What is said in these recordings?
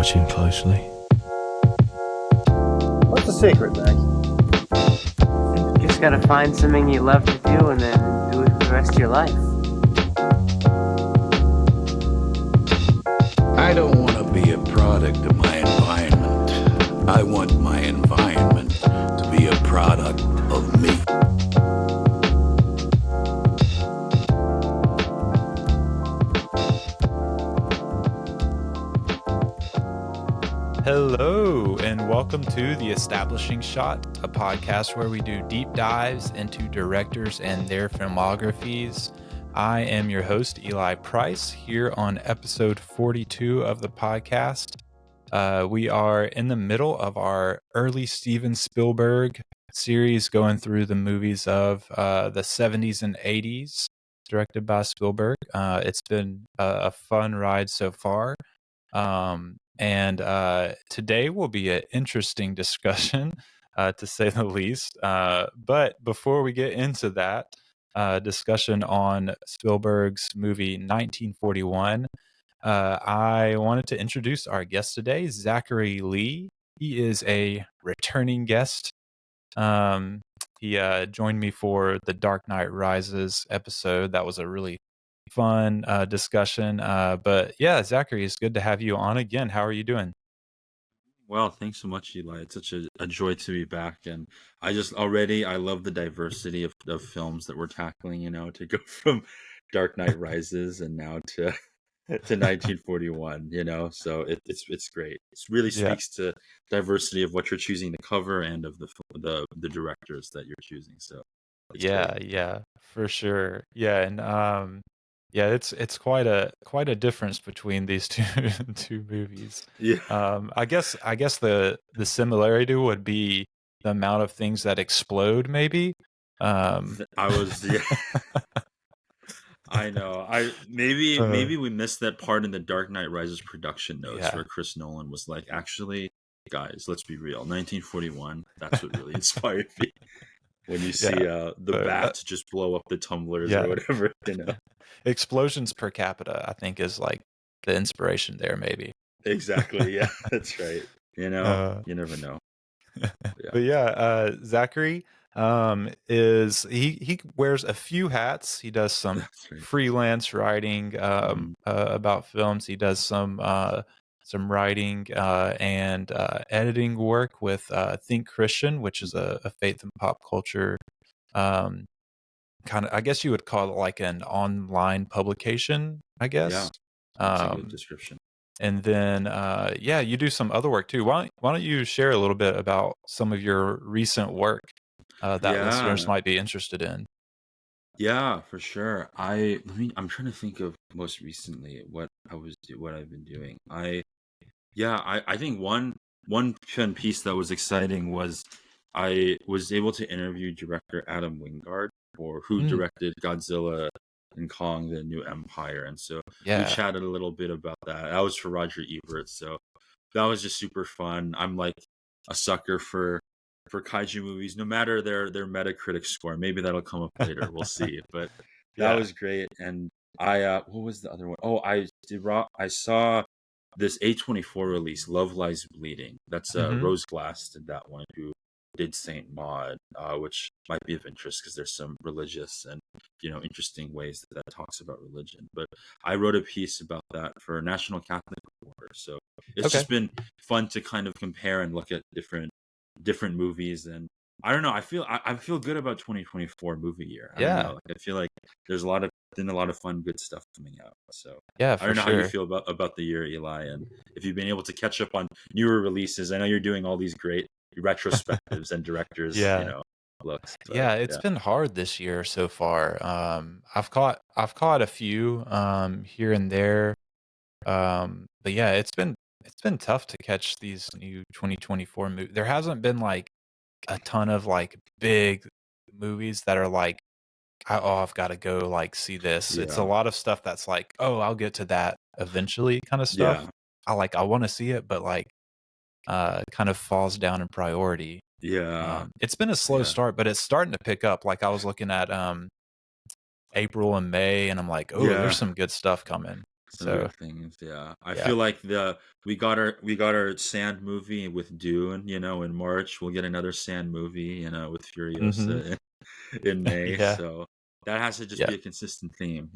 watching closely. What's the secret, Max? You just gotta find something you love to do and then do it for the rest of your life. I don't want to be a product of my environment. I want my environment to be a product of me. Hello, and welcome to The Establishing Shot, a podcast where we do deep dives into directors and their filmographies. I am your host, Eli Price, here on episode 42 of the podcast. We are in the middle of our early Steven Spielberg series, going through the movies of the 70s and 80s, directed by Spielberg. It's been a fun ride so far. And today will be an interesting discussion, to say the least. But before we get into that discussion on Spielberg's movie 1941, I wanted to introduce our guest today, Zachary Lee. He is a returning guest. He joined me for the Dark Knight Rises episode. That was a really fun discussion. But yeah, Zachary, it's good to have you on again. How are you doing? Well, thanks so much, Eli. It's such a joy to be back. And I love the diversity of films that we're tackling, to go from Dark Knight Rises and now to 1941, so it's great. It really speaks to diversity of what you're choosing to cover and of the directors that you're choosing. So great. Yeah, for sure. Yeah, and it's quite a difference between these two movies. Yeah. I guess the similarity would be the amount of things that explode, maybe. I know. Maybe we missed that part in the Dark Knight Rises production notes where Chris Nolan was like, actually, guys, let's be real. 1941, that's what really inspired me. When you see the bats just blow up the tumblers or whatever, Explosions per capita, I think, is like the inspiration there, maybe. Exactly. Yeah, that's right. You never know. But Zachary is he wears a few hats. He does some freelance writing about films. He does some writing and editing work with Think Christian, which is a faith and pop culture kind of, I guess you would call it like an online publication, I guess. That's a good description. And then, you do some other work too. Why don't you share a little bit about some of your recent work that listeners might be interested in? Yeah, for sure. I'm trying to think of most recently what I've been doing. I think one fun piece that was exciting was I was able to interview director Adam Wingard, who directed Godzilla and Kong: The New Empire, and so we chatted a little bit about that. That was for Roger Ebert, so that was just super fun. I'm like a sucker for kaiju movies, no matter their Metacritic score. Maybe that'll come up later. We'll see. But that was great. And I what was the other one? Oh, I saw this A24 release, Love Lies Bleeding. That's Rose Glass did that one, who did Saint Maud, which might be of interest because there's some religious and interesting ways that talks about religion. But I wrote a piece about that for National Catholic Reporter, so it's just been fun to kind of compare and look at different movies. And I don't know, I feel good about 2024 movie year. I don't know, I feel like there's a lot of fun, good stuff coming out. So I don't know how you feel about the year, Eli, and if you've been able to catch up on newer releases. I know you're doing all these great retrospectives and directors looks. But, it's been hard this year so far. I've caught a few here and there, but it's been tough to catch these new 2024 movies. There hasn't been like a ton of like big movies that are like, I've got to go like see this. It's a lot of stuff that's like, I'll get to that eventually kind of stuff. I want to see it, but like kind of falls down in priority. It's been a slow start, but it's starting to pick up. Like I was looking at April and May, and I'm like, there's some good stuff coming. Some So good things. Yeah, I yeah. feel like we got our sand movie with Dune. In March we'll get another sand movie. With Hmm. Furiosa in May. Yeah. So that has to just Yeah. be a consistent theme.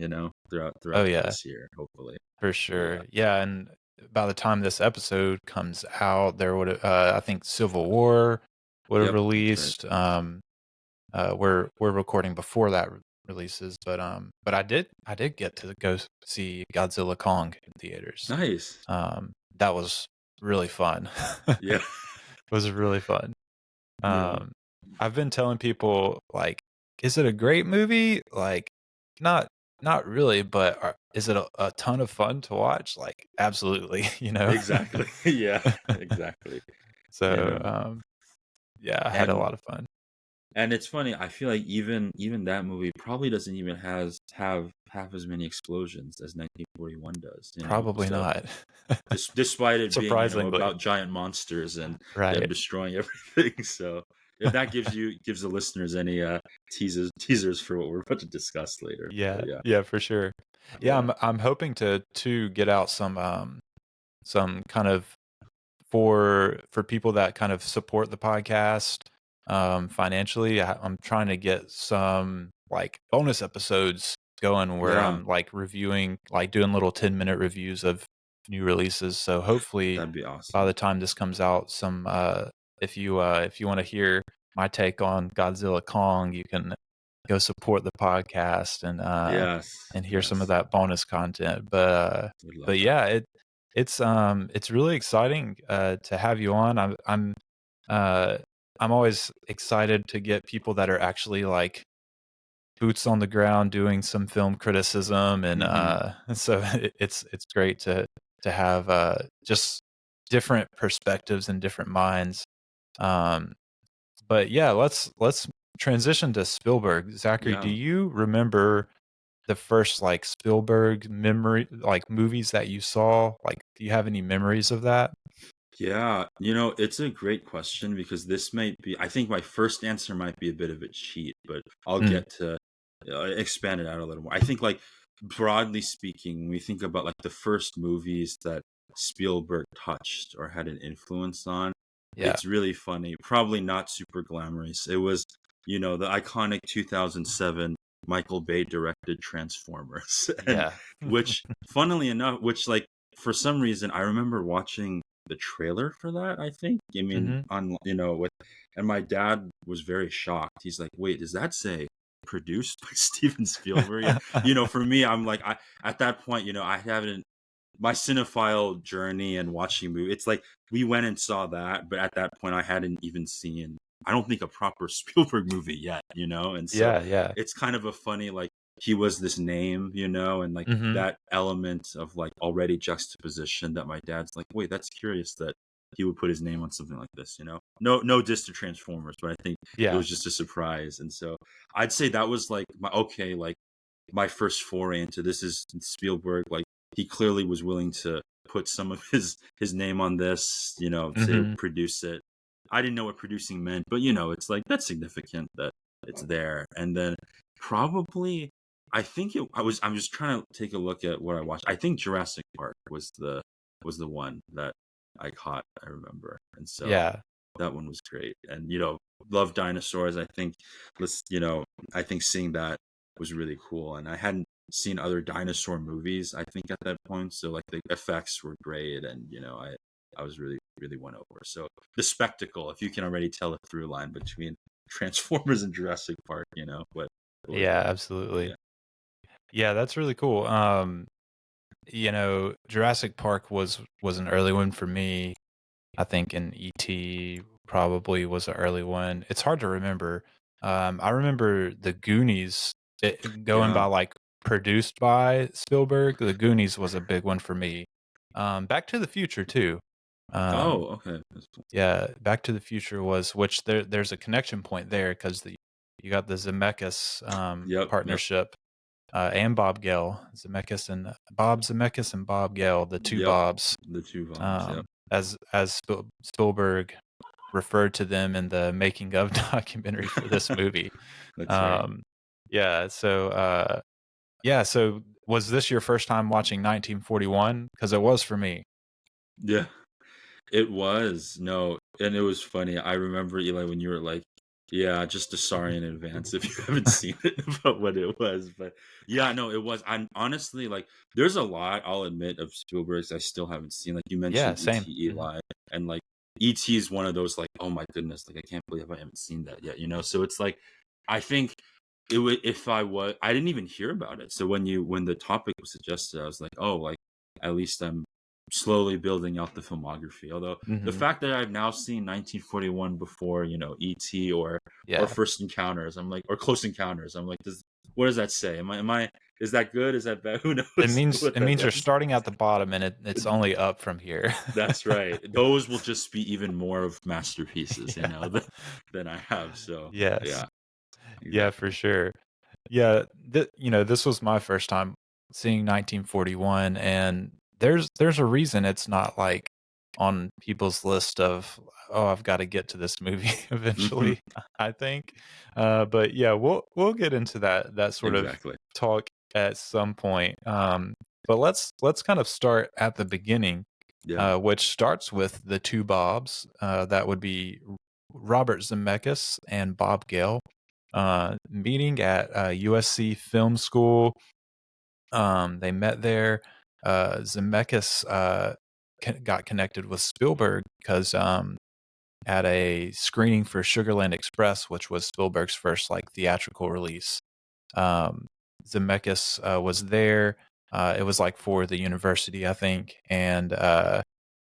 Throughout Oh throughout yeah, this year, hopefully. for But yeah, sure. Yeah, and by the time this episode comes out, there would I think Civil War would have yep, that's right. released. We're recording before that releases, but I did get to go see Godzilla Kong in theaters. Nice. That was really fun. Yeah, It was really fun. yeah, Um, I've been telling people like, is it a great movie? Like, not not really, but is it a ton of fun to watch? Like, absolutely, you know. exactly. Yeah, exactly. You So, know, yeah, I had a and lot of fun. and it's funny. I feel like even that movie probably doesn't even have half as many explosions as 1941 does. Probably So not. despite it being Surprisingly, about giant monsters and them right? destroying everything. So if that gives the listeners any teasers for what we're about to discuss later. Yeah, But yeah, yeah, for sure. Yeah, yeah, I'm hoping to get out some kind of for people that kind of support the podcast financially. I'm trying to get some like bonus episodes going where yeah, I'm like reviewing, like doing little 10-minute reviews of new releases. So hopefully that'd be by awesome. the time this comes out, some if you want to hear my take on Godzilla Kong, you can go support the podcast Yes, and hear some of yes, that bonus content. would love But that. yeah, it's really exciting to have you on. Uh I'm always excited to get people that are actually like boots on the ground doing some film criticism, and Hmm. so it's great to have just different perspectives and different minds. Um but yeah, let's transition to Spielberg. Zachary, do Yeah. you remember the first like Spielberg memory, like movies that you saw? Like, do you have any memories of that? Yeah, it's a great question because this might be, I think my first answer might be a bit of a cheat, but I'll Mm, get to expand it out a little more. I think, like, broadly speaking, when we think about like the first movies that Spielberg touched or had an influence on, yeah, it's really funny. Probably not super glamorous. It was, the iconic 2007 Michael Bay directed Transformers, and yeah. which, funnily enough, which like for some reason I remember watching the trailer for that, I think. I mean, Hmm. on with and my dad was very shocked. He's like, "Wait, does that say produced by Steven Spielberg?" And for me, I'm like, I at that point, I haven't my cinephile journey and watching movie. It's like we went and saw that, but at that point, I hadn't even seen, I don't think, a proper Spielberg movie yet. And so Yeah, yeah. it's kind of a funny, like, he was this name, and like Hmm. that element of like already juxtaposition that my dad's like, wait, that's curious that he would put his name on something like this. No diss to Transformers, but I think it Yeah. was just a surprise. And so I'd say that was like my first foray into this is Spielberg. Like, he clearly was willing to put some of his name on this, to Hmm. produce it. I didn't know what producing meant, but it's like that's significant that it's there. And then probably, I think I'm just trying to take a look at what I watched. I think Jurassic Park was the one that I caught, I remember. And so Yeah. that one was great. And love dinosaurs. I think seeing that was really cool. And I hadn't seen other dinosaur movies, I think, at that point. So like the effects were great, and I was really, really won over. So the spectacle, if you can already tell a through line between Transformers and Jurassic Park, what was Yeah, that? absolutely. Yeah. Yeah, that's really cool. Jurassic Park was an early one for me. I think and E.T. probably was an early one. It's hard to remember. I remember the Goonies going by Yeah. like produced by Spielberg. The Goonies was a big one for me. Back to the Future too. Um, Oh, okay. That's cool. yeah, Back to the Future was which there's a connection point there because you got the Zemeckis Yep. Yep. partnership and Bob Gale, Zemeckis and Bob Gale, the two Yep. Bobs, The two Bobs. Yep. um, as Spielberg referred to them in the making of documentary for this movie. That's right. Um, yeah, so was this your first time watching 1941? Because it was for me. Yeah, it was. No, and it was funny. I remember, Eli, when you were like, yeah, just a sorry in advance if you haven't seen it about what it was. But yeah, no, it was. I'm honestly like, there's a lot, I'll admit, of Spielberg's I still haven't seen. Like you Yeah, mentioned same. E.T. Eli, and like E.T. is one of those like, oh my goodness, like I can't believe I haven't seen that yet, you know? So it's like, I think it would, if I didn't even hear about it. So when the topic was suggested, I was like, oh, like at least I'm slowly building out the filmography. Although the Hmm. fact that I've now seen 1941 before, you know, E.T. or Yeah. First Encounters, I'm like, or Close Encounters, I'm like, what does that say? Am I is that good? Is that bad? Who knows It means what it that means you're means? starting at the bottom and it's only up from here. That's right. Those will just be even more of masterpieces, you Yeah. know, than I have. So Yes. yeah, Yeah, for exactly. sure. Yeah, this was my first time seeing 1941, and there's a reason it's not like on people's list of, oh, I've got to get to this movie Hmm. eventually, I think. But yeah, we'll get into that sort of Exactly. talk at some point. But let's kind of start at the beginning, Yeah. which starts with the two Bobs. That would be Robert Zemeckis and Bob Gale, meeting at USC Film School. They met there. Zemeckis got connected with Spielberg because at a screening for Sugarland Express, which was Spielberg's first like theatrical release. Um, Zemeckis was there. It was like for the university, I think, and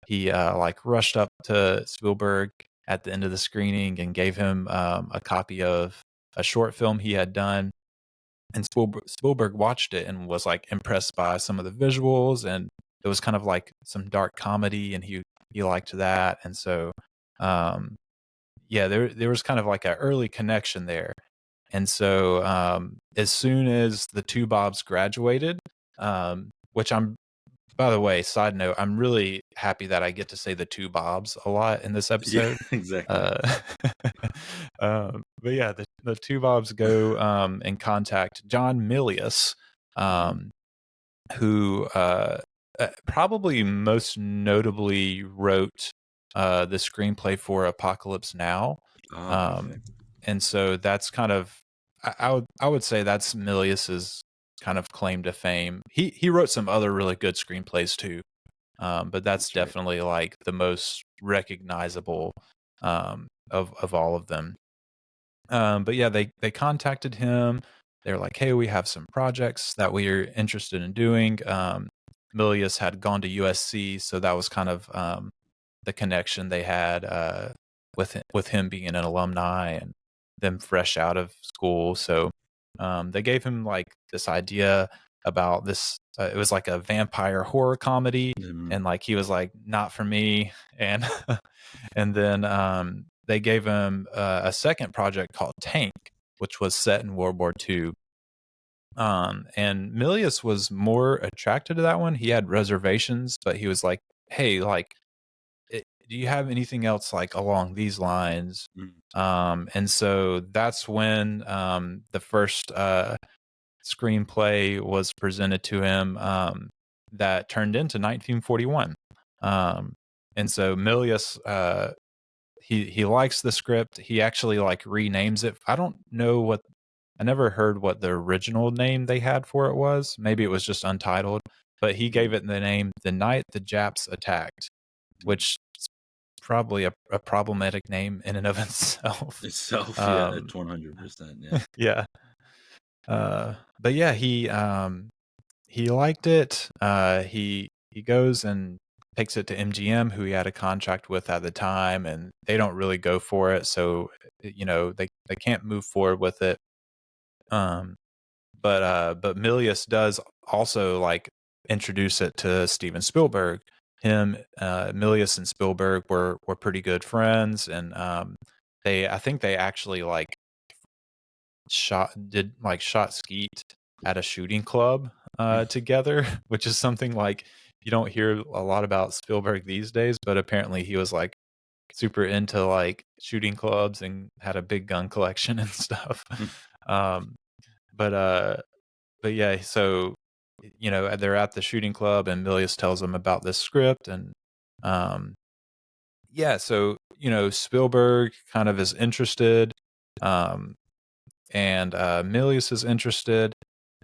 he like rushed up to Spielberg at the end of the screening and gave him a copy of a short film he had done. And Spielberg watched it and was like impressed by some of the visuals, and it was kind of like some dark comedy, and he liked that, and so um, yeah, there was kind of like an early connection there. And so as soon as the two Bobs graduated, which I'm, by the way, side note, I'm really happy that I get to say the two Bobs a lot in this Yeah, episode. exactly. Uh, but yeah, the two Bobs go and contact John Milius, Mhm. um, who probably most notably wrote the screenplay for Apocalypse Now. Ah, okay. Um, and so that's kind of, I would say that's Milius's kind of claim to fame. He wrote some other really good screenplays too, but that's That's right. definitely like the most recognizable of all of them. But yeah, they contacted him. They're like, "Hey, we have some projects that we are interested in doing." Milius had gone to USC, so that was kind of the connection they had with him being an alumni and them fresh out of school. So they gave him like this idea about this. It was like a vampire horror comedy, Mhm. and like he was like, "Not for me," and and then they gave him a second project called Tank, which was set in World War II. And Milius was more attracted to that one. He had reservations, but he was like, "Hey, like, do you have anything else like along these lines?" Mhm. And so that's when the first screenplay was presented to him, that turned into 1941. Um, and so Milius, he likes the script. He actually like renames it. I don't know what, I never heard what the original name they had for it was. Maybe it was just untitled, but he gave Mhm. it the name "The Night the Japs Attacked," Mhm. which is probably a problematic name in and of itself. Itself, yeah, Um, it's 100%. Yeah. yeah. But yeah, he liked it. He goes and takes it to MGM, who he had a contract with at the time, and they don't really go for it. So they can't move forward with it. Um, but Milius does also like introduce it to Steven Spielberg. Milius and Spielberg were pretty good friends, and I think they actually like shot skeet at a shooting club together, which is something like you don't hear a lot about Spielberg these days, but apparently he was like super into like shooting clubs and had a big gun collection and stuff. Mhm. um but uh but yeah, so they're at the shooting club, and Milius tells them about this script, and um, so Spielberg kind of is interested, and Milius is interested.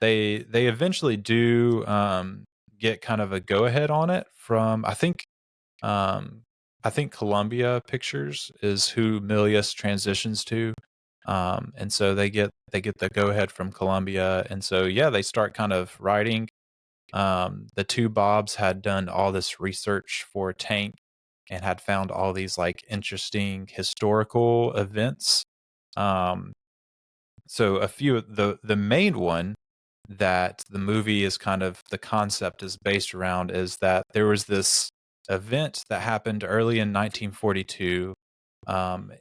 They eventually do get kind of a go ahead on it from I think Columbia Pictures is who Milius transitions to. And so they get the go ahead from Columbia, and so they start kind of writing. The two Bobs had done all this research for Tank and had found all these like interesting historical events. So a few of the main one that the movie is kind of the concept is based around is that there was this event that happened early in 1942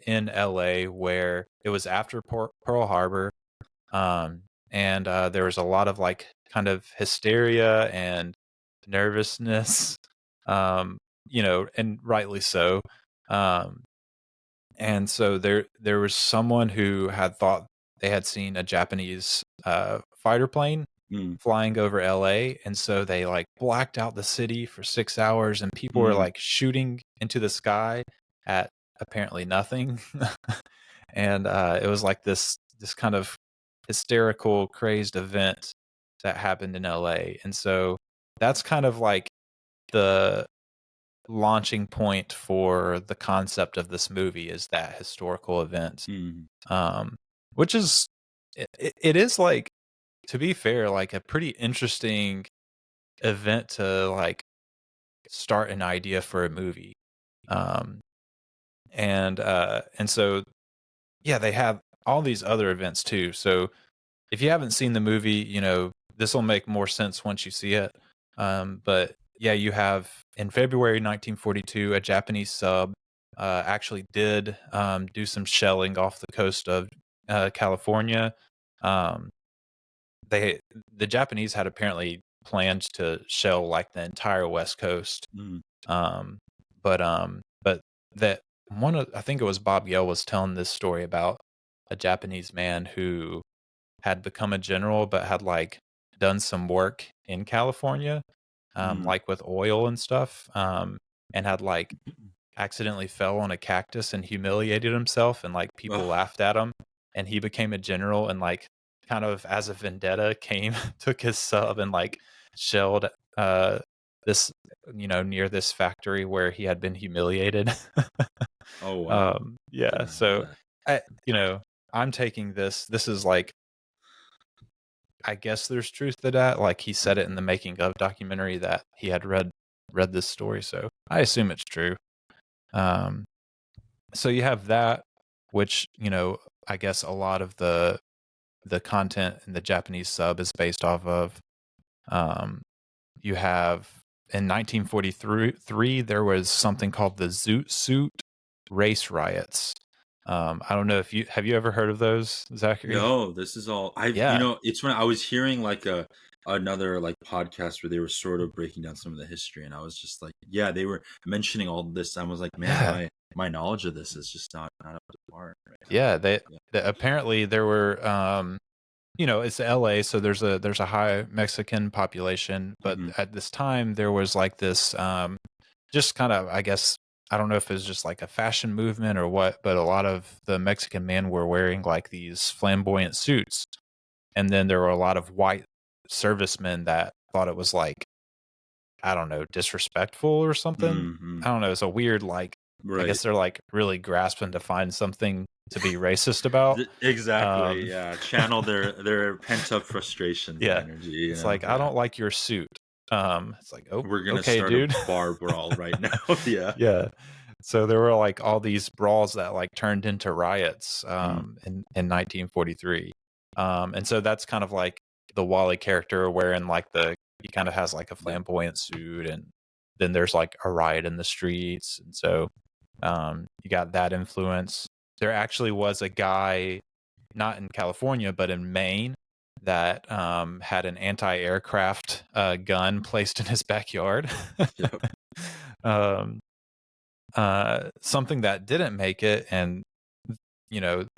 in LA, where it was after Pearl Harbor, and there was a lot of like kind of hysteria and nervousness, and rightly so. And so there was someone who had thought they had seen a Japanese fighter plane flying over LA, and so they like blacked out the city for 6 hours, and people were like shooting into the sky at apparently nothing. And it was like this kind of hysterical, crazed event that happened in LA. And so that's kind of like the launching point for the concept of this movie, is that historical event. Which is it is like, to be fair, like a pretty interesting event to like start an idea for a movie. And so they have all these other events too. So if you haven't seen the movie, this will make more sense once you see it. But you have in February 1942, a Japanese sub actually did do some shelling off the coast of California. The Japanese had apparently planned to shell like the entire West Coast. But that I think it was Bob Gale was telling this story about a Japanese man who had become a general, but had like done some work in California, like with oil and stuff, and had like accidentally fell on a cactus and humiliated himself, and like people laughed at him, and he became a general, and like kind of as a vendetta took his sub and like shelled this near this factory where he had been humiliated. Oh wow. So I'm taking this is like, I guess there's truth to that. Like he said it in the making of documentary that he had read this story, so I assume it's true. So you have that, which I guess a lot of the content in the Japanese sub is based off of. You have in 1943 there was something called the Zoot Suit race riots. I don't know if have you ever heard of those, Zachary? No, this is all it's when I was hearing like another like podcast where they were sort of breaking down some of the history, and I was just like, they were mentioning all this. I was like, man, my knowledge of this is just not up to par right now. They apparently there were it's LA, so there's a high Mexican population, but at this time there was like this just kind of, I guess, I don't know if it was just like a fashion movement or what, but a lot of the Mexican men were wearing like these flamboyant suits. And then there were a lot of white servicemen that thought it was like, I don't know, disrespectful or something. I don't know. It's a weird, like, I guess they're like really grasping to find something to be racist about. Exactly. Channel their pent up frustration. Energy. It's like, I don't like your suit. It's like, oh, we're gonna okay, start dude. a bar brawl right now. So there were like all these brawls that like turned into riots in 1943, and so that's kind of like the Wally character wearing like he kind of has like a flamboyant suit, and then there's like a riot in the streets, and so you got that influence. There actually was a guy, not in California but in Maine, that had an anti-aircraft gun placed in his backyard. Something that didn't make it, and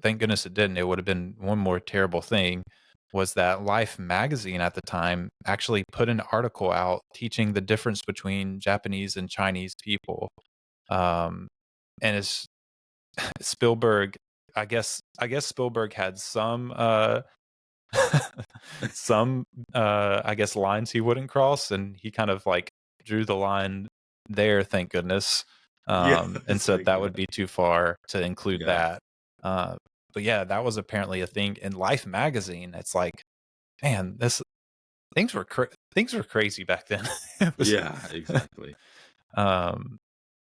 thank goodness it didn't, it would have been one more terrible thing, was that Life magazine at the time actually put an article out teaching the difference between Japanese and Chinese people. And it's Spielberg. I guess Spielberg had some some I guess lines he wouldn't cross, and he kind of like drew the line there, thank goodness. And so that would be too far to include that. But yeah, that was apparently a thing in Life magazine. It's like, man, things were crazy back then. Yeah, exactly. And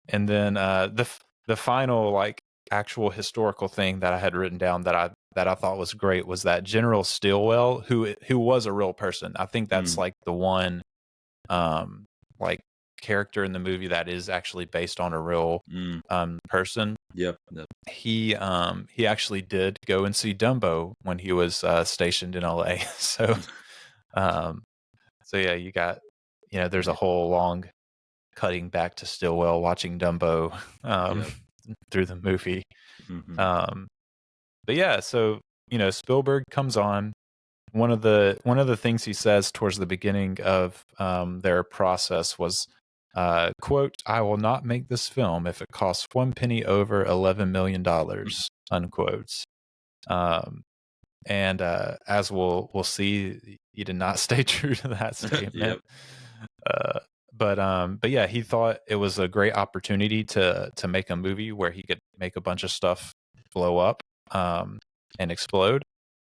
then the final like actual historical thing that I had written down that I thought was great was that General Stilwell, who was a real person. I think that's like the one like character in the movie that is actually based on a real person. Yep. He actually did go and see Dumbo when he was stationed in LA. So yeah, you got, there's a whole long cutting back to Stilwell watching Dumbo through the movie. But yeah, so Spielberg comes on. One of the things he says towards the beginning of their process was, quote, "I will not make this film if it costs 1 penny over $11 million," unquote. And as we'll see, he did not stay true to that statement. But yeah, he thought it was a great opportunity to make a movie where he could make a bunch of stuff blow up and explode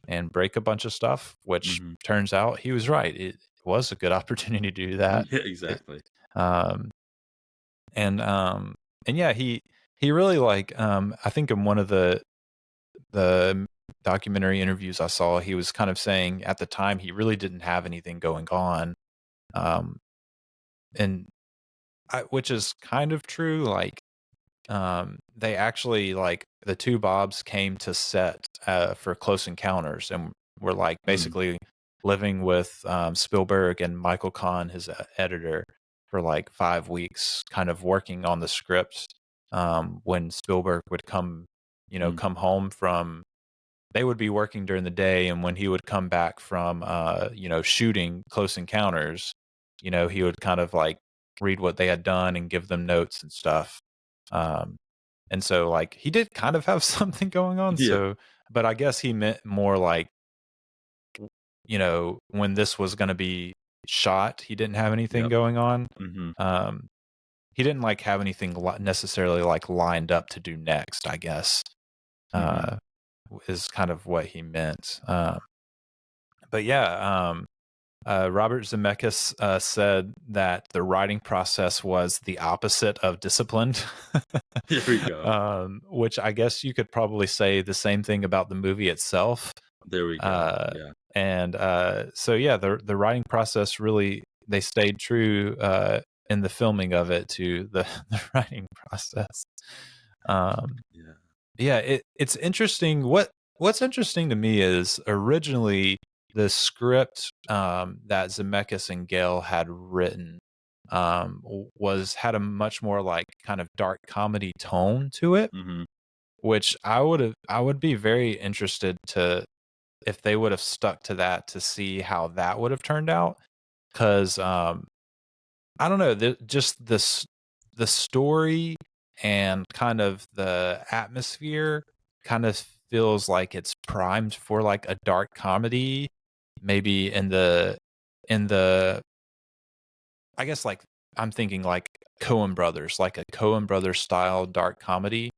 and break a bunch of stuff, which turns out he was right. It was a good opportunity to do that. Yeah, exactly. And yeah, he really like I think in one of the documentary interviews I saw, he was kind of saying at the time he really didn't have anything going on, and which is kind of true. Like they actually, like, the two Bobs came to set for Close Encounters and were like basically living with Spielberg and Michael Kahn, his editor, for like 5 weeks, kind of working on the script. When Spielberg would come home from, they would be working during the day, and when he would come back from shooting Close Encounters, he would kind of like read what they had done and give them notes and stuff. And so like he did kind of have something going on. Yeah. So, but I guess he meant more like, when this was going to be shot, he didn't have anything going on. He didn't like have anything necessarily like lined up to do next, I guess, is kind of what he meant. But yeah, Robert Zemecki said that the writing process was the opposite of disciplined. Here we go. Which I guess you could probably say the same thing about the movie itself. There we go. Yeah. And so yeah, the writing process really, they stayed true in the filming of it to the writing process. Yeah, it's interesting. What's interesting to me is originally the script that Zemeckis and Gale had written had a much more like kind of dark comedy tone to it, which I would be very interested to, if they would have stuck to that, to see how that would have turned out. Because I don't know, just the story and kind of the atmosphere kind of feels like it's primed for like a dark comedy, maybe in the I guess, like, I'm thinking like Coen Brothers, like a Coen Brothers style dark comedy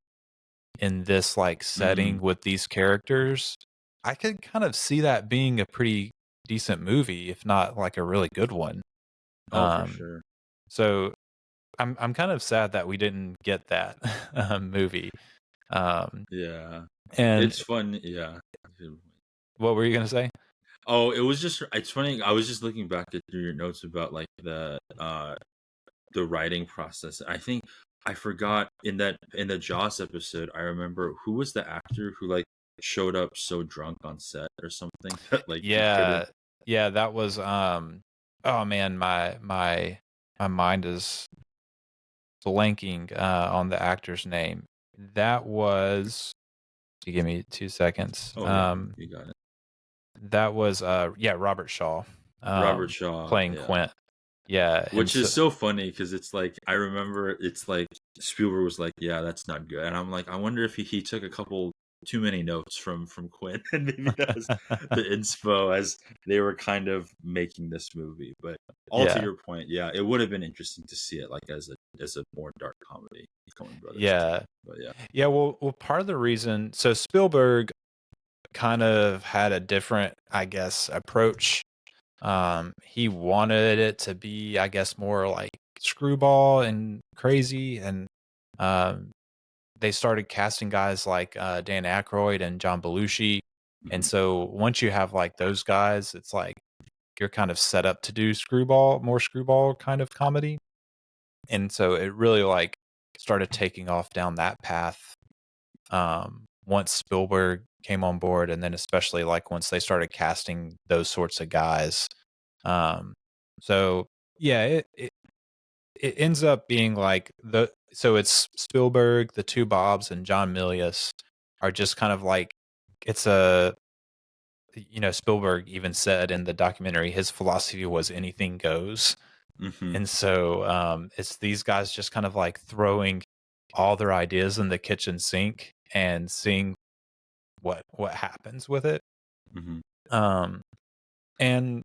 in this like setting with these characters. I could kind of see that being a pretty decent movie, if not like a really good one. For sure. So I'm kind of sad that we didn't get that movie. Yeah. And it's fun. Yeah. What were you gonna say? Oh, it's funny. I was just looking back through your notes about like the writing process. I think I forgot in the Jaws episode, I remember who was the actor who like showed up so drunk on set or something. Like yeah, that was oh man, my mind is blanking on the actor's name. That was, you give me 2 seconds. Oh, yeah, you got it. That was Robert Shaw, Robert Shaw, playing yeah. Quint. Yeah, and Which so is so funny because it's like I remember it's like Spielberg was like, "Yeah, that's not good," and I'm like, I wonder if he took a couple too many notes from Quinn, and maybe that was the inspo as they were kind of making this movie. But all to yeah, your point, yeah, it would have been interesting to see it like as a more dark comedy, Coen Brothers too. yeah, But yeah, yeah. Well, part of the reason, so Spielberg kind of had a different, I guess, approach. He wanted it to be, I guess, more like screwball and crazy, and um, they started casting guys like Dan Aykroyd and John Belushi. And hmm so once you have like those guys, it's like you're kind of set up to do more screwball kind of comedy. And so it really like started taking off down that path once Spielberg came on board, and then especially like once they started casting those sorts of guys. Um, so yeah, it ends up being like so it's Spielberg, the two Bobs, and John Milius are just kind of like it's a Spielberg even said in the documentary his philosophy was anything goes. hmm And so it's these guys just kind of like throwing all their ideas in the kitchen sink and seeing what happens with it. hmm Um and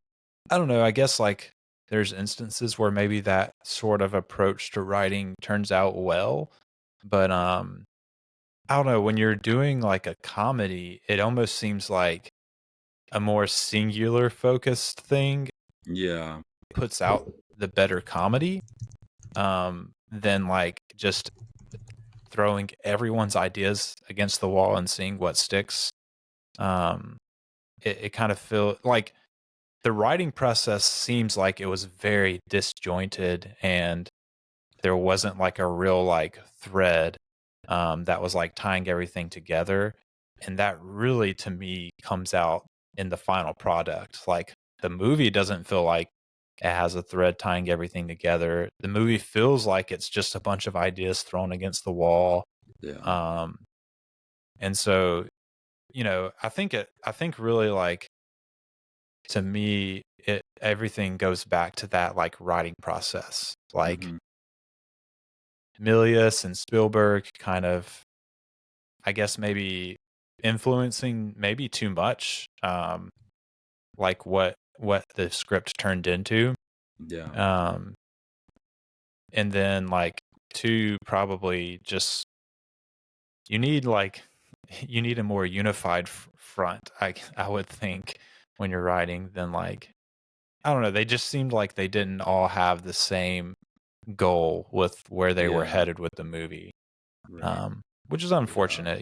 I don't know, I guess like there's instances where maybe that sort of approach to writing turns out well, but I don't know, when you're doing like a comedy, it almost seems like a more singular focused thing yeah, puts out the better comedy than like just throwing everyone's ideas against the wall and seeing what sticks. Um, it kind of feel like the writing process seems like it was very disjointed and there wasn't like a real like thread that was like tying everything together. And that really to me comes out in the final product. Like the movie doesn't feel like it has a thread tying everything together. The movie feels like it's just a bunch of ideas thrown against the wall. yeah, Um, and so, I think really like to me, everything goes back to that like writing process. Like hmm Milius and Spielberg kind of, I guess maybe influencing maybe too much, like what the script turned into. yeah, Um, and then like two, probably just you need like you need a more unified front. I would think when you're writing than like I don't know. They just seemed like they didn't all have the same goal with where they were yeah, headed with the movie, right, which is yeah, unfortunate,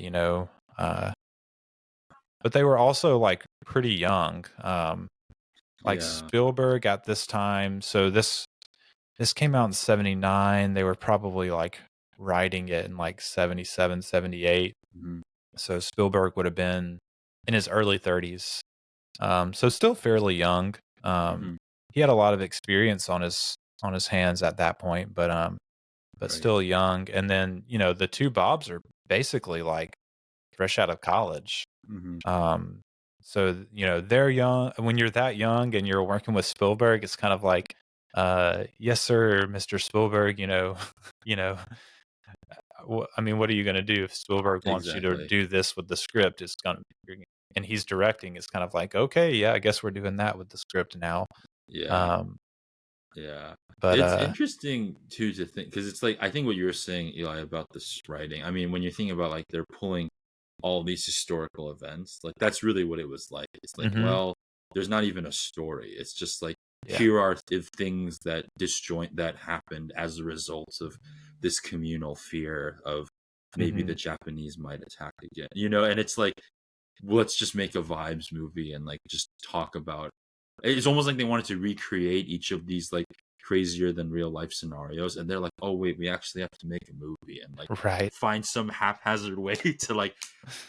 but they were also like pretty young. Like yeah, Spielberg at this time. So this came out in 79. They were probably like writing it in like 77, 78. hmm So Spielberg would have been in his early 30s. So still fairly young. Um, hmm he had a lot of experience on his hands at that point, but right, still young. And then, the two Bobs are basically like fresh out of college. hmm Um, so, they're young. When you're that young and you're working with Spielberg, it's kind of like, yes, sir, Mr. Spielberg, you know, I mean, what are you going to do if Spielberg wants you to exactly, do this with the script? And he's directing. It's kind of like, okay, yeah, I guess we're doing that with the script now. yeah. Um, Yeah. but It's interesting too to think because it's like I think what you were saying, Eli, about this writing. I mean, when you think about like they're pulling all these historical events, like that's really what it was like. It's like, mhm, well, there's not even a story. It's just like yeah, here are things that disjoint that happened as a result of this communal fear of maybe the mhm, Japanese might attack again. And it's like let's just make a vibes movie and like just talk about it's almost like they wanted to recreate each of these like crazier than real life scenarios and they're like, oh wait, we actually have to make a movie and like right, find some haphazard way to like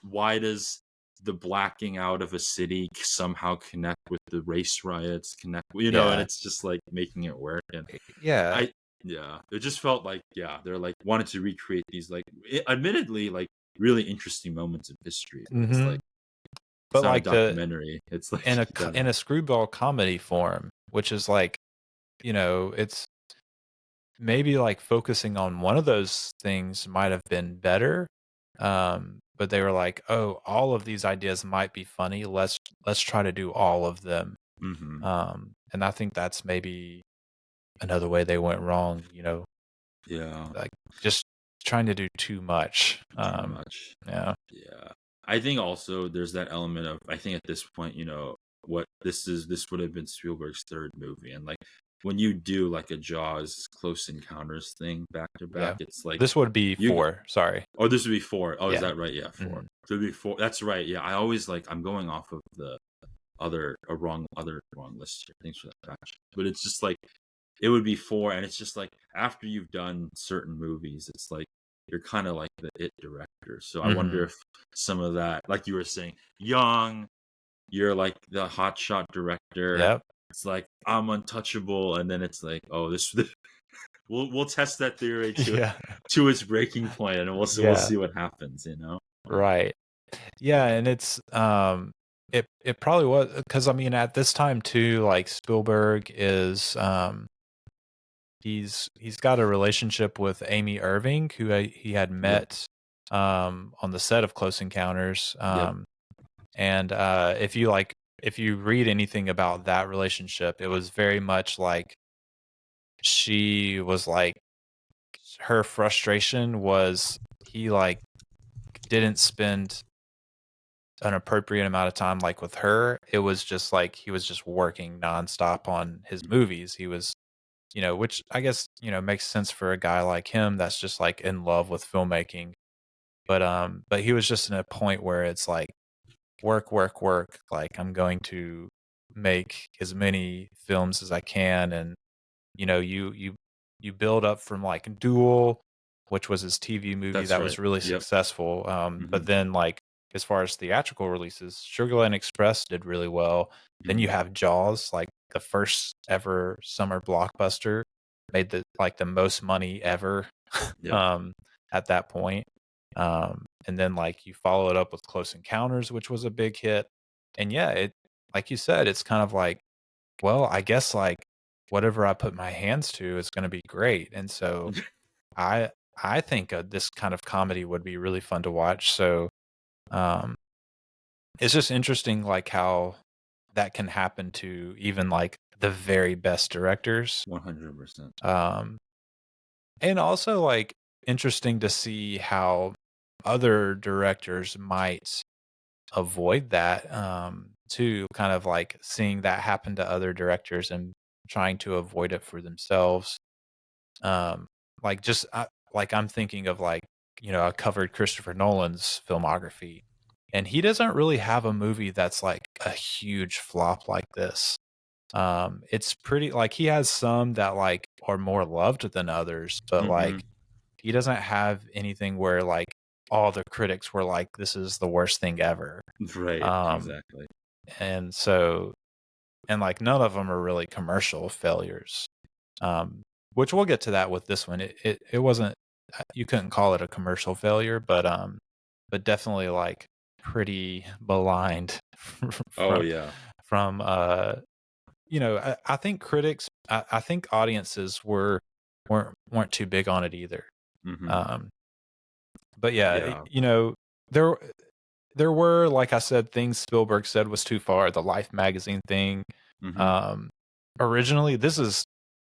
why does the blacking out of a city somehow connect with the race riots and yeah, it's just like making it work and yeah, I yeah, it just felt like they're like wanted to recreate these like admittedly like really interesting moments of history but it's like mhm, but not a like documentary. It's like in a screwball comedy form, which is like, it's maybe like focusing on one of those things might have been better. But they were like, oh, all of these ideas might be funny. Let's try to do all of them. hmm And I think that's maybe another way they went wrong, Yeah, like just trying to do too much. too much. Yeah. Yeah. I think also there's that element of, I think at this point, what this would have been Spielberg's third movie. And like when you do like a Jaws Close Encounters thing back to back, Yeah. it's like This would be you 4. Sorry. oh, this would be 4. Oh, is Yeah. that right? Yeah, 4. Mhm. So it'd be 4. That's right. Yeah. I always I'm going off of the wrong list here. Thanks for that patch. But it's just like it would be 4, and it's just like after you've done certain movies, it's like you're kind of like the it director. So I wonder if some of that, like you were saying, young, you're like the hotshot director. Yep. It's like I'm untouchable, and then it's like, oh, we'll test that theory Yeah. to its breaking point, and we'll see what happens. Right. Yeah, and it's it probably was because I mean at this time too, like Spielberg is he's got a relationship with Amy Irving, who he had met on the set of Close Encounters. And if you read anything about that relationship, it was very much like she was like her frustration was he like didn't spend an appropriate amount of time like with her. It was just like he was just working nonstop on his movies. He was, which I guess, makes sense for a guy like him that's just like in love with filmmaking. But he was just in a point where it's like work, work, work. Like I'm going to make as many films as I can. And, you build up from like Duel, which was his TV movie That's that was right. really Yep. successful. But then like as far as theatrical releases, Sugarland Express did really well. Then you have Jaws, like the first ever summer blockbuster, made the most money ever at that point. And then like you follow it up with Close Encounters, which was a big hit. And yeah, it like you said, it's kind of like, well, I guess like whatever I put my hands to is going to be great. And so I think this kind of comedy would be really fun to watch. So it's just interesting like how that can happen to even like the very best directors. 100%. And also like interesting to see how other directors might avoid that too, kind of like seeing that happen to other directors and trying to avoid it for themselves. Like just like I'm thinking of like, I covered Christopher Nolan's filmography, and he doesn't really have a movie that's like a huge flop like this. It's pretty like he has some that like are more loved than others, but like he doesn't have anything where like all the critics were like, this is the worst thing ever. Right. Exactly. And so, and like none of them are really commercial failures. Which we'll get to that with this one. It wasn't, you couldn't call it a commercial failure, but definitely like pretty maligned from I think critics, I think audiences weren't too big on it either. But yeah, there were, like I said, things Spielberg said was too far. The Life magazine thing. Originally, this is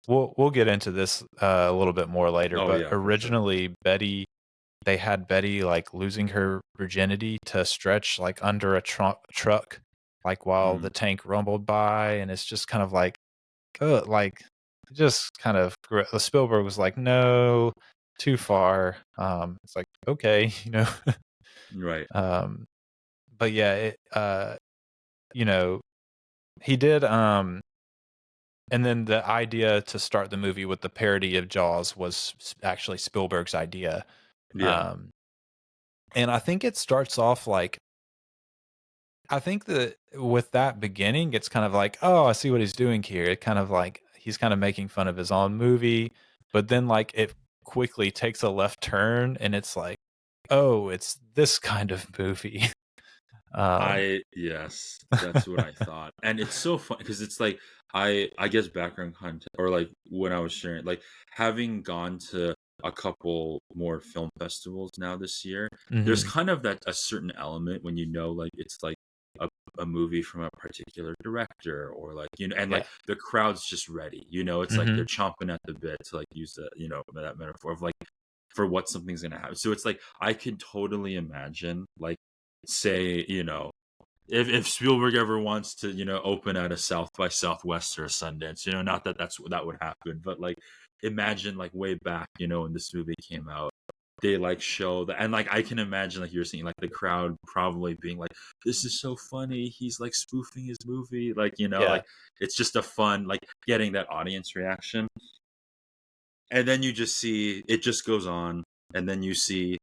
we'll get into this a little bit more later. Originally, Betty, they had Betty like losing her virginity to Stretch like under a truck, like while the tank rumbled by, and it's just kind of like, just kind of Spielberg was like, no, too far. It's like, okay, right. But yeah, he did. And then the idea to start the movie with the parody of Jaws was actually Spielberg's idea. Yeah. And I think it starts off like, I think that with that beginning, it's kind of like, oh, I see what he's doing here. It kind of like he's kind of making fun of his own movie, but then like it quickly takes a left turn, and it's like, oh, it's this kind of movie. Yes, that's what I thought. And it's so fun because it's like I guess background content, or like when I was sharing, like having gone to a couple more film festivals now this year, there's Mhm. kind of that a certain element when like it's like a, a movie from a particular director, or like and Yeah. like the crowd's just ready, it's like they're Mhm. chomping at the bit to like use that, that metaphor of like for what something's gonna happen. So it's like I could totally imagine, like, say, if Spielberg ever wants to, open at a South by Southwest or a Sundance, not that that would happen, but like imagine like way back, when this movie came out, they like show that, and like I can imagine, like you're saying, like the crowd probably being like, "This is so funny. He's like spoofing his movie," like Yeah. like it's just a fun, like getting that audience reaction, and then you just see it just goes on, and then you see,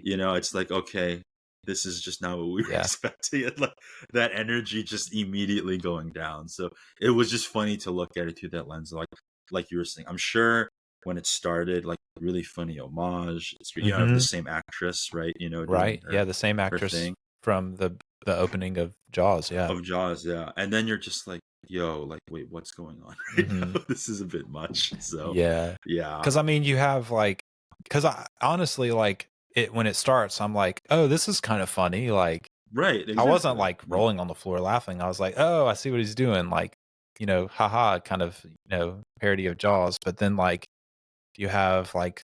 it's like, okay, this is just not what we were Yeah. expecting. And like that energy just immediately going down. So it was just funny to look at it through that lens. Like you were saying, I'm sure when it started, like really funny homage. It's the Mhm. same actress, right? Doing Right. Yeah, the same her actress thing from the opening of Jaws, yeah. of Jaws, yeah. And then you're just like, yo, like, wait, what's going on right Mhm. now? This is a bit much. So Yeah. yeah, Cuz I mean, you have like cuz I honestly like it when it starts, I'm like, "Oh, this is kind of funny." Like right, I wasn't exactly. like rolling on the floor laughing. I was like, "Oh, I see what he's doing." Like, haha, kind of, parody of Jaws, but then like you have like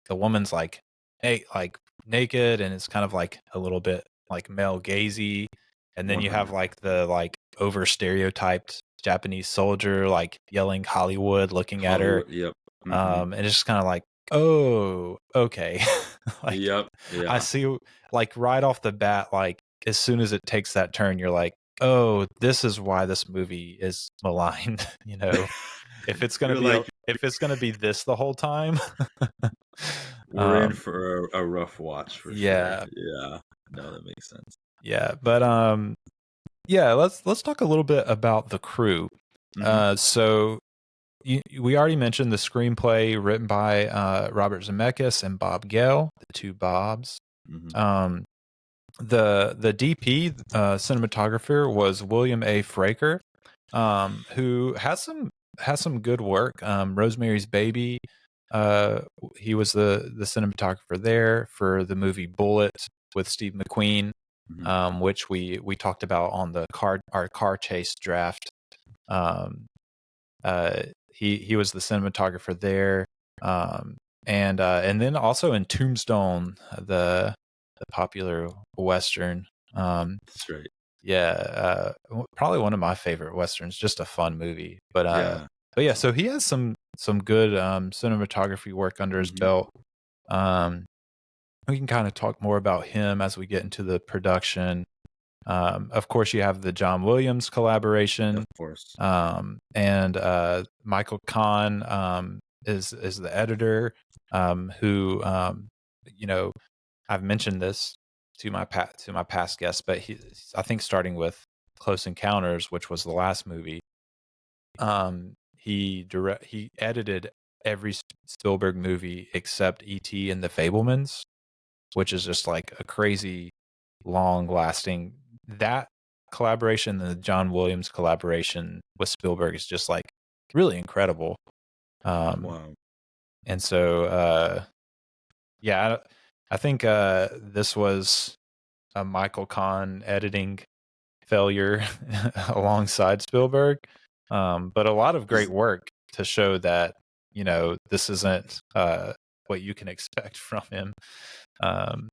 the woman's like, hey, like naked, and it's kind of like a little bit like male gazy, and then you have 100. like the like over stereotyped Japanese soldier like yelling Hollywood, looking at her, Hollywood, yep. Hmm. and it's just kind of like, oh, okay, like Yep, I yeah. see, like right off the bat, like as soon as it takes that turn, you're like, oh, this is why this movie is maligned, if it's gonna You're be like, if it's gonna be this the whole time. we're in um for a rough watch for sure. yeah, Yeah. No, that makes sense. yeah, but yeah, let's talk a little bit about the crew. Hmm. So we already mentioned the screenplay written by Robert Zemeckis and Bob Gale, the two Bobs. Hmm. um the DP, cinematographer, was William A. Fraker, who has some good work. Rosemary's Baby, he was the cinematographer there for the movie Bullet with Steve McQueen, Hmm. which we talked about on our car chase draft. Um, he was the cinematographer there, and then also in Tombstone, the popular western. That's right. Yeah, probably one of my favorite westerns. Just a fun movie, Yeah. but yeah. So he has some good cinematography work under his Hmm. belt. Um, we can kind of talk more about him as we get into the production. Of course, you have the John Williams collaboration, Of course. and Michael Kahn is the editor, who I've mentioned this to my past guests, but I think starting with Close Encounters, which was the last movie, he edited every Spielberg movie except E.T. and The Fabelmans, which is just like a crazy long lasting. That collaboration, the John Williams collaboration with Spielberg, is just like really incredible. Wow. And so yeah, I think this was a Michael Kahn editing failure alongside Spielberg, but a lot of great Is work to show that this isn't what you can expect from him. Um,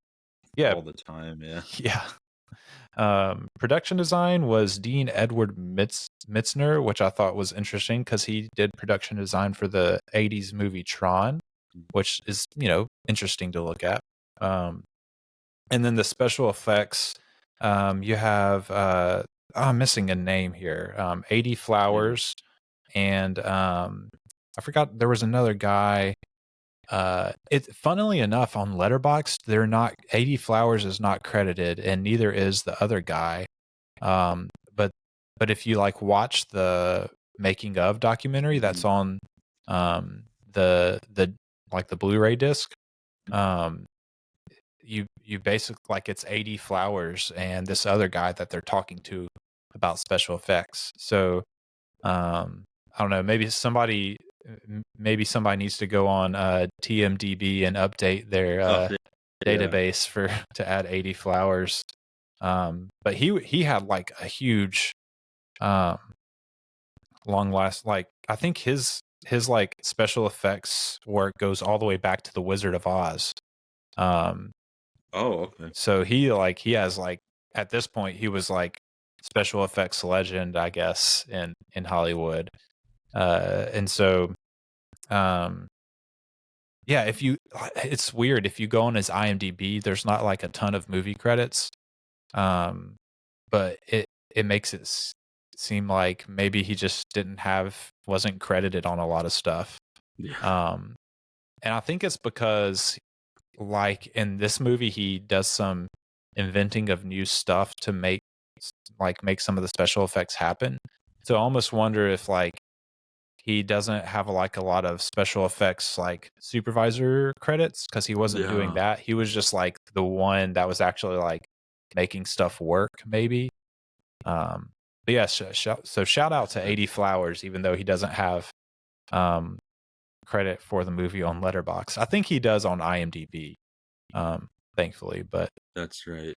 yeah, all the time. Yeah. yeah. Production design was Dean Edward Mitzner, which I thought was interesting because he did production design for the '80s movie Tron, which is interesting to look at. And then the special effects, you have I'm missing a name here. 80 Flowers, and I forgot there was another guy. Funnily enough, on Letterboxd, they're not 80 Flowers is not credited, and neither is the other guy. Um, but if you like watch the making of documentary that's Hmm. on the like the Blu-ray disc, um, you basically like it's 80 Flowers and this other guy that they're talking to about special effects. So I don't know, maybe somebody needs to go on TMDB and update their database for to add 80 Flowers. But he had like a huge long last, like I think his like special effects work goes all the way back to the Wizard of Oz. Okay. So he has like at this point he was like special effects legend, I guess, in Hollywood. And so yeah, it's weird if you go on his IMDb, there's not like a ton of movie credits. But it makes it seem like maybe he just wasn't credited on a lot of stuff. Yeah. And I think it's because like in this movie he does some inventing of new stuff to make some of the special effects happen. So I almost wonder if like he doesn't have like a lot of special effects like supervisor credits because he wasn't doing that. He was just like the one that was actually like making stuff work, maybe. But yeah, so shout out to 80 Flowers, even though he doesn't have credit for the movie on Letterboxd. I think he does on IMDb, thankfully. But that's right.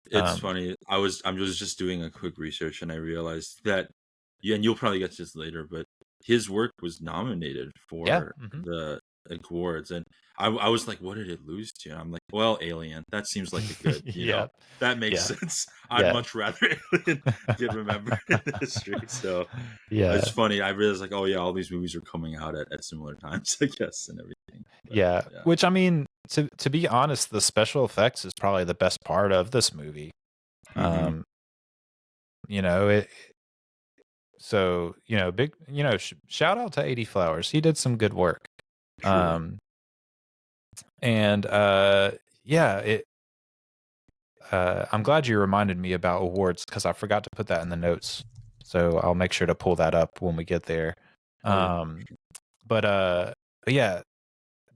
It's funny. I was just doing a quick research and I realized that, and you'll probably get to this later, but his work was nominated for the awards, and I was like, what did it lose to? And I'm like, well, Alien. That seems like a good, you know, that makes sense. I'd much rather Alien get remembered in history. So it's funny. I realized like, oh yeah, all these movies are coming out at similar times, I guess, and everything. But, which I mean, to be honest, the special effects is probably the best part of this movie. You know it. So, you know, big, you know, shout out to 80 Flowers. He did some good work. True. And I'm glad you reminded me about awards because I forgot to put that in the notes. So I'll make sure to pull that up when we get there. But yeah,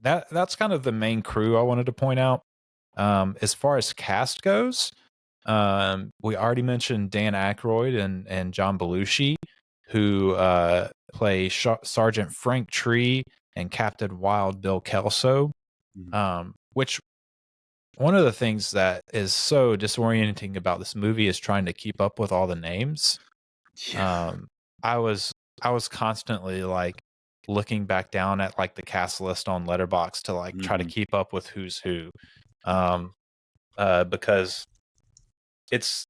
that's kind of the main crew I wanted to point out. As far as cast goes, we already mentioned Dan Aykroyd and John Belushi, who play Sergeant Frank Tree and Captain Wild Bill Kelso. Which one of the things that is so disorienting about this movie is trying to keep up with all the names. I was constantly like looking back down at like the cast list on Letterboxd to like try to keep up with who's who, because it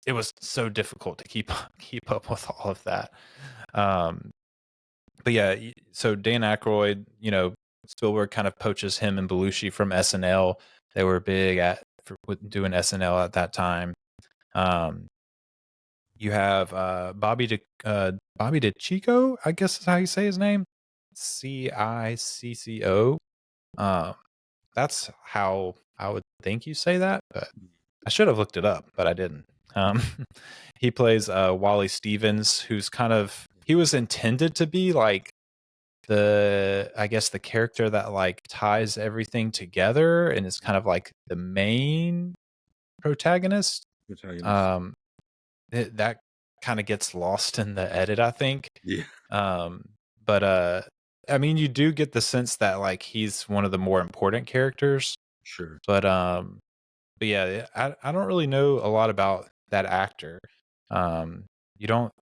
was so difficult to keep up with all of that. But yeah, so Dan Aykroyd, you know, Spielberg kind of poaches him and Belushi from SNL. They were big for doing SNL at that time. You have Bobby DeCicco, I guess is how you say his name. Cicco. That's how I would think you say that, but I should have looked it up, but I didn't. He plays Wally Stevens, who's he was intended to be like the character that like ties everything together and is kind of like the main protagonist. That kind of gets lost in the edit, I think. But I mean, you do get the sense that like he's one of the more important characters. Sure. But yeah, I don't really know a lot about that actor. You don't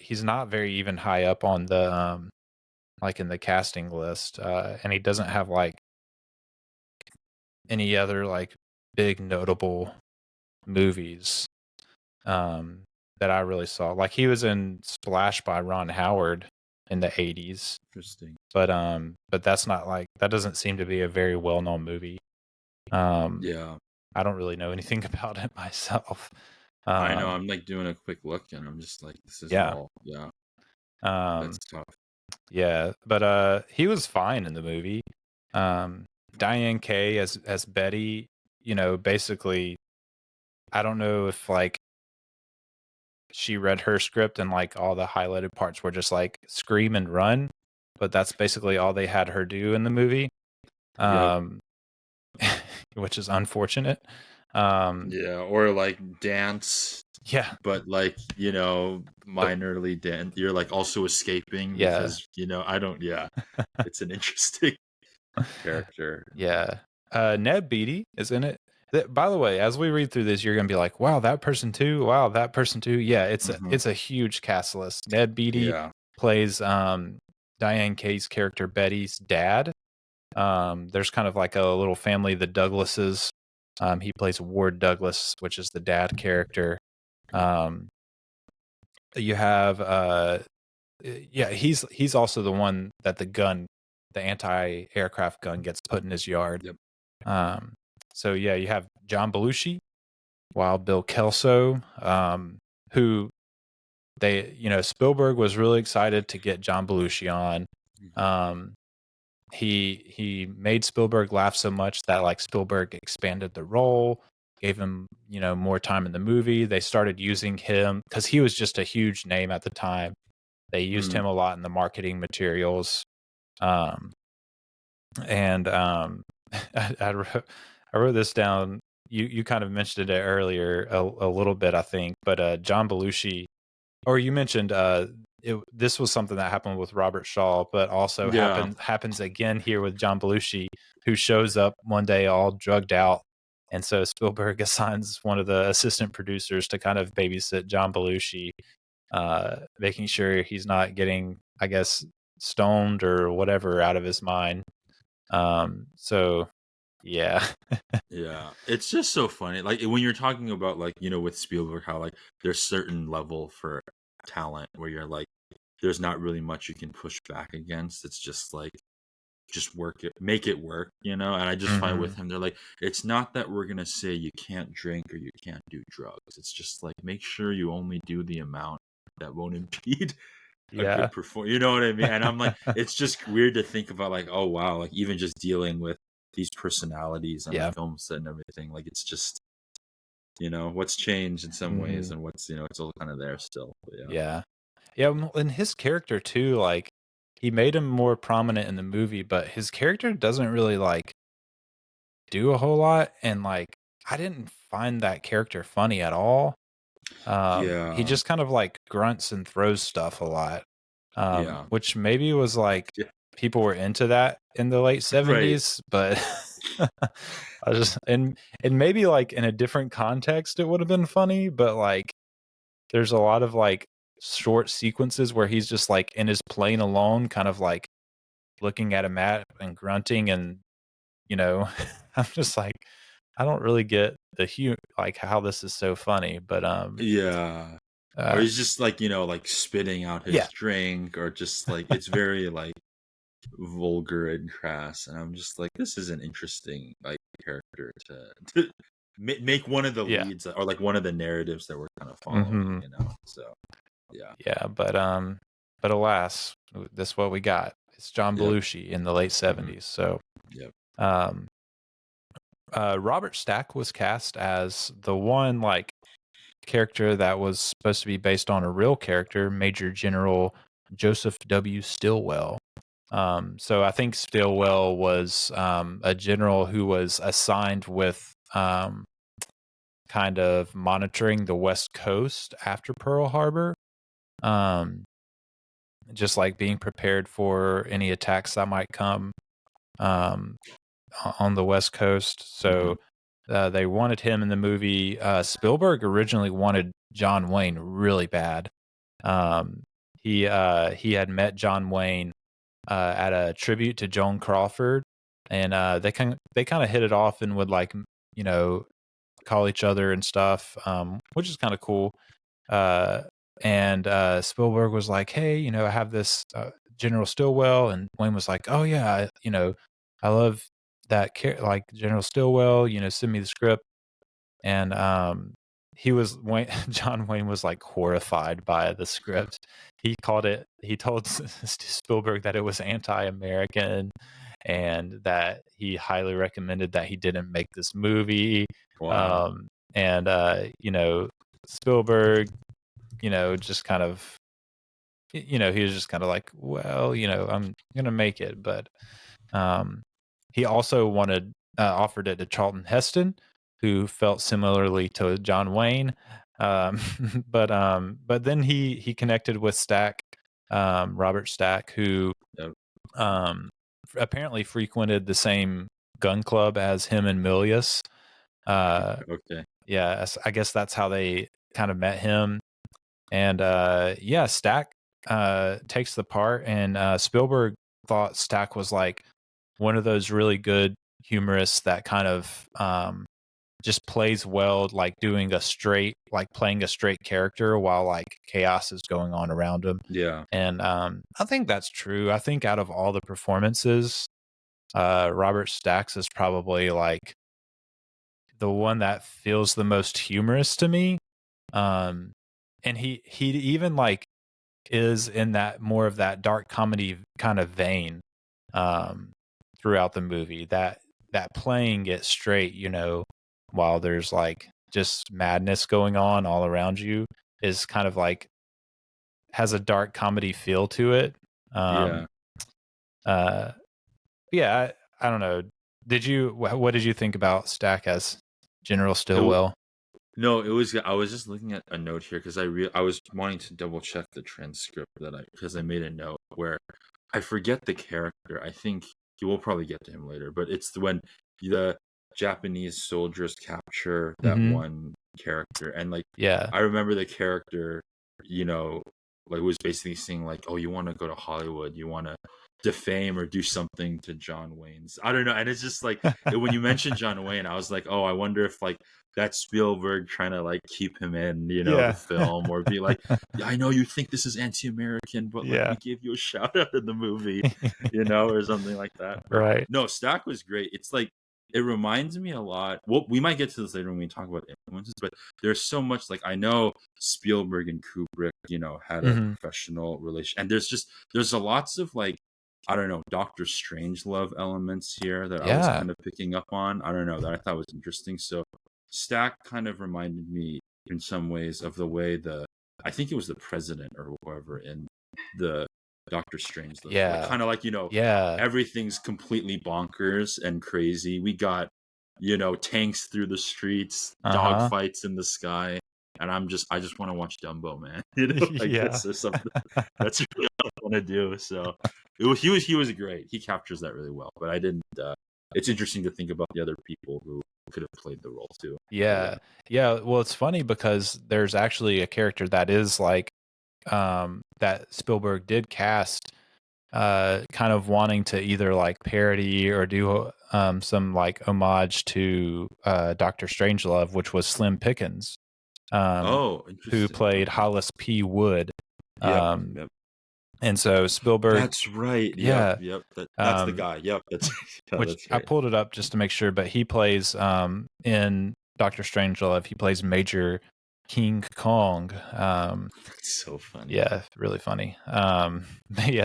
he's not very even high up on the like in the casting list, and he doesn't have like any other like big notable movies that I really saw. Like he was in Splash by Ron Howard in the 80s. Interesting. But that's not like, that doesn't seem to be a very well-known movie. Yeah. I don't really know anything about it myself. I know. I'm like doing a quick look and I'm just like, this is all. Yeah. That's tough. Yeah, but he was fine in the movie. Diane Kay as Betty, you know, basically, I don't know if like she read her script and like all the highlighted parts were just like scream and run, but that's basically all they had her do in the movie. which is unfortunate. Yeah, or like dance, Yeah, but like, minorly dance. You're like also escaping yeah, because, I don't, yeah, it's an interesting character. yeah. Ned Beatty is in it. By the way, as we read through this, you're gonna be like, "Wow, that person too! Wow, that person too!" Yeah, Mhm. it's a huge cast list. Ned Beatty Yeah. plays Diane Kaye's character Betty's dad. There's kind of like a little family, the Douglases. He plays Ward Douglas, which is the dad character. Um, you have yeah, he's also the one that the anti-aircraft gun gets put in his yard. Yep. So yeah, you have John Belushi, Wild Bill Kelso, who Spielberg was really excited to get John Belushi on. He made Spielberg laugh so much that like Spielberg expanded the role, gave him, more time in the movie. They started using him because he was just a huge name at the time. They used him a lot in the marketing materials. And I wrote this down. You kind of mentioned it earlier a little bit, I think, but John Belushi, or you mentioned this was something that happened with Robert Shaw, but also Yeah. happens again here with John Belushi, who shows up one day all drugged out. And so Spielberg assigns one of the assistant producers to kind of babysit John Belushi, making sure he's not getting, I guess, stoned or whatever out of his mind. So yeah. Yeah, it's just so funny. Like when you're talking about like, with Spielberg, how like there's certain level for talent where you're like, there's not really much you can push back against. It's just like, just work it, make it work, And I just find with him, they're like, it's not that we're gonna say you can't drink or you can't do drugs. It's just like, make sure you only do the amount that won't impede a Yeah. good performance. You know what I mean? And I'm like, it's just weird to think about like, oh wow, like even just dealing with these personalities on the film set and everything, like it's just what's changed in some ways and what's it's all kind of there still. But Yeah. And his character too, like he made him more prominent in the movie, but his character doesn't really like do a whole lot, and like I didn't find that character funny at all. He just kind of like grunts and throws stuff a lot. Which maybe was like people were into that in the late 70s, but I just and maybe like in a different context it would have been funny, but like there's a lot of like short sequences where he's just like in his plane alone, kind of like looking at a map and grunting, and I'm just like, I don't really get like how this is so funny, but or he's just like like spitting out his drink, or just like it's very like vulgar and crass, and I'm just like, this is an interesting like character to make one of the leads or like one of the narratives that we're kind of following, so but alas, this is what we got. It's John Belushi in the late 70s. So Robert Stack was cast as the one like character that was supposed to be based on a real character, Major General Joseph W. Stilwell. So I think Stilwell was a general who was assigned with kind of monitoring the West Coast after Pearl Harbor, just like being prepared for any attacks that might come on the West Coast. So they wanted him in the movie. Spielberg originally wanted John Wayne really bad. He had met John Wayne at a tribute to Joan Crawford, and they kind of hit it off and would like call each other and stuff, which is kind of cool. And Spielberg was like, hey, I have this General Stilwell, and Wayne was like, oh yeah, I love that like General Stilwell, send me the script. And John Wayne was like horrified by the script. He told Spielberg that it was anti-American and that he highly recommended that he didn't make this movie. Wow. And Spielberg, just kind of, he was just kind of like, well, I'm gonna make it, but he also wanted offered it to Charlton Heston, who felt similarly to John Wayne. But then he connected with Stack, Robert Stack, who Yep. apparently frequented the same gun club as him and Milius. Okay. Yeah, I guess that's how they kind of met him. And Stack takes the part, and Spielberg thought Stack was like one of those really good humorists that kind of just plays well, like playing a straight character while like chaos is going on around him. Yeah. And I think that's true. I think out of all the performances, Robert Stack's is probably like the one that feels the most humorous to me. And he even like is in that more of that dark comedy kind of vein throughout the movie, that playing it straight, while there's like just madness going on all around you, is kind of like has a dark comedy feel to it. I don't know. What did you think about Stack as General Stilwell? No, it was. I was just looking at a note here because I was wanting to double check the transcript because I made a note where I forget the character. I think you will probably get to him later, but it's when the Japanese soldiers capture that one character, and like I remember the character, like was basically saying like, "Oh, you want to go to Hollywood? You want to defame or do something to John Wayne's?" I don't know, and it's just like when you mentioned John Wayne, I was like, "Oh, I wonder if like that's Spielberg trying to like keep him in, the film, or be like, yeah, I know you think this is anti-American, but like we gave you a shout out in the movie, or something like that." Right? No, Stack was great. It's like it reminds me a lot. Well, we might get to this later when we talk about influences, but there's so much like I know Spielberg and Kubrick, had a professional relation, and there's a lots of like, I don't know, Doctor Strangelove elements here that I was kind of picking up on. I don't know, that I thought was interesting. So Stack kind of reminded me in some ways of the way I think it was the president or whoever in the Doctor Strangelove. Yeah. Like, kind of like, everything's completely bonkers and crazy. We got, tanks through the streets, dog fights in the sky. And I just want to watch Dumbo, man. That's something that's really what I want to do. So he was great. He captures that really well. But I didn't. It's interesting to think about the other people who could have played the role too. Yeah. Well, it's funny because there's actually a character that is like that Spielberg did cast, kind of wanting to either like parody or do some like homage to Dr. Strangelove, which was Slim Pickens. Who played Hollis P. Wood. Yep. And so Spielberg. That's right. Yep. That's the guy. Yep. That's which right. I pulled it up just to make sure, but he plays in Dr. Strangelove. He plays Major King Kong. That's so funny. Yeah, really funny.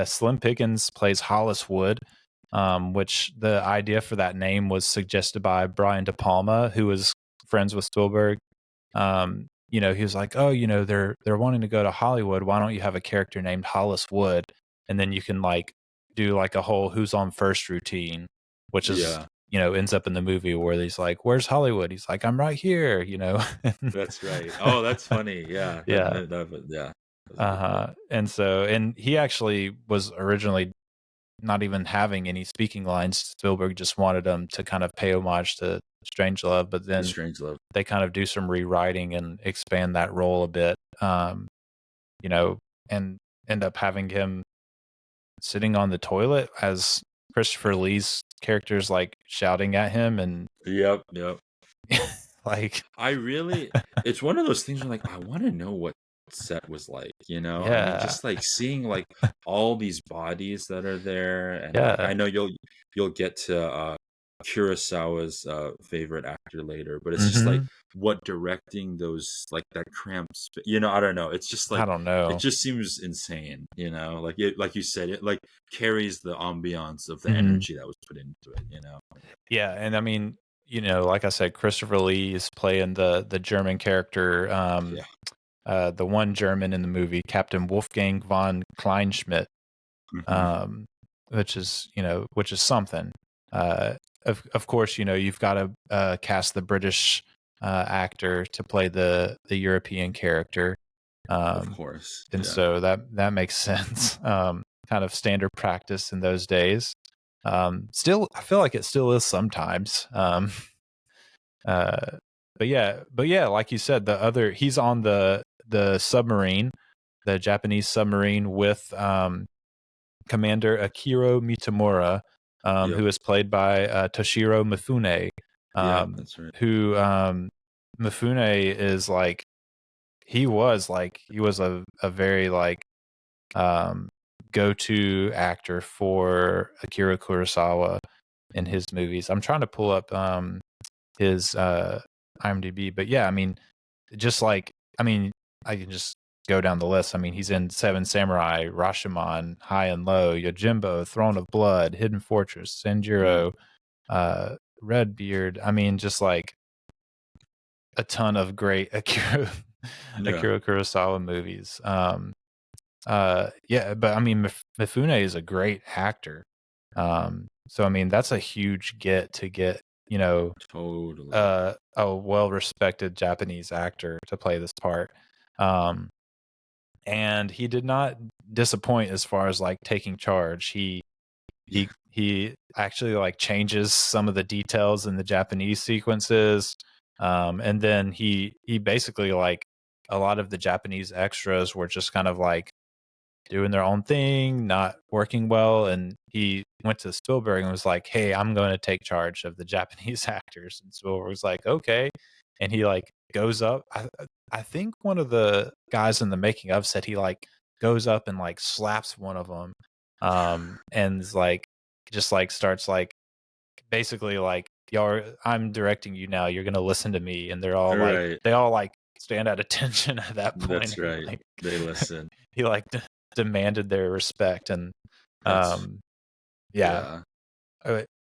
Slim Pickens plays Hollis Wood, which the idea for that name was suggested by Brian De Palma, who was friends with Spielberg. He was like, "Oh, they're wanting to go to Hollywood. Why don't you have a character named Hollis Wood, and then you can like do like a whole Who's on First routine, which is ends up in the movie where he's like, "Where's Hollywood?" He's like, "I'm right here." That's right. Oh, that's funny. Yeah. And he actually was originally not even having any speaking lines. Spielberg just wanted him to kind of pay homage to Strangelove, but then they kind of do some rewriting and expand that role a bit, and end up having him sitting on the toilet as Christopher Lee's character's like shouting at him, and yep. Like it's one of those things where like I want to know what set was like, I mean, just like seeing like all these bodies that are there, and I know you'll get to Kurosawa's favorite actor later, but it's just like what directing those like that cramps, I don't know, it's just like I don't know, it just seems insane, like you said, it like carries the ambiance of the energy that was put into it. And I mean, like I said, Christopher Lee is playing the German character, the one German in the movie, Captain Wolfgang von Kleinschmidt, which is something. of course, you've got to cast the British actor to play the European character. Of course. And so that makes sense. Kind of standard practice in those days. Still, I feel like it still is sometimes. But yeah, like you said, he's on the submarine, the Japanese submarine with Commander Akiro Mitamura, who is played by Toshiro Mifune. That's right. Who Mifune is like, he was a very like go-to actor for Akira Kurosawa in his movies. I'm trying to pull up his IMDb, but yeah, I mean, I can just go down the list. I mean, he's in Seven Samurai, Rashomon, High and Low, Yojimbo, Throne of Blood, Hidden Fortress, Sanjuro, Redbeard. I mean, just like a ton of great Akira Kurosawa movies. Yeah, but I mean, Mifune is a great actor. So I mean, that's a huge get, totally a well-respected Japanese actor to play this part. And he did not disappoint as far as like taking charge. He actually like changes some of the details in the Japanese sequences. And then he basically, like, a lot of the Japanese extras were just kind of like doing their own thing, not working well. And he went to Spielberg and was like, "Hey, I'm going to take charge of the Japanese actors." And Spielberg was like, "Okay." And he like goes up. I think one of the guys in the making of said he like goes up and like slaps one of them, and is like, just like starts like basically like, I'm directing you now. You're gonna listen to me. And they're all like, they all like stand at attention at that point. That's right. Like, they listen. He like demanded their respect, and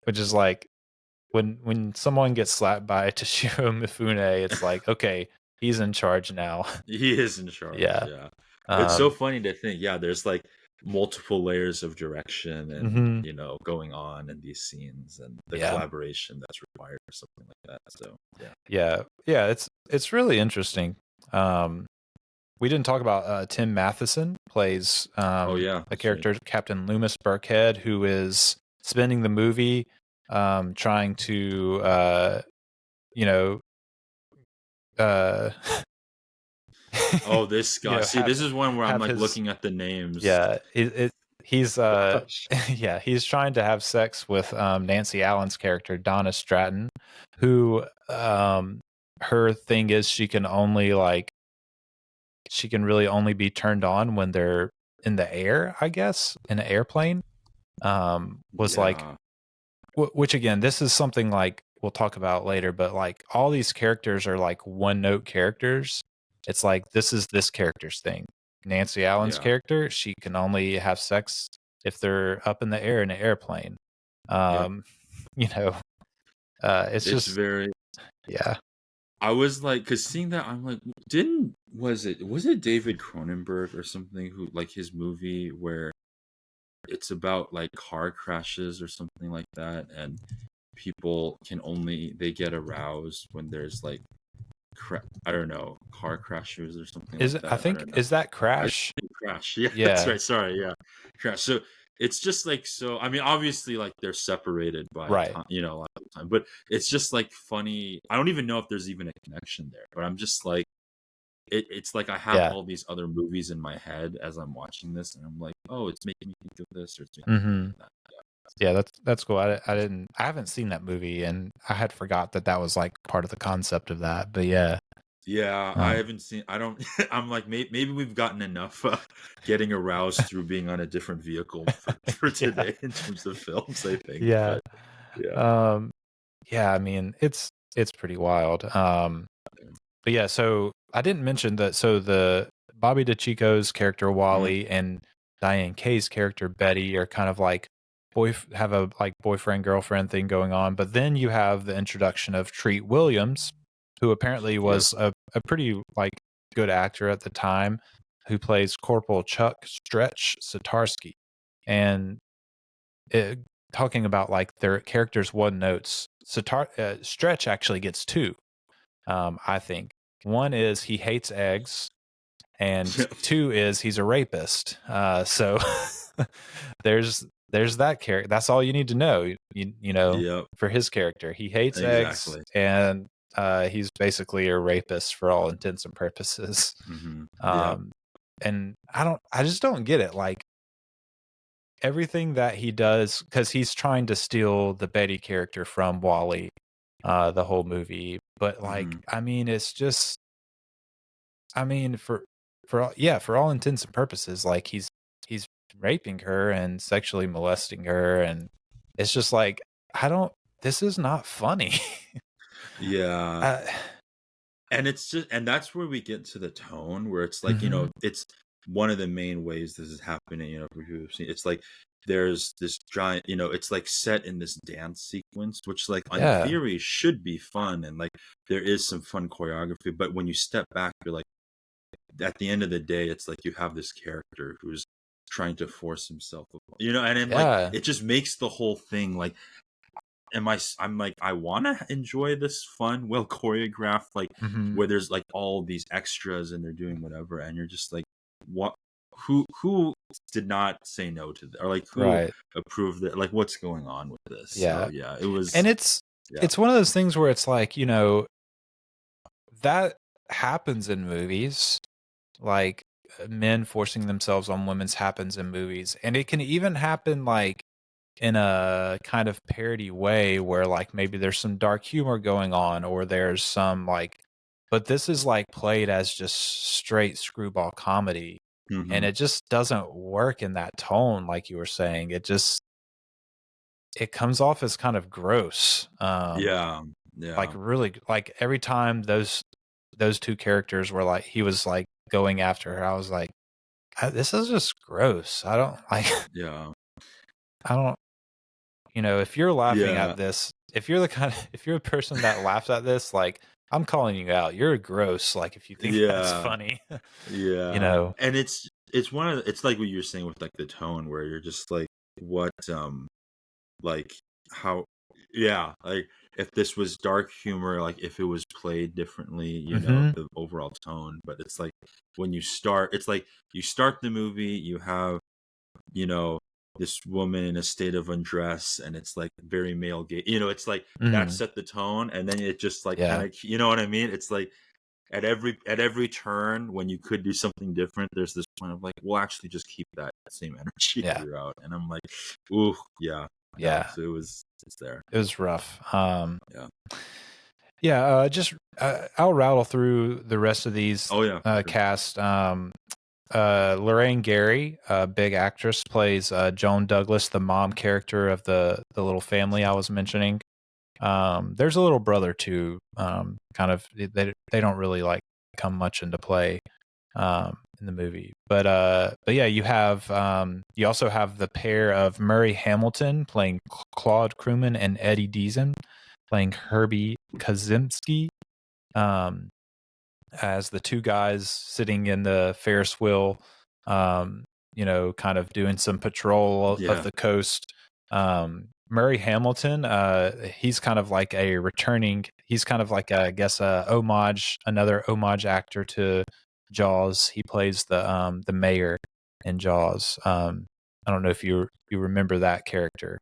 which is like, when someone gets slapped by Toshiro Mifune, it's like, okay, he's in charge now. He is in charge. Yeah. It's so funny to think. Yeah, there's like multiple layers of direction and going on in these scenes, and the collaboration that's required or something like that. So yeah, it's really interesting. We didn't talk about Tim Matheson plays a character, right, Captain Loomis Burkhead, who is spending the movie trying to oh, this guy. See, this is one where I'm like looking at the names. Yeah, he's he's trying to have sex with Nancy Allen's character Donna Stratton, who her thing is she can really only be turned on when they're in the air, I guess, in an airplane. Like, which again, this is something like we'll talk about later, but like all these characters are like one note characters. It's like, this is this character's thing. Nancy Allen's character, she can only have sex if they're up in the air in an airplane. It's just very, yeah. I was like, because seeing that, I'm like, was it David Cronenberg or something, who like his movie where it's about like car crashes or something like that, and people they get aroused when there's like I don't know, car crashes or something like that. I think is that Crash? Crash, yeah, that's right. Sorry, yeah, Crash. So it's just like, so I mean, obviously, like they're separated by time, a lot of the time, but it's just like funny. I don't even know if there's even a connection there, but I'm just like, it's like I have all these other movies in my head as I'm watching this, and I'm like, oh, it's making me think of this, or it's making me think of that. Yeah, that's cool. I haven't seen that movie, and I had forgot that was like part of the concept of that. But yeah, I haven't seen. I don't. I'm like, maybe we've gotten enough getting aroused through being on a different vehicle for today in terms of films, I think. Yeah, but, I mean, it's pretty wild. But yeah, so I didn't mention that. So the Bobby DeCicco's character Wally and Diane Kaye's character Betty are kind of like have a like boyfriend girlfriend thing going on. But then you have the introduction of Treat Williams, who apparently was a pretty like good actor at the time, who plays Corporal Chuck Stretch Satarsky. And talking about like their characters' one notes, Stretch actually gets two. I think one is he hates eggs, and two is he's a rapist. So there's that character. That's all you need to know. You know, for his character, he hates eggs, and he's basically a rapist for all intents and purposes. And I just don't get it. Like everything that he does, because he's trying to steal the Betty character from Wally, the whole movie. But like, I mean, it's just, I mean, for all intents and purposes, like he's raping her and sexually molesting her, and it's just like, this is not funny. And it's just, and that's where we get to the tone where it's like, you know, it's one of the main ways this is happening, you know, it's like there's this giant, you know, it's like set in this dance sequence, which like on theory should be fun, and like there is some fun choreography, but when you step back, you're like, at the end of the day, it's like you have this character who's trying to force himself, you know, and then like it just makes the whole thing like, I'm like, I want to enjoy this fun, well choreographed, like where there's like all these extras and they're doing whatever, and you're just like, what? Who did not say no to that, or like who approved it? Like, what's going on with this? So, it was, and it's one of those things where it's like, you know, that happens in movies, like men forcing themselves on women's happens in movies, and it can even happen like in a kind of parody way where like maybe there's some dark humor going on, or there's some like, but this is like played as just straight screwball comedy, and it just doesn't work in that tone, like you were saying. It comes off as kind of gross. Like really, like every time those two characters were like, he was like going after her, I was like, this is just gross. I don't like. I don't. You know, if you're laughing at this, if you're a person that laughs at this, like, I'm calling you out. You're gross. Like, if you think that's funny, you know. And it's it's like what you're saying with like the tone, where you're just like, what, like how, like if this was dark humor, like if it was played differently, you know, the overall tone. But it's like when you start, it's like you start the movie, you have, you know, this woman in a state of undress, and it's like very male gaze, you know, it's like that set the tone, and then it just like kind of, you know what I mean? It's like at every turn when you could do something different, there's this point of like, we'll actually just keep that same energy throughout, and I'm like, ooh, so it's there. It was rough. Just I'll rattle through the rest of these cast. Lorraine Gary, a big actress, plays Joan Douglas, the mom character of the little family I was mentioning. There's a little brother too. Kind of they don't really like come much into play in the movie, but yeah, you also have the pair of Murray Hamilton playing Claude Crewman and Eddie Deason playing Herbie Kaczynski. As the two guys sitting in the Ferris wheel, you know, kind of doing some patrol of the coast. Murray Hamilton, he's kind of like I guess another homage actor to Jaws. He plays the mayor in Jaws. I don't know if you remember that character.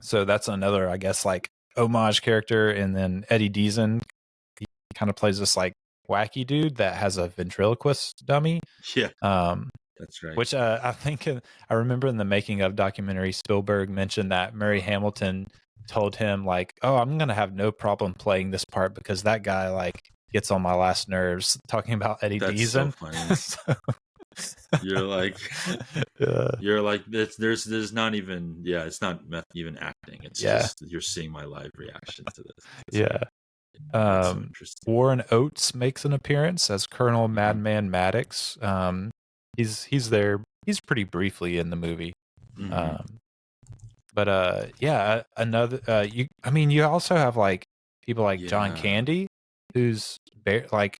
So that's another, I guess, like homage character. And then Eddie Deason, kind of plays this like wacky dude that has a ventriloquist dummy. That's right. Which I think I remember in the making of documentary, Spielberg mentioned that Murray Hamilton told him like, "Oh, I'm gonna have no problem playing this part because that guy like gets on my last nerves." Talking about Eddie Deason. So funny. You're like there's not even it's not even acting. It's just you're seeing my live reaction to this. Warren Oates makes an appearance as Colonel Madman Maddox. He's there. He's pretty briefly in the movie. But another you also have like people like John Candy, who's like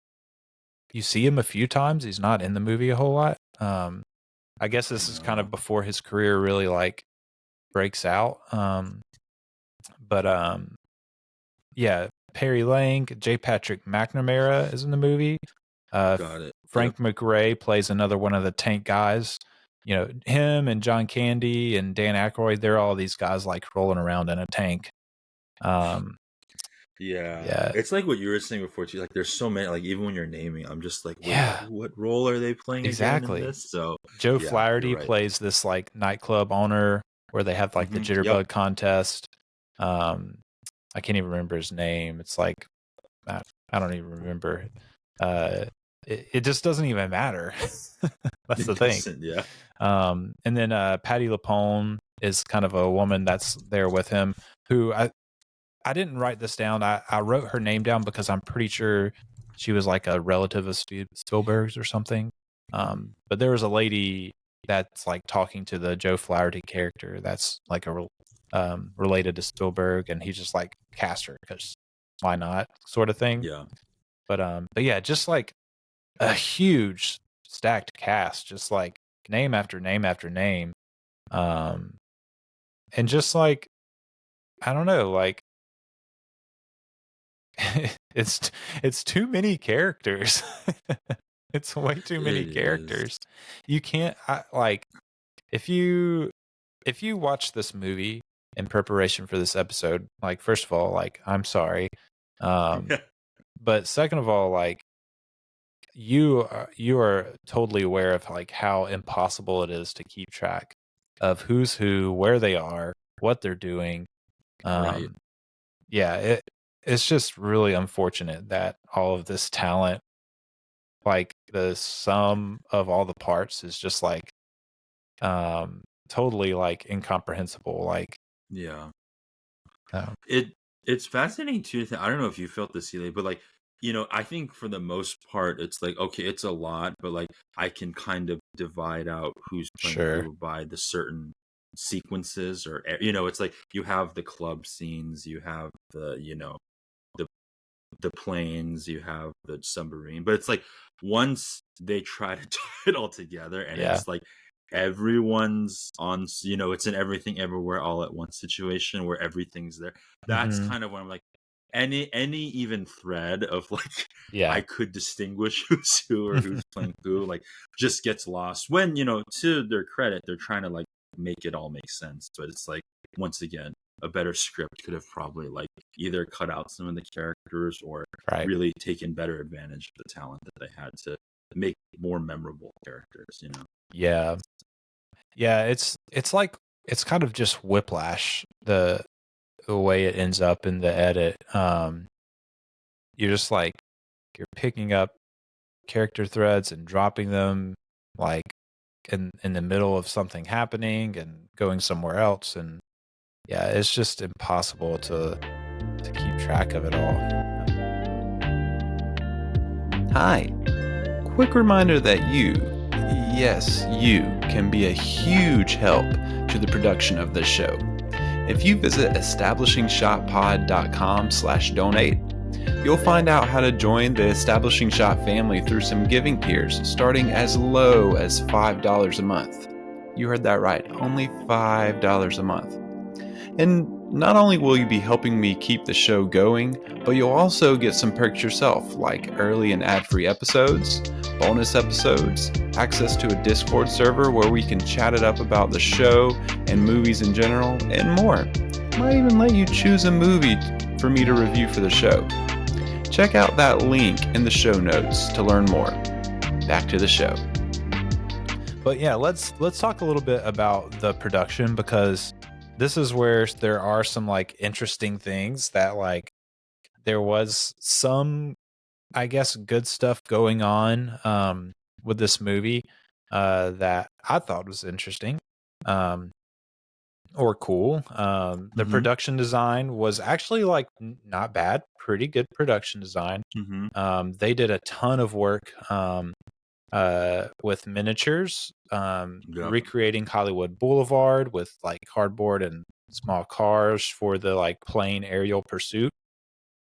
you see him a few times. He's not in the movie a whole lot. I guess this is kind of before his career really like breaks out. Yeah, Perry Lang, J. Patrick McNamara is in the movie. Got it. Frank McRae plays another one of the tank guys. You know, him and John Candy and Dan Aykroyd, they're all these guys like rolling around in a tank. Yeah. It's like what you were saying before too. Like, there's so many. Like, even when you're naming, I'm just like, what role are they playing exactly again in this? So Joe Flaherty plays this like nightclub owner where they have like the jitterbug contest. I can't even remember his name. It's like I don't even remember. It just doesn't even matter. That's the thing. Yeah. And then Patty LaPone is kind of a woman that's there with him, who I didn't write this down. I wrote her name down because I'm pretty sure she was like a relative of Spielberg's or something. But there was a lady that's like talking to the Joe Flaherty character that's like a related to Spielberg, and he just like cast her because why not, sort of thing. Yeah. But yeah, just like a huge stacked cast, just like name after name after name, and just like I don't know, like it's too many characters. It's way too many characters. You can't like if you watch this movie in preparation for this episode, like first of all, like I'm sorry, but second of all, like you are totally aware of like how impossible it is to keep track of who's who, where they are, what they're doing. Right. Yeah, it's just really unfortunate that all of this talent, like the sum of all the parts, is just like totally like incomprehensible. Like it's fascinating too. I don't know if you felt this, Eli, but like, you know, I think for the most part, it's like, okay, it's a lot, but like I can kind of divide out who's playing who by the certain sequences, or, you know, it's like you have the club scenes, you have the, you know, the planes, you have the submarine, but it's like once they try to tie it all together, and it's like everyone's on, you know, it's an everything everywhere all at once situation where everything's there. That's kind of when I'm like, any even thread of like I could distinguish who's who or who's playing who, like, just gets lost when, you know, to their credit, they're trying to like make it all make sense. But it's like, once again, a better script could have probably like either cut out some of the characters or really taken better advantage of the talent that they had to make more memorable characters, you know. It's like it's kind of just whiplash, the way it ends up in the edit. You're just like, you're picking up character threads and dropping them like in the middle of something happening and going somewhere else, and it's just impossible to keep track of it all. Hi. Quick reminder that you can be a huge help to the production of this show. If you visit establishingshotpod.com/donate, you'll find out how to join the Establishing Shot family through some giving tiers starting as low as $5 a month. You heard that right, only $5 a month. And not only will you be helping me keep the show going, but you'll also get some perks yourself, like early and ad-free episodes, bonus episodes, access to a Discord server where we can chat it up about the show and movies in general, and more. Might even let you choose a movie for me to review for the show. Check out that link in the show notes to learn more. Back to the show. But yeah, let's talk a little bit about the production, because this is where there are some like interesting things that, like, there was some, I guess, good stuff going on with this movie that I thought was interesting or cool. The production design was actually like not bad, pretty good production design. They did a ton of work with miniatures, recreating Hollywood Boulevard with like cardboard and small cars for the like plane aerial pursuit,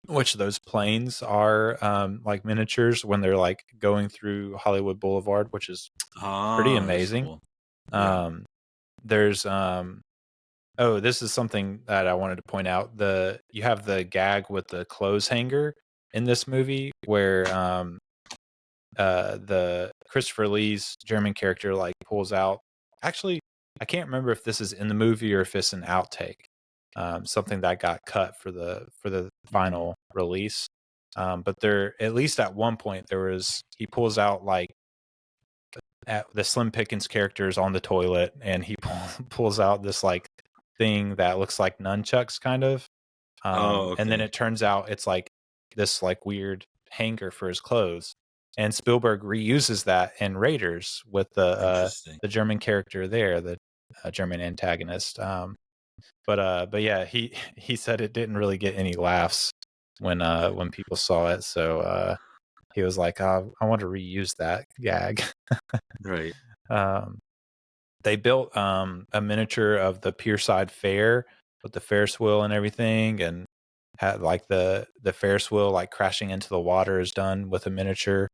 which those planes are like miniatures when they're like going through Hollywood Boulevard, which is pretty amazing. Cool. There's Oh, this is something that I wanted to point out. You have the gag with the clothes hanger in this movie where the Christopher Lee's German character like pulls out. Actually, I can't remember if this is in the movie or if it's an outtake. Something that got cut for the final release. But there, at least at one point, he pulls out like the Slim Pickens character is on the toilet, and he pulls out this like thing that looks like nunchucks, kind of. And then it turns out it's like this like weird hanger for his clothes. And Spielberg reuses that in Raiders with the German character there, the German antagonist. But yeah, he said it didn't really get any laughs when people saw it. So he was like, I want to reuse that gag. Right. They built a miniature of the Pierside Fair with the Ferris wheel and everything, and had like the Ferris wheel like crashing into the water is done with a miniature.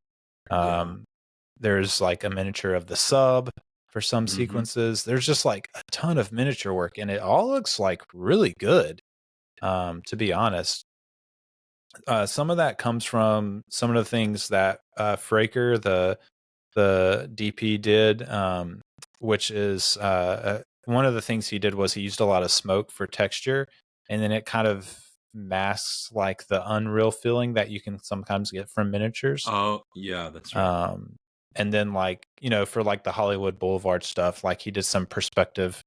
There's like a miniature of the sub for some sequences. There's just like a ton of miniature work, and it all looks like really good. To be honest, some of that comes from some of the things that Fraker, the DP, did, which is one of the things he did was he used a lot of smoke for texture, and then it kind of masks like the unreal feeling that you can sometimes get from miniatures. Oh yeah, that's right. And then like, for like the Hollywood Boulevard stuff, like he did some perspective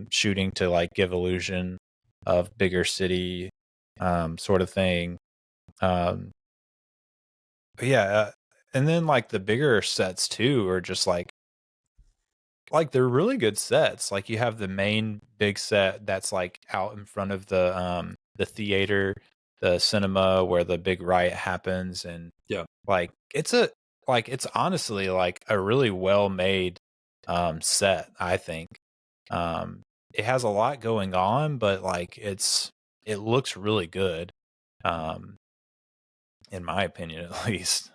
shooting to like give illusion of bigger city sort of thing. But yeah, and then like the bigger sets too are just like they're really good sets. Like you have the main big set that's like out in front of the theater, the cinema where the big riot happens, and like it's honestly like a really well made set, I think. It has a lot going on, but like it looks really good, in my opinion at least.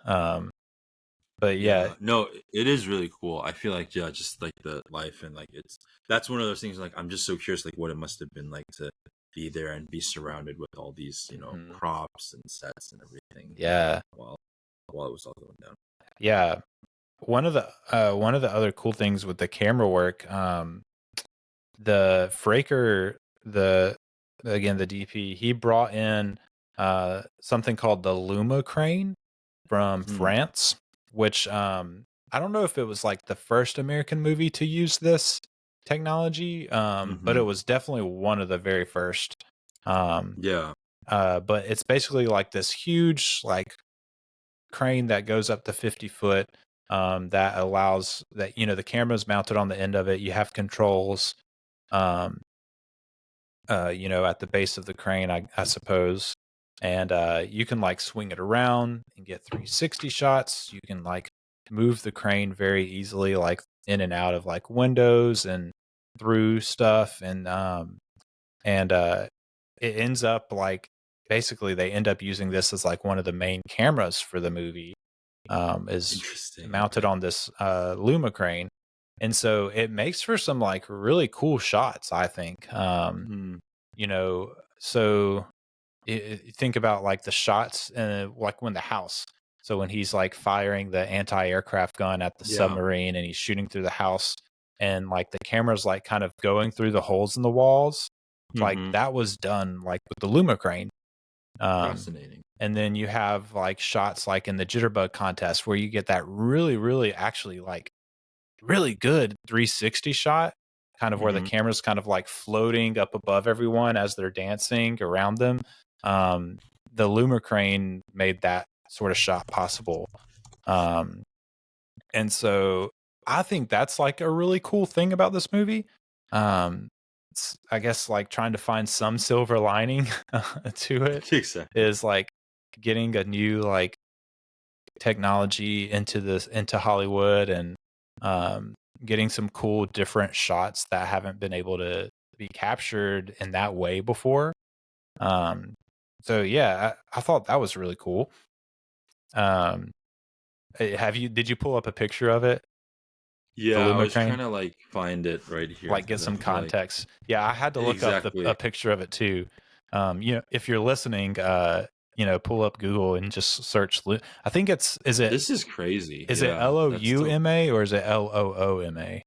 But yeah, no, it is really cool. I feel like just like the life, and like that's one of those things. Like I'm just so curious, like what it must have been like to be there and be surrounded with all these, props and sets and everything. Yeah. While it was all going down. Yeah. One of the other cool things with the camera work, the Fraker, the DP, he brought in something called the Luma crane from France, which I don't know if it was like the first American movie to use this technology, but it was definitely one of the very first. But it's basically like this huge like crane that goes up to 50 foot, that allows that, the camera's mounted on the end of it. You have controls, at the base of the crane, I suppose. And you can like swing it around and get 360 shots. You can like move the crane very easily, like in and out of like windows and through stuff. And it ends up like, basically they end up using this as like one of the main cameras for the movie, is mounted on this Luma crane. And so it makes for some like really cool shots, I think. So think about like the shots, like when when he's like firing the anti-aircraft gun at the submarine and he's shooting through the house, and like the camera's like kind of going through the holes in the walls, like that was done like with the Luma crane. Fascinating. And then you have like shots like in the Jitterbug contest where you get that really, really actually like really good 360 shot, kind of where the camera's kind of like floating up above everyone as they're dancing around them. The Luma crane made that sort of shot possible. And so I think that's like a really cool thing about this movie. I guess like trying to find some silver lining to it is like getting a new like technology into Hollywood, and getting some cool different shots that haven't been able to be captured in that way before. So yeah, I thought that was really cool. Did you pull up a picture of it? Yeah, I Luma was trying crane? to like find it right here Like get because I some feel like context. Yeah, I had to look up a exactly. picture of it too. If you're listening, pull up Google and just search. I think is it This is crazy. is it Yeah, that's still LOUMA or is it LOOMA?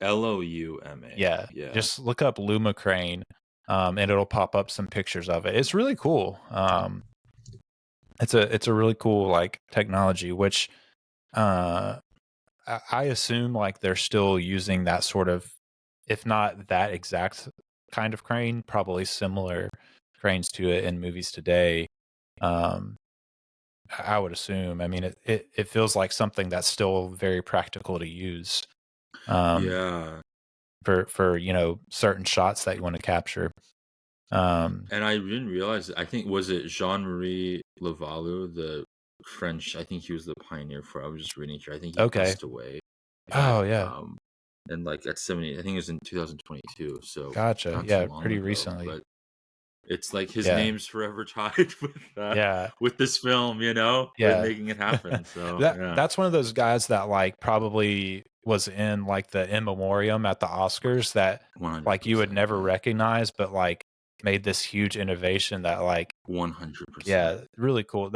LOUMA. Yeah, Yeah, just look up Luma crane, and it'll pop up some pictures of it. It's really cool. It's a really cool like technology, which I assume like they're still using that sort of, if not that exact kind of crane, probably similar cranes to it in movies today. Um, I would assume. I mean, it feels like something that's still very practical to use. yeah. For certain shots that you want to capture. And I didn't realize. I think was it Jean-Marie Levallois, the French. I think he was the pioneer for. I was just reading here. I think he Okay. passed away. Oh yeah. And like at 70, I think it was in 2022. So Gotcha. not Yeah, too long pretty ago, recently. but it's like his Yeah. name's forever tied with with this film, with making it happen. So that's one of those guys that like probably was in like the in memoriam at the Oscars that 100%, like you would never recognize, but like made this huge innovation that like 100%. Yeah, really cool.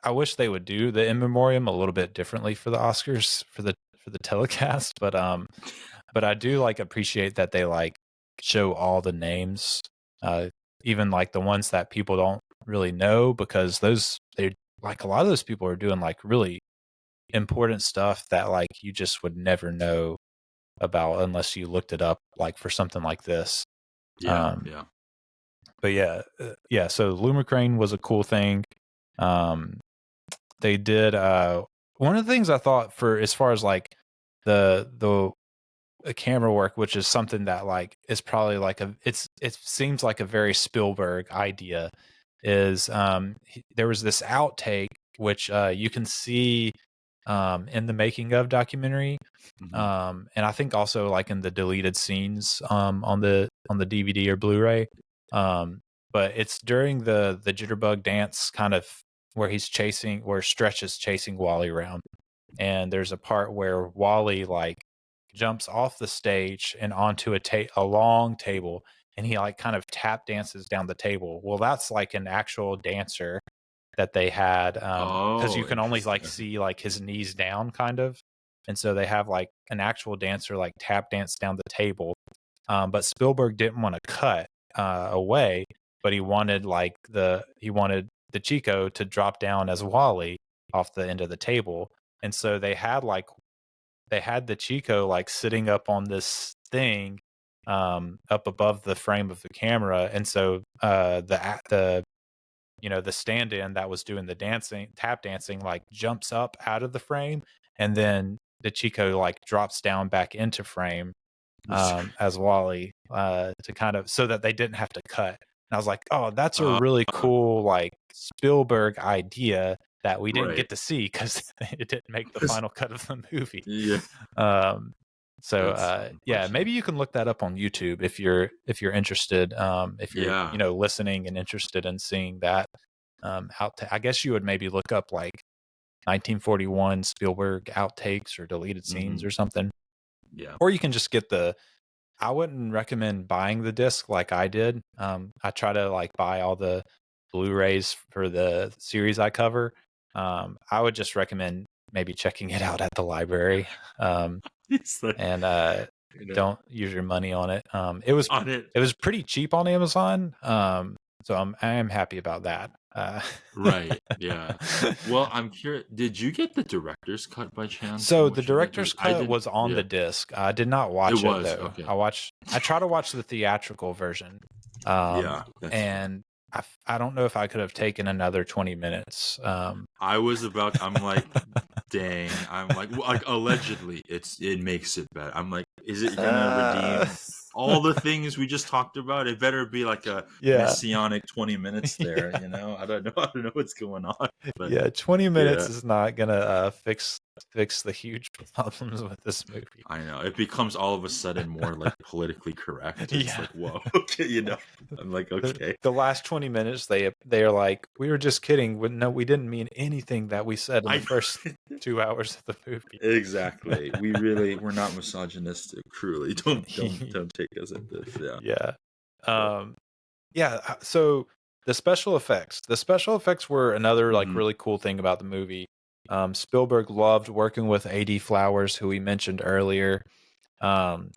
I wish they would do the in memoriam a little bit differently for the Oscars for the telecast, but I do like appreciate that they like show all the names, even like the ones that people don't really know, because they like a lot of those people are doing like really important stuff that like you just would never know about unless you looked it up like for something like this. Yeah. But yeah. So Luma crane was a cool thing. They did one of the things I thought for as far as like the camera work, which is something that like is probably like it seems like a very Spielberg idea, is there was this outtake which you can see in the making of documentary, and I think also like in the deleted scenes on the DVD or Blu-ray, but it's during the jitterbug dance kind of where Stretch is chasing Wally around, and there's a part where Wally like jumps off the stage and onto a long table, and he like kind of tap dances down the table. Well, that's like an actual dancer that they had, because you can only like see like his knees down kind of, and so they have like an actual dancer like tap dance down the table, but Spielberg didn't want to cut away, but he wanted the Chico to drop down as Wally off the end of the table, and so they had the Chico like sitting up on this thing up above the frame of the camera, and so the stand-in that was doing the tap dancing like jumps up out of the frame, and then the Chico like drops down back into frame as Wally to kind of, so that they didn't have to cut. And I was like, oh, that's a really cool like Spielberg idea that we didn't get to see because it didn't make the final cut of the movie. Yeah. Maybe you can look that up on YouTube if you're interested. If you're listening and interested in seeing that. I guess you would maybe look up like 1941 Spielberg outtakes or deleted scenes or something. Yeah. Or you can just get I wouldn't recommend buying the disc like I did. I try to like buy all the Blu-rays for the series I cover. I would just recommend maybe checking it out at the library. And don't use your money on it. It was pretty cheap on Amazon. So I am happy about that. Right. Yeah. Well, I'm curious. Did you get the director's cut by chance? So the director's cut was on the disc. I did not watch it though. Okay. I try to watch the theatrical version. And I don't know if I could have taken another 20 minutes. I'm like, dang. I'm like allegedly it makes it better. I'm like, is it gonna redeem all the things we just talked about? It better be like a messianic 20 minutes there. I don't know what's going on. But 20 minutes is not gonna fix fix the huge problems with this movie. I know. It becomes all of a sudden more like politically correct. It's Yeah. like, whoa, okay, you know. I'm like, okay. The last 20 minutes, they're like, we were just kidding. No, we didn't mean anything that we said in the first 2 hours of the movie. Exactly. We're not misogynistic, truly. Don't take us at this. Yeah. Yeah. So the special effects were another like Mhm. really cool thing about the movie. Spielberg loved working with A.D. Flowers, who we mentioned earlier. And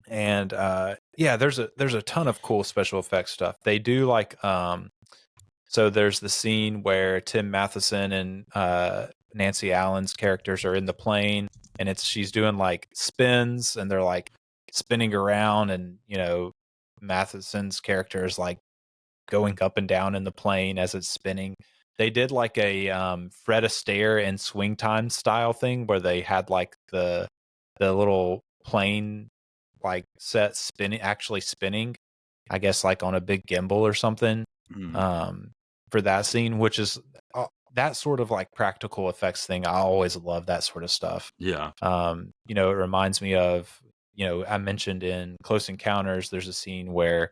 there's a ton of cool special effects stuff. They do like so there's the scene where Tim Matheson and Nancy Allen's characters are in the plane, and she's doing like spins, and they're like spinning around, and Matheson's character is like going up and down in the plane as it's spinning. They did like a Fred Astaire and Swing Time style thing where they had like the little plane like set spinning, I guess like on a big gimbal or something. For that scene, which is that sort of like practical effects thing. I always love that sort of stuff. Yeah. It reminds me of, I mentioned in Close Encounters, there's a scene where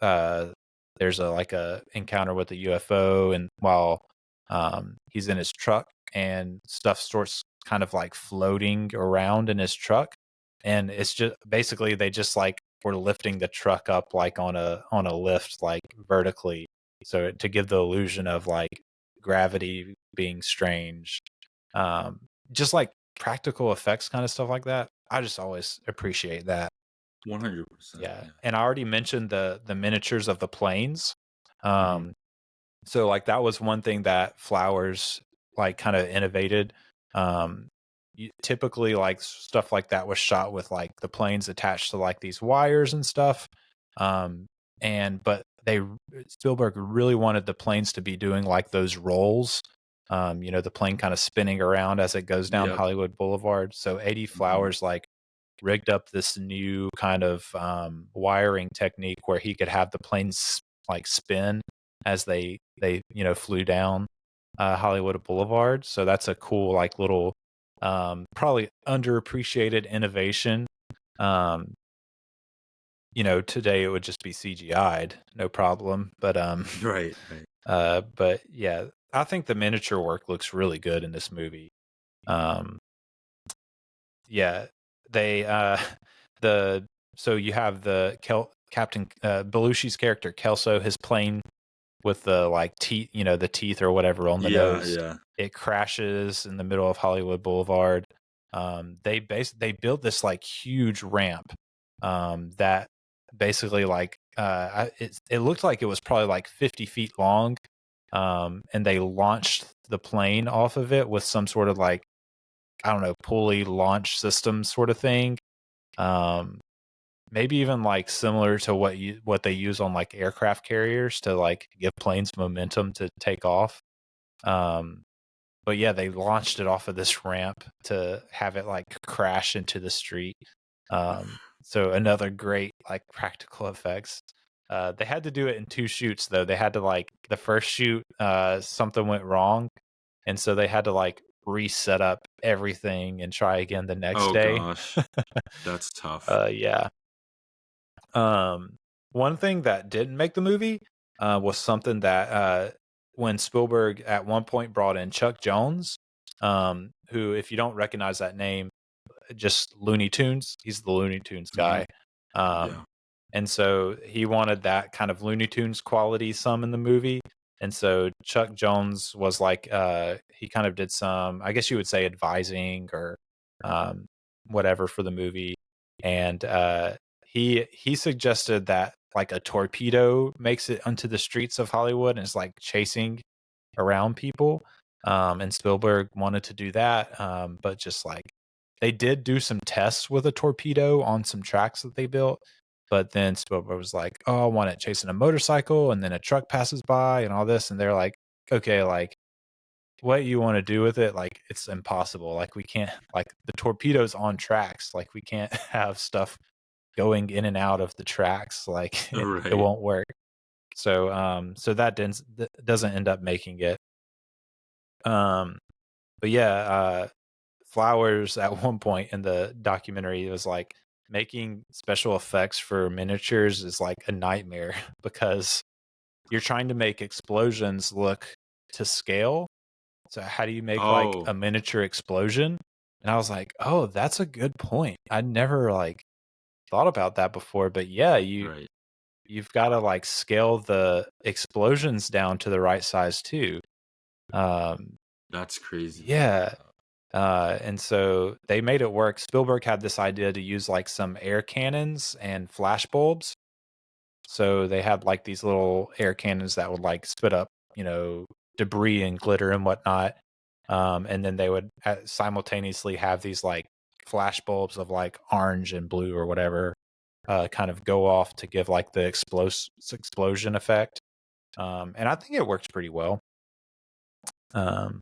there's a encounter with a UFO, and while he's in his truck and stuff starts kind of like floating around in his truck, and it's just basically they just like were lifting the truck up like on a lift like vertically, so to give the illusion of like gravity being strange, just like practical effects kind of stuff like that. I just always appreciate that. 100%. Yeah. And I already mentioned the miniatures of the planes. So like that was one thing that Flowers like kind of innovated. Typically like stuff like that was shot with like the planes attached to like these wires and stuff. But Spielberg really wanted the planes to be doing like those rolls. The plane kind of spinning around as it goes down Hollywood Boulevard. So A.D. Flowers like rigged up this new kind of wiring technique where he could have the planes like spin as they flew down Hollywood Boulevard. So that's a cool like little probably underappreciated innovation. Today it would just be CGI'd, no problem. But right. But yeah, I think the miniature work looks really good in this movie. So you have the Captain Belushi's character Kelso, his plane with the like teeth, the teeth or whatever on the nose. Yeah. It crashes in the middle of Hollywood Boulevard. They built this like huge ramp that basically like it looked like it was probably like 50 feet long, and they launched the plane off of it with some sort of like, I don't know, pulley launch system sort of thing. Maybe even like similar to what they use on like aircraft carriers to like give planes momentum to take off. But yeah, they launched it off of this ramp to have it like crash into the street. So another great like practical effects. They had to do it in 2 shoots though. They had to like the first shoot, something went wrong, and so they had to like reset up everything and try again the next day. Gosh, that's tough. Yeah. One thing that didn't make the movie was something that when Spielberg at one point brought in Chuck Jones, who, if you don't recognize that name, just Looney Tunes. He's the Looney Tunes guy. And so he wanted that kind of Looney Tunes quality some in the movie. And so Chuck Jones was like, he kind of did some, I guess you would say, advising or whatever for the movie. And he suggested that like a torpedo makes it onto the streets of Hollywood and is like chasing around people. And Spielberg wanted to do that. But just like, they did do some tests with a torpedo on some tracks that they built. But then Spielberg was like, oh, I want it chasing a motorcycle, and then a truck passes by and all this. And they're like, okay, like what you want to do with it, like it's impossible. Like we can't, like the torpedo's on tracks. Like we can't have stuff going in and out of the tracks. Like it won't work. So so that doesn't end up making it. But yeah, Flowers at one point in the documentary, it was like making special effects for miniatures is like a nightmare because you're trying to make explosions look to scale. So how do you make like Oh, a miniature explosion? And I was like, oh, that's a good point. I never like thought about that before, but yeah, right. you've got to like scale the explosions down to the right size too. Um, That's crazy. yeah. And so they made it work. Spielberg had this idea to use like some air cannons and flash bulbs. So they had like these little air cannons that would like spit up, debris and glitter and whatnot. And then they would simultaneously have these like flash bulbs of like orange and blue or whatever kind of go off to give like the explosion effect. And I think it works pretty well. Um,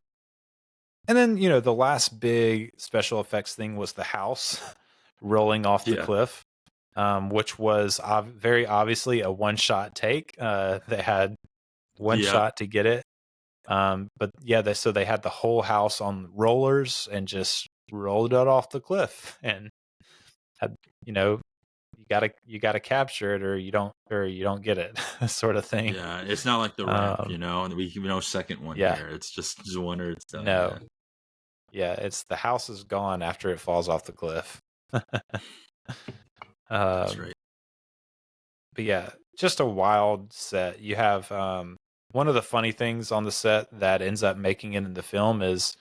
and then, the last big special effects thing was the house rolling off the Yeah. cliff, which was very obviously a one-shot take. They had one Yeah. shot to get it. But yeah, so they had the whole house on rollers and just rolled it off the cliff and had, you gotta capture it or you don't get it sort of thing. Yeah. It's not like the ramp, and we no second one Yeah. here. It's just one or it's done. No. Yeah, it's the house is gone after it falls off the cliff. That's right. But yeah, just a wild set. You have one of the funny things on the set that ends up making it in the film is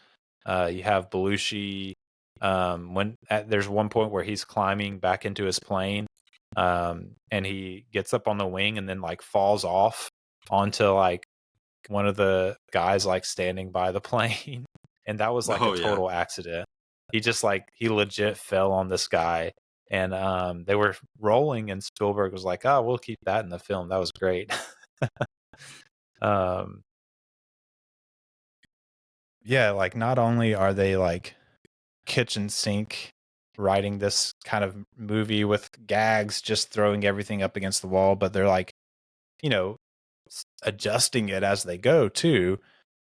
you have Belushi there's one point where he's climbing back into his plane and he gets up on the wing and then like falls off onto like one of the guys like standing by the plane. And that was like a total accident. He just like he legit fell on this guy. And they were rolling, and Spielberg was like, "Oh, we'll keep that in the film. That was great." Yeah, like not only are they like kitchen sink writing this kind of movie with gags, just throwing everything up against the wall, but they're like, adjusting it as they go too.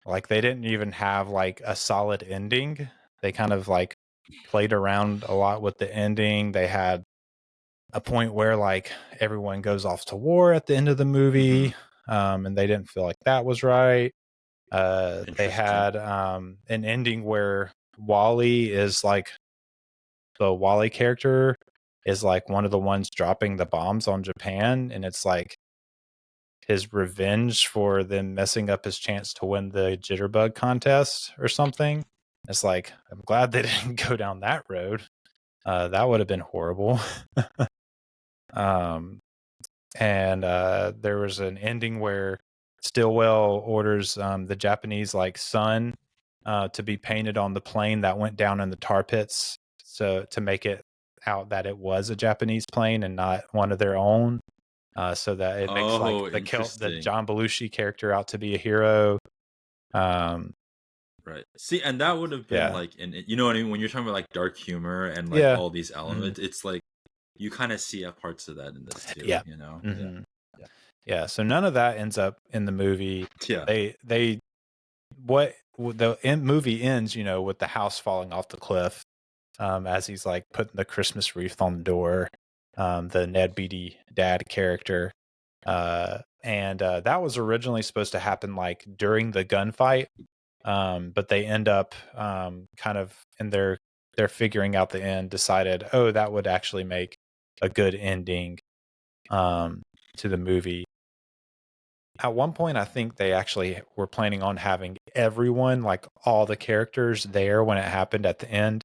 Like they didn't even have like a solid ending. They kind of like played around a lot with the ending. They had a point where like everyone goes off to war at the end of the movie, and they didn't feel like that was right. They had an ending where Wally is like the Wally character is like one of the ones dropping the bombs on Japan, and it's like his revenge for them messing up his chance to win the Jitterbug contest or something. It's like, I'm glad they didn't go down that road. That would have been horrible. And there was an ending where Stillwell orders the Japanese like sun to be painted on the plane that went down in the tar pits, so to make it out that it was a Japanese plane and not one of their own, so that it makes like the John Belushi character out to be a hero. Right. See, and that would have been like, you know what I mean? When you're talking about like dark humor and like all these elements, it's like you kind of see parts of that in this too. Yeah. Yeah. So none of that ends up in the movie. Yeah. The movie ends, with the house falling off the cliff, as he's like putting the Christmas wreath on the door, the Ned Beatty dad character. And that was originally supposed to happen like during the gunfight. But they end up kind of in their figuring out the end, decided, oh, that would actually make a good ending to the movie. At one point, I think they actually were planning on having everyone, like all the characters there when it happened at the end.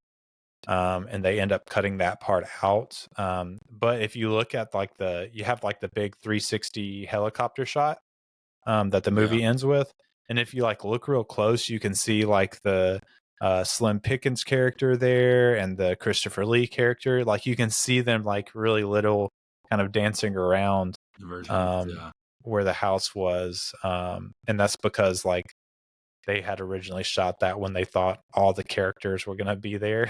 And they end up cutting that part out. But if you look at like you have like the big 360 helicopter shot that the movie ends with. And if you like look real close, you can see like the Slim Pickens character there and the Christopher Lee character. Like you can see them like really little kind of dancing around where the house was. And that's because like they had originally shot that when they thought all the characters were going to be there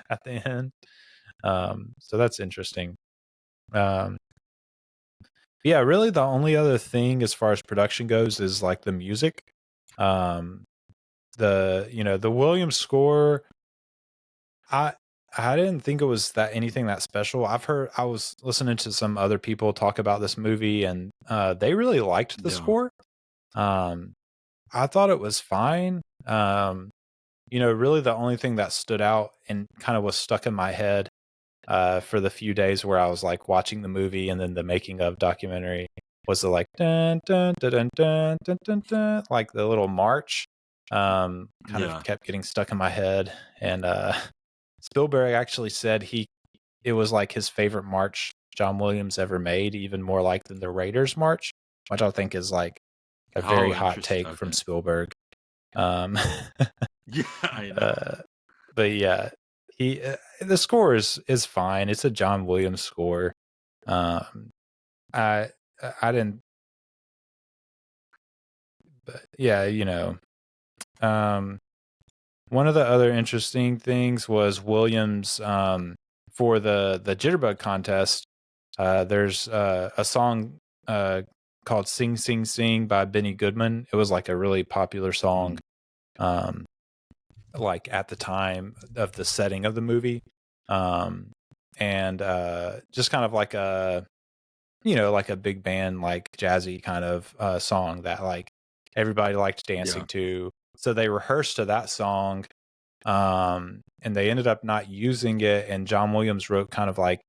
at the end. So that's interesting. Yeah, really the only other thing as far as production goes is like the music. The Williams score I didn't think it was anything that special. I was listening to some other people talk about this movie, and they really liked the Yeah. score. I thought it was fine. Really the only thing that stood out and kind of was stuck in my head for the few days where I was like watching the movie and then the making of documentary was the like dun dun dun dun dun dun dun, dun like the little march. Kind of kept getting stuck in my head, and Spielberg actually said it was like his favorite march John Williams ever made, even more like than the Raiders march, which I think is like a very hot take from Spielberg. Yeah, I know. But yeah, the score is fine. It's a John Williams score. I didn't, but yeah, one of the other interesting things was Williams for the Jitterbug contest. There's a song called "Sing Sing Sing" by Benny Goodman. It was like a really popular song. Like at the time of the setting of the movie, and just kind of like a like a big band, like jazzy kind of song that like everybody liked dancing to. So they rehearsed to that song, and they ended up not using it, and John Williams wrote kind of like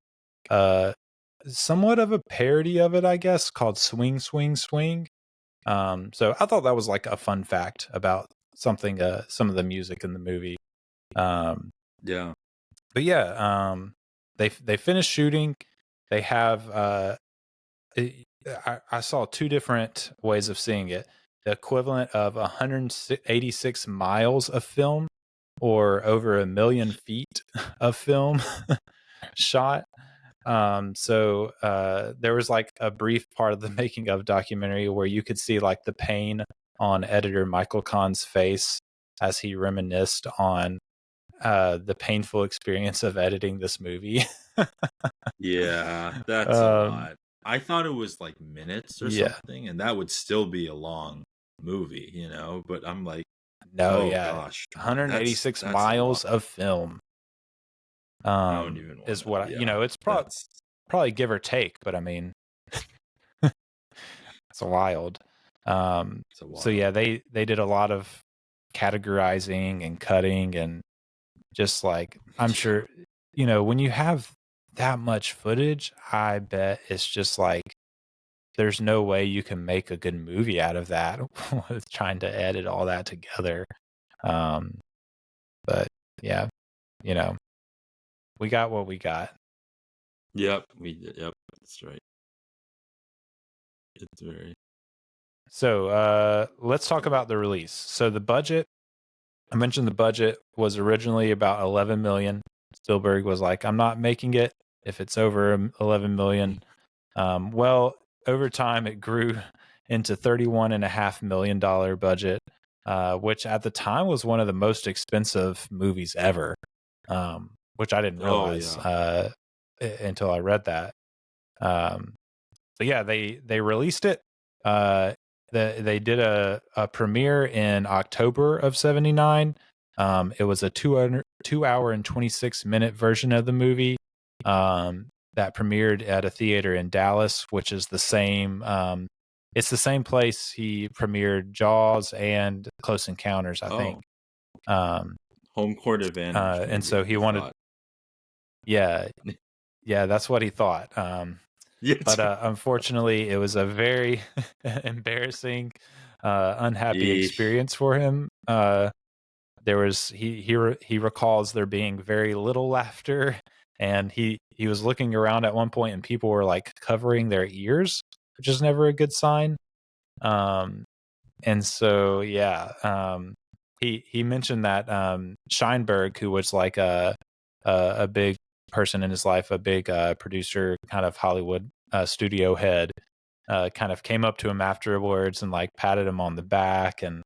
somewhat of a parody of it, I guess, called "Swing Swing Swing." So I thought that was like a fun fact about something, some of the music in the movie. But yeah, they finished shooting. They have I saw two different ways of seeing it. The equivalent of 186 miles of film, or over 1 million feet of film shot. So there was like a brief part of the making of documentary where you could see like the pain on editor Michael Kahn's face as he reminisced on the painful experience of editing this movie. Yeah, that's a lot. I thought it was like minutes or something, and that would still be a long movie, but I'm like, no, gosh, 186 miles of film. I don't even is what it's probably give or take, but I mean, it's wild. So yeah, they did a lot of categorizing and cutting, and just like, I'm sure, when you have that much footage, I bet it's just like there's no way you can make a good movie out of that with trying to edit all that together. But yeah, we got what we got. Yep, we did. Yep, that's right. It's very. So let's talk about the release. So the budget, I mentioned the budget was originally about 11 million. Spielberg was like, I'm not making it if it's over 11 million. Well, over time it grew into $31.5 million budget, which at the time was one of the most expensive movies ever, which I didn't realize until I read that. So yeah, they released it. They did a premiere in October of '79. It was a 2 hour and 26-minute version of the movie that premiered at a theater in Dallas, which is the same. It's the same place he premiered Jaws and Close Encounters, I think. Home court advantage. And so he wanted. Yeah, that's what he thought. But unfortunately, it was a very embarrassing, unhappy experience for him. There was he recalls there being very little laughter, and he was looking around at one point, and people were like covering their ears, which is never a good sign. And so he mentioned that Scheinberg, who was like a big person in his life, a big producer, kind of Hollywood studio head, kind of came up to him afterwards and like patted him on the back and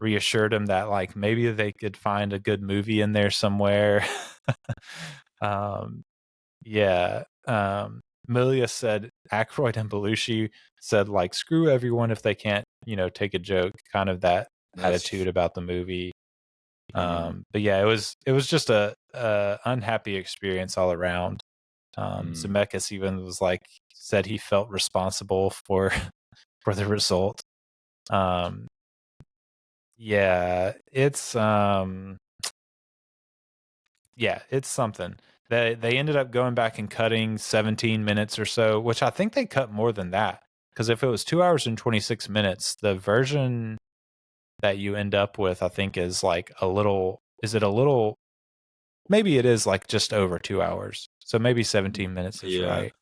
reassured him that like maybe they could find a good movie in there somewhere. Milius said Aykroyd and Belushi said like, screw everyone if they can't take a joke, kind of that attitude about the movie. But yeah, it was just a unhappy experience all around. Zemeckis even was like, said he felt responsible for the result. Yeah, it's something. They ended up going back and cutting 17 minutes or so, which I think they cut more than that. Because if it was 2 hours and 26 minutes, the version that you end up with, I think, is like maybe it is like just over 2 hours. So maybe 17 minutes is right.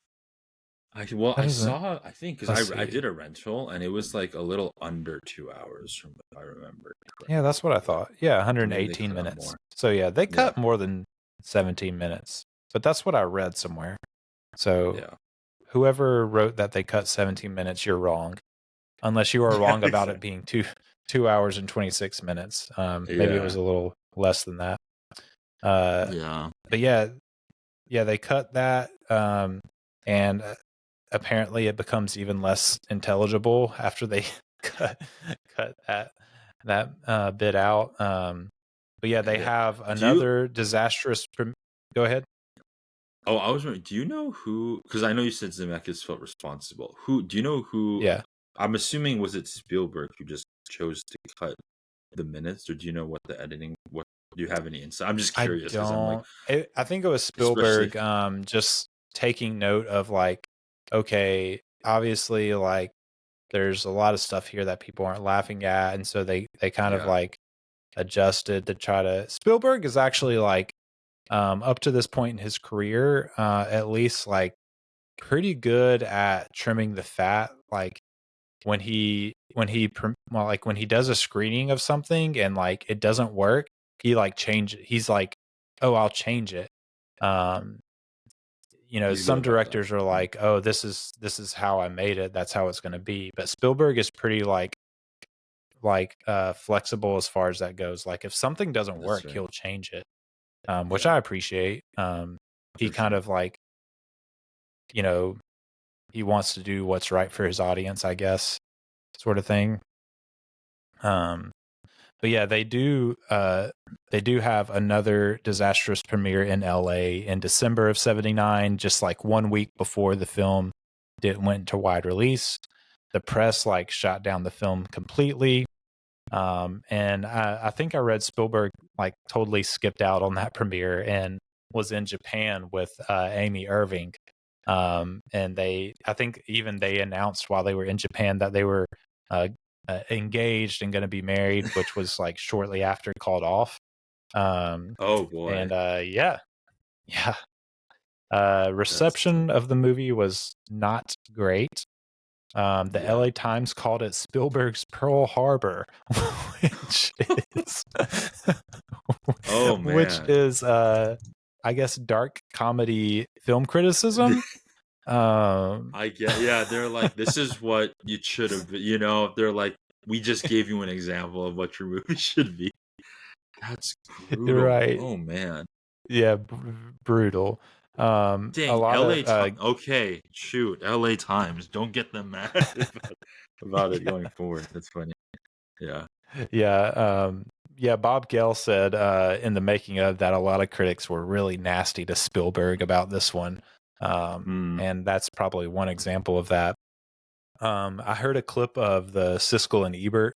I That I doesn't- saw, I think, let's because I see. did a rental and it was like a little under 2 hours from what I remember. Yeah, that's what I thought. Yeah, Maybe they 118 cut out minutes. more. So yeah, they Yeah. cut more than 17 minutes. But that's what I read somewhere. So Yeah. whoever wrote that they cut 17 minutes, you're wrong. Unless you are wrong about it being 2 hours and 26 minutes. Maybe it was a little less than that. Yeah. But yeah, they cut that, and apparently it becomes even less intelligible after they cut that bit out. But yeah, they have another disastrous. Go ahead. Oh, I was wondering, do you know who? Because I know you said Zemeckis felt responsible. Who do you know who? Yeah, I'm assuming was it Spielberg who just chose to cut the minutes, or do you know what the editing? What do you have any insight? I'm just curious because I'm like, I think it was Spielberg, just taking note of like, okay, obviously, like there's a lot of stuff here that people aren't laughing at, and so they kind of like adjusted to try to. Spielberg is actually like, up to this point in his career, at least like pretty good at trimming the fat. Like when he does a screening of something and like it doesn't work, he like he's like, oh, I'll change it. Some directors are like, oh, this is how I made it, that's how it's going to be. But Spielberg is pretty like flexible as far as that goes. Like if something doesn't work, he'll change it, which I appreciate. He kind of like, he wants to do what's right for his audience, I guess, sort of thing. But yeah, they do have another disastrous premiere in LA in December of '79, just like 1 week before the film went to wide release. The press like shot down the film completely. And I think I read Spielberg like totally skipped out on that premiere and was in Japan with Amy Irving. And I think even they announced while they were in Japan that they were engaged and going to be married, which was like shortly after called off. oh boy. And reception of the movie was not great. The LA Times called it Spielberg's Pearl Harbor, which is oh man, which is I guess dark comedy film criticism. I get, yeah, they're like, this is what you should have, they're like, we just gave you an example of what your movie should be. That's brutal. Right. Oh man. Yeah, brutal. Dang, a lot LA of okay, shoot, LA Times, don't get them mad about it going forward. That's funny. Yeah, Bob Gale said in the making of that a lot of critics were really nasty to Spielberg about this one. And that's probably one example of that. I heard a clip of the Siskel and Ebert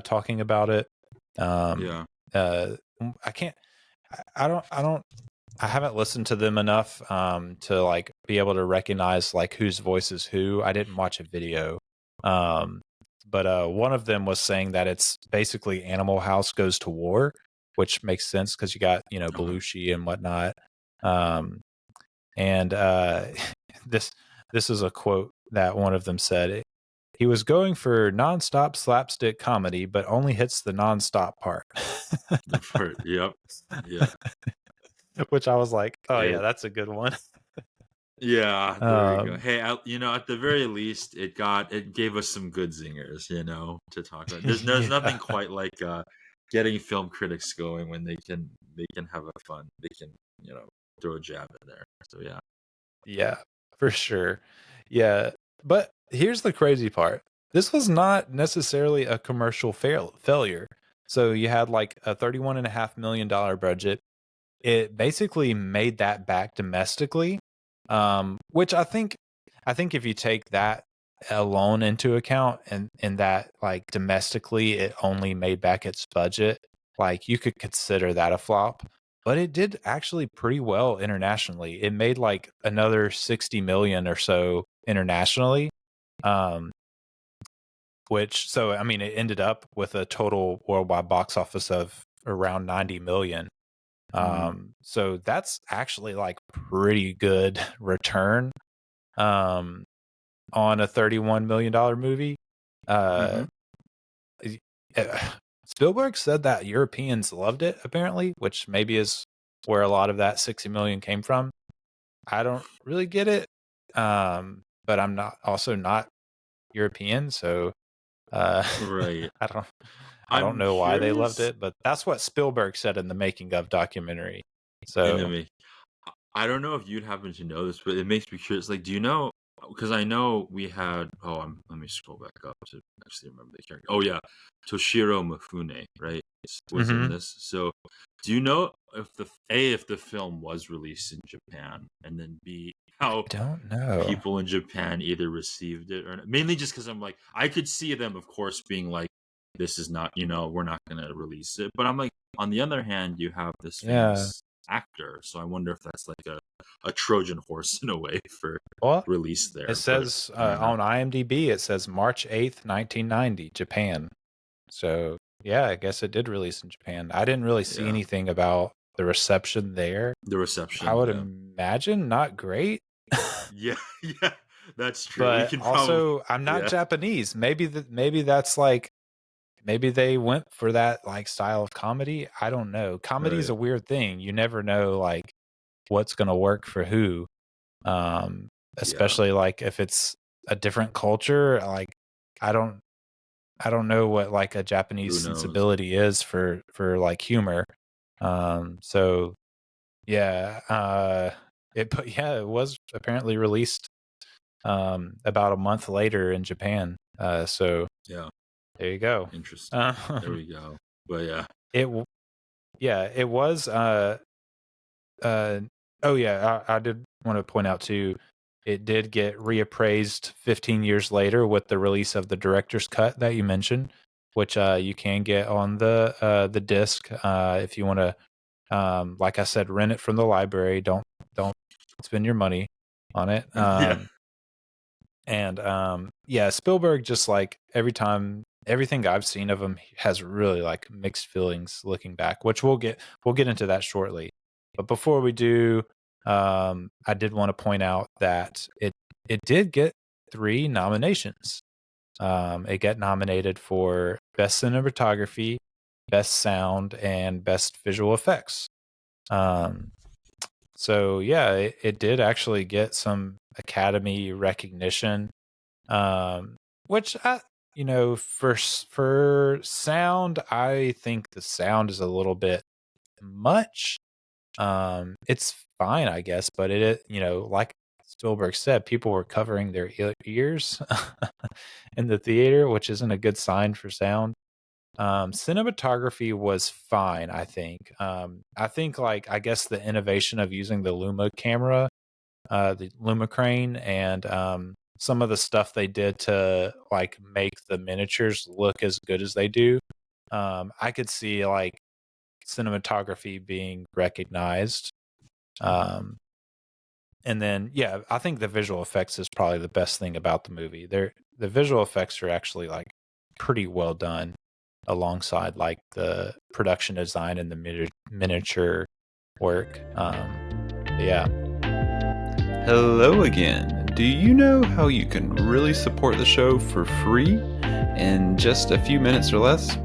talking about it. I haven't listened to them enough to like be able to recognize like whose voice is who. I didn't watch a video. But one of them was saying that it's basically Animal House Goes to War, which makes sense because you got, Belushi and whatnot. And this is a quote that one of them said. He was going for nonstop slapstick comedy, but only hits the nonstop part. Yep. Yeah. Which I was like, oh yeah, that's a good one. Yeah, there you go. Hey, at the very least, it gave us some good zingers, to talk about. There's nothing quite like getting film critics going when they can have a fun. They can throw a jab in there. So yeah, for sure. Yeah, but here's the crazy part. This was not necessarily a commercial failure. So you had like a $31.5 million budget. It basically made that back domestically, which I think if you take that alone into account and that like domestically it only made back its budget, like you could consider that a flop. But it did actually pretty well internationally. It made like another 60 million or so internationally. Which, so I mean, it ended up with a total worldwide box office of around 90 million. So that's actually like pretty good return on a $31 million movie. Spielberg said that Europeans loved it, apparently, which maybe is where a lot of that 60 million came from. I don't really get it, but I'm not European, so Right. I don't know why they loved curious- it, but that's what Spielberg said in the making of documentary. So I don't know if you'd happen to know this, but it makes me curious. Like, do you know? Because I know we had. Let me scroll back up to actually remember the character. Oh yeah, Toshiro Mifune, right? Was in this. So, do you know if the film was released in Japan, and then B, how don't know. people in Japan either received it or not? Mainly just because I'm like, I could see them, of course, being like, this is not, we're not going to release it. But I'm like, on the other hand, you have this famous actor, so I wonder if that's like a Trojan horse in a way for release there. It says on IMDb, it says March 8th, 1990, Japan. So yeah, I guess it did release in Japan. I didn't really see anything about the reception there. The reception, I would imagine not great. yeah, that's true. But also, I'm not Japanese. Maybe that's like, maybe they went for that like style of comedy. I don't know. Comedy is a weird thing. You never know like what's going to work for who. Especially like if it's a different culture, like I don't know what like a Japanese sensibility is for like humor. So yeah, it was apparently released about a month later in Japan. So yeah, there you go. Interesting. There we go. But it was. Oh yeah, I did want to point out too. It did get reappraised 15 years later with the release of the director's cut that you mentioned, which you can get on the disc if you want to. Like I said, rent it from the library. Don't spend your money on it. And Spielberg, just like everything I've seen of him has really like mixed feelings looking back, which we'll get into that shortly. But before we do, I did want to point out that it did get 3 nominations. It got nominated for Best Cinematography, Best Sound, and Best Visual Effects. So yeah, it did actually get some Academy recognition, which for sound, I think the sound is a little bit much. It's fine, I guess, but it like Spielberg said, people were covering their ears in the theater, which isn't a good sign for sound. Cinematography was fine, I think. I think I guess the innovation of using the Luma camera, the Luma crane, and some of the stuff they did to like make the miniatures look as good as they do. I could see like cinematography being recognized. And then I think the visual effects is probably the best thing about the movie. The visual effects are actually like pretty well done alongside like the production design and the miniature work. Hello again. Do you know how you can really support the show for free in just a few minutes or less?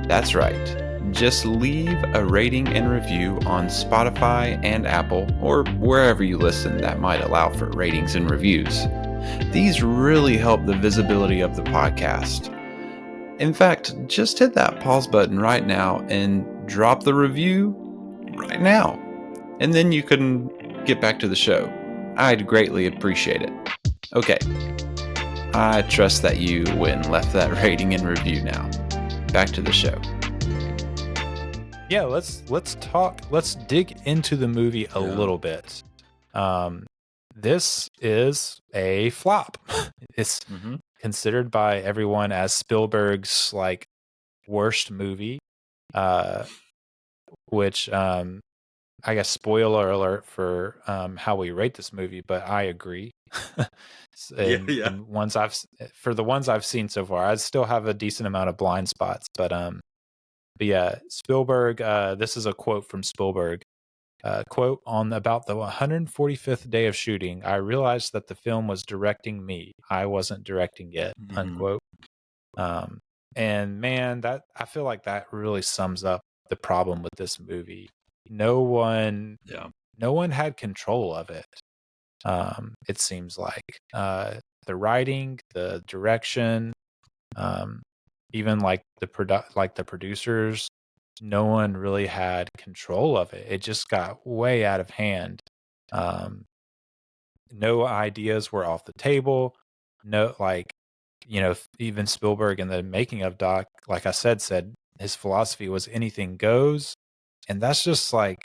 That's right. Just leave a rating and review on Spotify and Apple, or wherever you listen that might allow for ratings and reviews. These really help the visibility of the podcast. In fact, just hit that pause button right now and drop the review right now. And then you can get back to the show. I'd greatly appreciate it. Okay. I trust that you went and left that rating and review now. back to the show. Yeah, let's dig into the movie a little bit. This is a flop. It's considered by everyone as Spielberg's like worst movie, which I guess spoiler alert for how we rate this movie, but I agree. And for the ones I've seen so far, I still have a decent amount of blind spots, but yeah, Spielberg. This is a quote from Spielberg. Quote, on about the 145th day of shooting, I realized that the film was directing me. I wasn't directing it. Unquote. And man, that I feel like that really sums up the problem with this movie. No one had control of it. It seems like the writing, the direction, even like the producers, no one really had control of it. It just got way out of hand. No ideas were off the table. No, like, even Spielberg in the making of doc, like I said his philosophy was anything goes. And that's just like,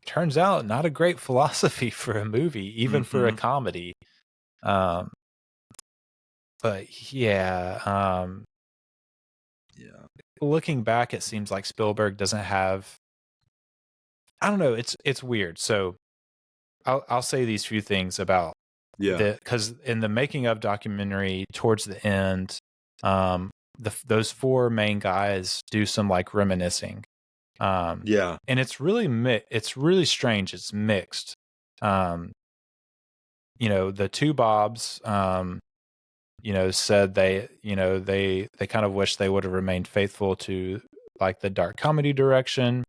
turns out not a great philosophy for a movie, even for a comedy. But yeah, looking back, it seems like Spielberg doesn't have, I don't know, it's weird. So I'll say these few things about because in the making of documentary towards the end, those four main guys do some like reminiscing. And it's really strange. It's mixed. The two Bobs, said they kind of wish they would have remained faithful to like the dark comedy direction.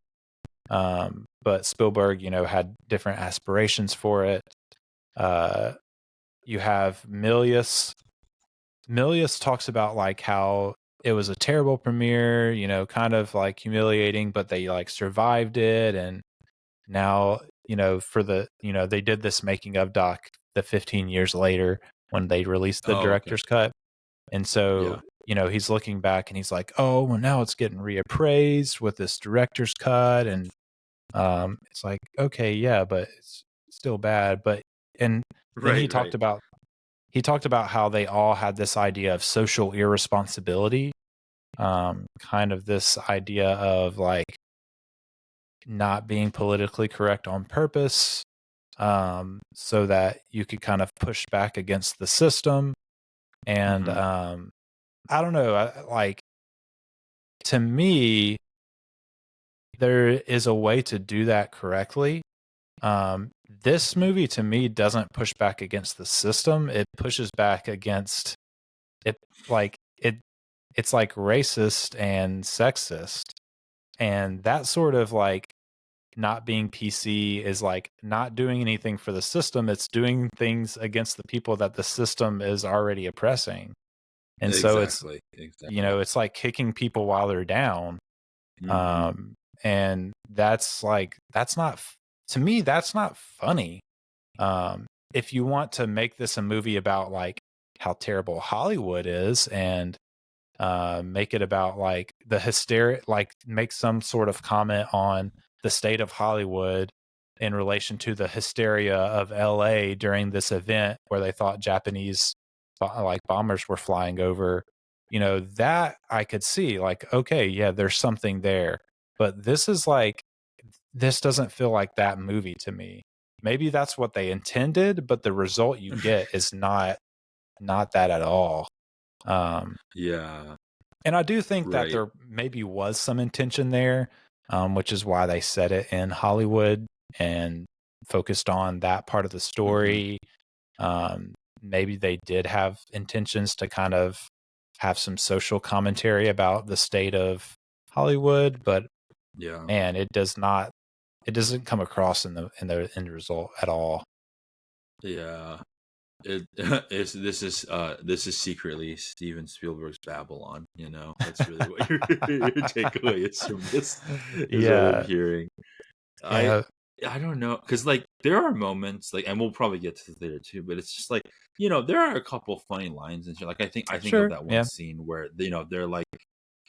But Spielberg, had different aspirations for it. You have Milius. Milius talks about like how it was a terrible premiere, kind of like humiliating, but they like survived it. And now, for the, they did this making of doc the 15 years later when they released the director's cut. And so, he's looking back and he's like, oh, well, now it's getting reappraised with this director's cut. And it's like, okay, yeah, but it's still bad. But, and then he talked about how they all had this idea of social irresponsibility, kind of this idea of like not being politically correct on purpose, so that you could kind of push back against the system. And I don't know, like, to me, there is a way to do that correctly. This movie to me doesn't push back against the system. It pushes back against it. Like it's like racist and sexist. And that sort of like not being PC is like not doing anything for the system. It's doing things against the people that the system is already oppressing. And so it's like kicking people while they're down. And that's not, to me, that's not funny. If you want to make this a movie about like how terrible Hollywood is and make it about like the hysteria, like make some sort of comment on the state of Hollywood in relation to the hysteria of LA during this event where they thought Japanese like bombers were flying over, that I could see like, okay, yeah, there's something there. But this doesn't feel like that movie to me. Maybe that's what they intended, but the result you get is not that at all. And I do think that there maybe was some intention there, which is why they set it in Hollywood and focused on that part of the story. Maybe they did have intentions to kind of have some social commentary about the state of Hollywood, but man, it doesn't come across in the end result at all. This is secretly Steven Spielberg's Babylon. That's really what your takeaway is from this. Is what I'm hearing. I don't know, because like there are moments like, and we'll probably get to this later too, but it's just like, there are a couple funny lines and shit. Like I think of that one scene where they're like,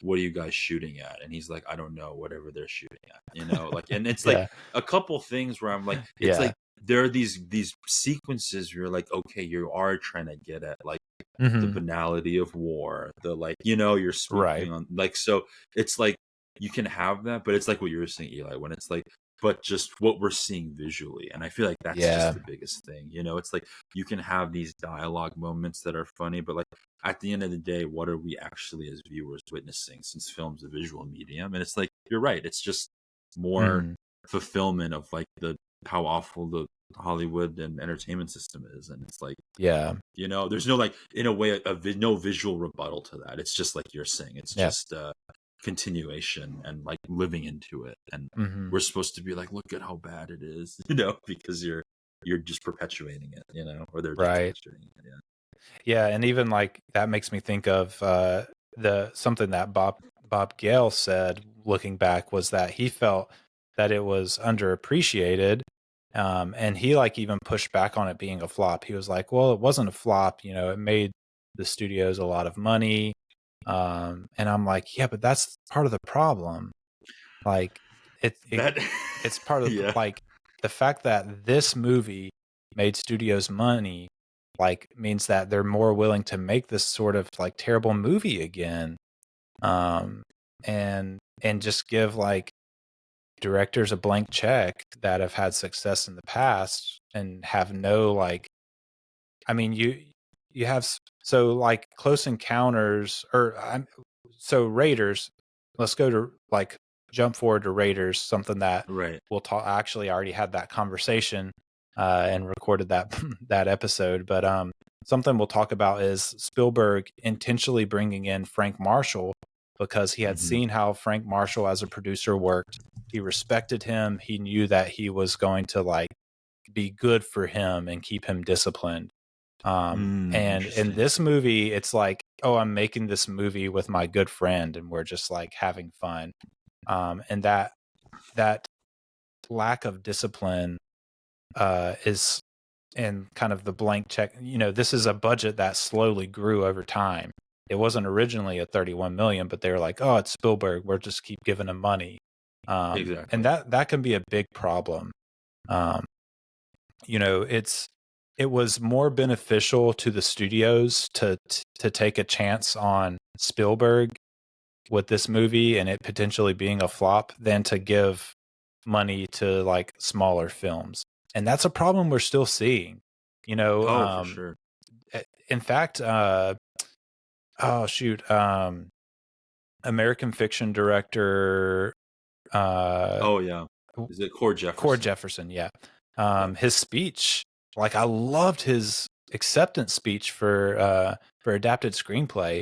what are you guys shooting at? And he's like, I don't know, whatever they're shooting at, you know, like, and it's like Yeah. a couple things where I'm like, it's Yeah. like there are these sequences where you're like, okay, you are trying to get at like the Hmm. banality of war, the like, you know, you're Right. speaking on like, so it's like you can have that, but it's like what you were saying, Eli, when it's like, but just what we're seeing visually. And I feel like that's Yeah. just the biggest thing, you know. It's like you can have these dialogue moments that are funny, but like at the end of the day, what are we actually as viewers witnessing, since film's a visual medium? And it's like, you're right, it's just more Mhm. fulfillment of like the how awful the Hollywood and entertainment system is. And it's like, Yeah. you know, there's no like, in a way, no visual rebuttal to that. It's just like you're saying, it's Yeah. just continuation and like living into it. And Hmm. we're supposed to be like, look at how bad it is, you know, because you're just perpetuating it, you know, or they're just Right. perpetuating it. Yeah. Yeah, and even like that makes me think of the something that Bob Gale said looking back, was that he felt that it was underappreciated, and he like even pushed back on it being a flop. He was like, "Well, it wasn't a flop, you know, it made the studios a lot of money," and I'm like, "Yeah, but that's part of the problem. Like, That it's part of yeah. like the fact that this movie made studios money, like means that they're more willing to make this sort of like terrible movie again, um and just give like directors a blank check that have had success in the past and have no like, I mean, you have so like Close Encounters, or so Raiders. Let's go to like jump forward to Raiders, something that Right. we'll talk. I actually already had that conversation and recorded that that episode. But something we'll talk about is Spielberg intentionally bringing in Frank Marshall because he had Mhm. seen how Frank Marshall as a producer worked. He respected him. He knew that he was going to like be good for him and keep him disciplined. And in Interesting. this movie, it's like, oh, I'm making this movie with my good friend and we're just like having fun. And that lack of discipline is in kind of the blank check. You know, this is a budget that slowly grew over time. It wasn't originally a 31 million, but they were like, oh, it's Spielberg, we'll just keep giving him money. Exactly. And that can be a big problem. You know, it was more beneficial to the studios to take a chance on Spielberg with this movie and it potentially being a flop than to give money to like smaller films. And that's a problem we're still seeing. You know, Oh, for sure. in fact, oh shoot, American fiction director Oh yeah. Is it Cord Jefferson? Cord Jefferson, yeah. Yeah. His speech, like I loved his acceptance speech for adapted screenplay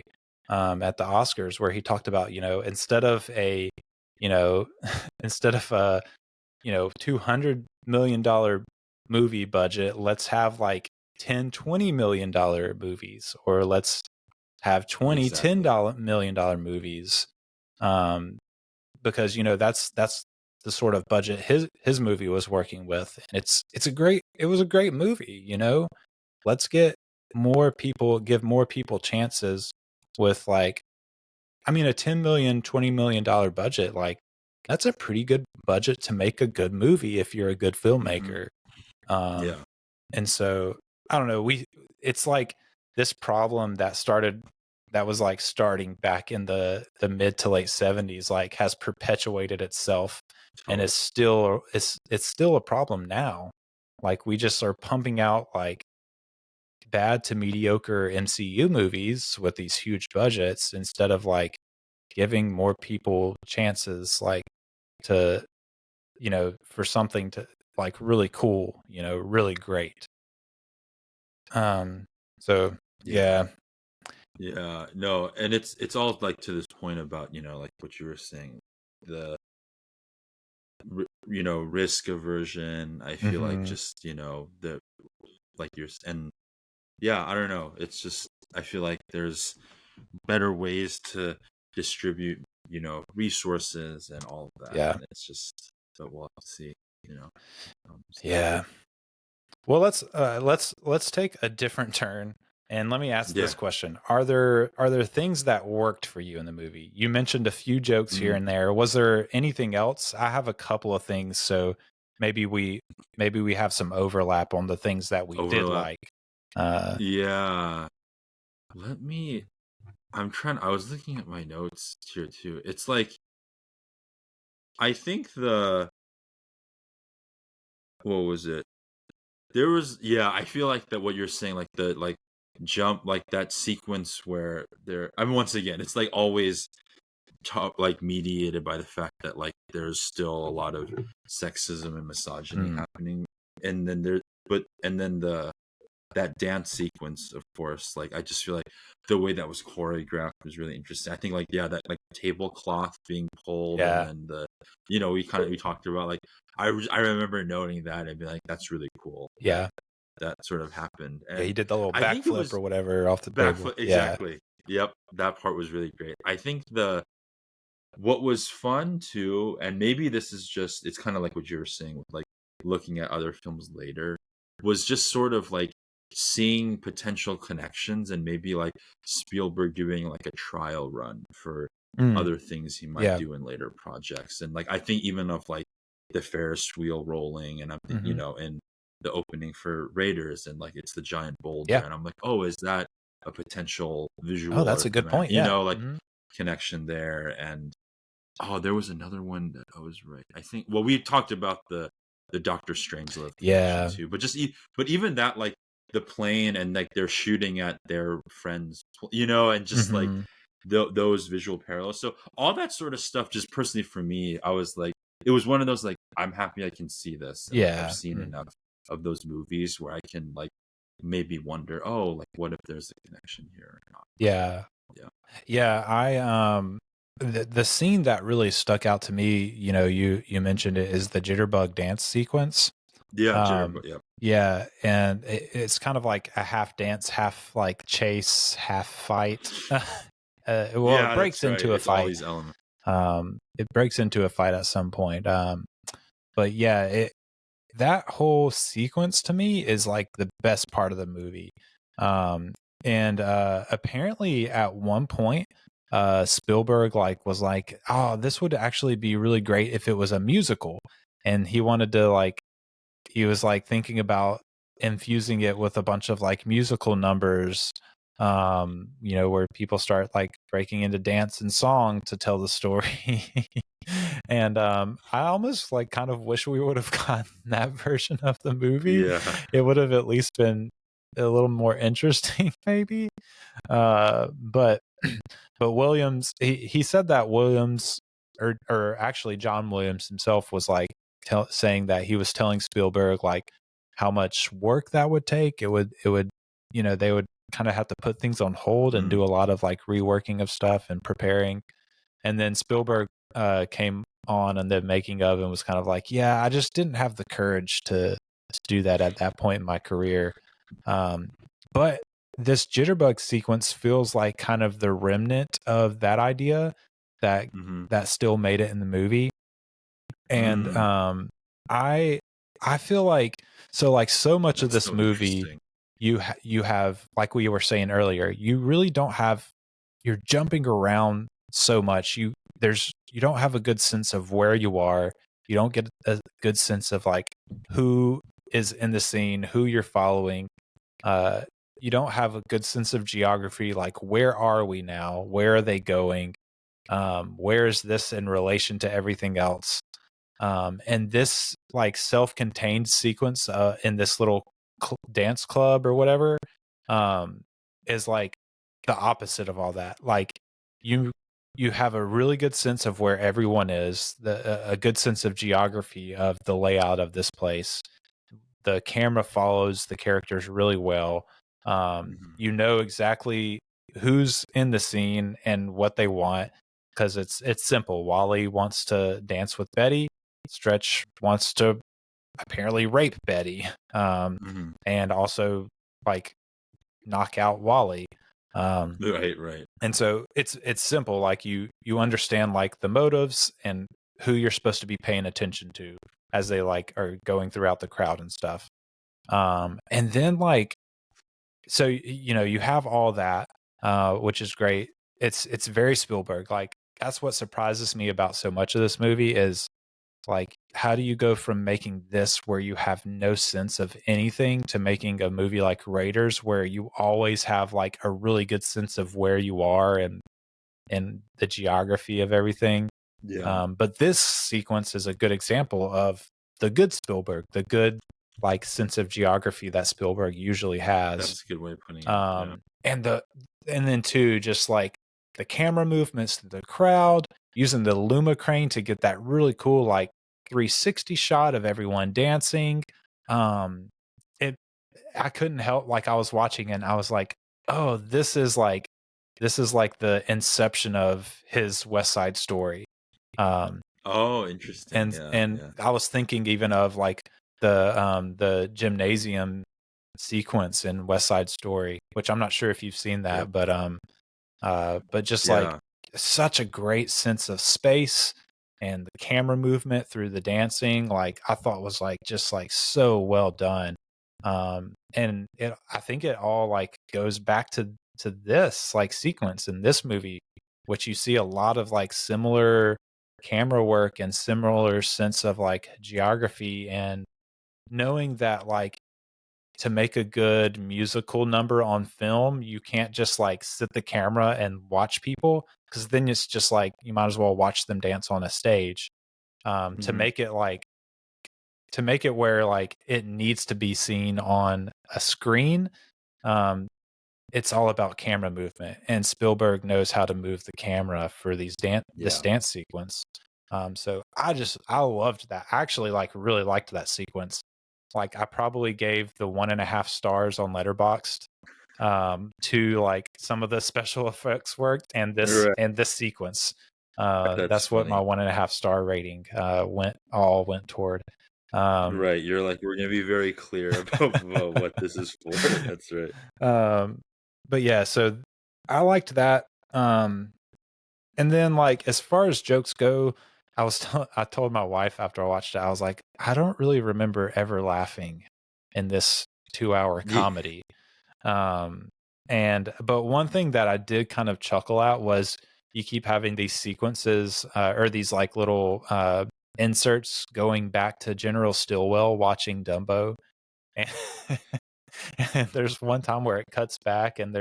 at the Oscars, where he talked about, you know, instead of a $200 million movie budget, let's have like 10-20 million dollar movies, or let's have 20 Exactly. $10 million movies, because you know that's the sort of budget his movie was working with. And it was a great movie, you know. Let's give more people chances with like, I mean, a 10 million, $20 million budget, like that's a pretty good budget to make a good movie if you're a good filmmaker. Yeah. And so I don't know, it's like this problem that was like starting back in the mid to late 70s, like has perpetuated itself and is still it's still a problem now. Like we just are pumping out like bad to mediocre MCU movies with these huge budgets instead of like giving more people chances, like to, you know, for something to like really cool, you know, really great. So yeah. Yeah, no, and it's all like to this point about, you know, like what you were saying, the you know, risk aversion. I feel like Mhm. just, you know, the like and yeah, I don't know. It's just, I feel like there's better ways to distribute, you know, resources and all of that. Yeah. And it's just, so we'll have to see, you know. So. Yeah. Well, let's take a different turn And let me ask Yeah. this question. Are there things that worked for you in the movie? You mentioned a few jokes here and there. Was there anything else? I have a couple of things, so maybe we have some overlap on the things that we did like. Yeah. I was looking at my notes here too. It's like, I think what was it? I feel like that what you're saying, like the jump, like that sequence where once again, it's like always like mediated by the fact that like there's still a lot of sexism and misogyny happening, and then that dance sequence, of course, like I just feel like the way that was choreographed was really interesting. I think like that like tablecloth being pulled, and then we talked about like I remember noting that and be like, that's really cool. Yeah, that sort of happened. And he did the little backflip or whatever off the table. Exactly. Yep, that part was really great. I think what was fun too, and maybe this is just, it's kind of like what you were saying with like looking at other films later, was just sort of like seeing potential connections, and maybe like Spielberg doing like a trial run for other things he might do in later projects. And like I think even of like the Ferris wheel rolling, and I'm thinking, in the opening for Raiders, and like it's the giant boulder, and I'm like, oh, is that a potential visual? Oh, that's a good point. Connection there. And there was another one that I was right. I think, well, we talked about the Dr. Strangelove connection too, but even that, like the plane, and like they're shooting at their friends, and just like those visual parallels. So all that sort of stuff, just personally for me, I was like, it was one of those like, I'm happy I can see this. And I've seen enough of those movies where I can like maybe wonder, oh, like what if there's a connection here or not? I the scene that really stuck out to me, you mentioned it, is the jitterbug dance sequence. Yeah, and it's kind of like a half dance, half like chase, half fight. It breaks into a fight. All these elements. It breaks into a fight at some point. But yeah, that whole sequence to me is like the best part of the movie. And apparently at one point, Spielberg was like, oh, this would actually be really great if it was a musical. And he wanted to he was thinking about infusing it with a bunch of like musical numbers, where people start like breaking into dance and song to tell the story. And I almost kind of wish we would have gotten that version of the movie. It would have at least been a little more interesting, maybe. But Williams, he said that Williams, or actually John Milius himself, was saying that he was telling Spielberg how much work that would take. It would they would kind of have to put things on hold and do a lot of reworking of stuff and preparing. And then Spielberg came on in the making of and was kind of I just didn't have the courage to do that at that point in my career. But this jitterbug sequence feels like kind of the remnant of that idea that still made it in the movie. And I feel so much of this movie, you have, like we were saying earlier, you really don't have, you're jumping around so much. You don't have a good sense of where you are. You don't get a good sense of who is in the scene, who you're following. You don't have a good sense of geography, where are we now? Where are they going? Where is this in relation to everything else? And this self-contained sequence in this little dance club or whatever is the opposite of all that. You have a really good sense of where everyone is, a good sense of geography of the layout of this place. The camera follows the characters really well. You know exactly who's in the scene and what they want, because it's simple. Wally wants to dance with Betty. Stretch wants to apparently rape Betty, and also knock out Wally. Right. And so it's simple. You understand the motives and who you're supposed to be paying attention to as they are going throughout the crowd and stuff. And then so you have all that, which is great. It's very Spielberg. Like, that's what surprises me about so much of this movie is, like, how do you go from making this where you have no sense of anything to making a movie like Raiders where you always have like a really good sense of where you are and the geography of everything. Yeah, But this sequence is a good example of the good Spielberg, the good like sense of geography that Spielberg usually has. that's a good way of putting it. Yeah. And then too, just like the camera movements to the crowd, using the Luma crane to get that really cool like 360 shot of everyone dancing. It I couldn't help, like, I was watching and I was like, oh, this is like the inception of his West Side Story. Oh, interesting. And I was thinking even of like the gymnasium sequence in West Side Story, which I'm not sure if you've seen that, Yep. but just Yeah. like such a great sense of space and the camera movement through the dancing, like I thought was like just like so well done. And I think it all like goes back to this like sequence in this movie, which you see a lot of like similar camera work and similar sense of like geography, and knowing that like to make a good musical number on film, you can't just like sit the camera and watch people, because then it's just like you might as well watch them dance on a stage. To Mhm. make it like where like it needs to be seen on a screen, it's all about camera movement, and Spielberg knows how to move the camera for this dance sequence. So I loved that. I actually like really liked that sequence. Like, I probably gave the 1.5 stars on Letterboxd to like some of the special effects work and this sequence. That's what my 1.5 star rating went toward. Right. You're like, we're gonna be very clear about what this is for. That's right. But yeah, so I liked that. And then like as far as jokes go, I told my wife after I watched it, I was like, I don't really remember ever laughing in this 2-hour comedy. But one thing that I did kind of chuckle at was you keep having these sequences or these like little inserts going back to General Stilwell watching Dumbo. And, and there's one time where it cuts back and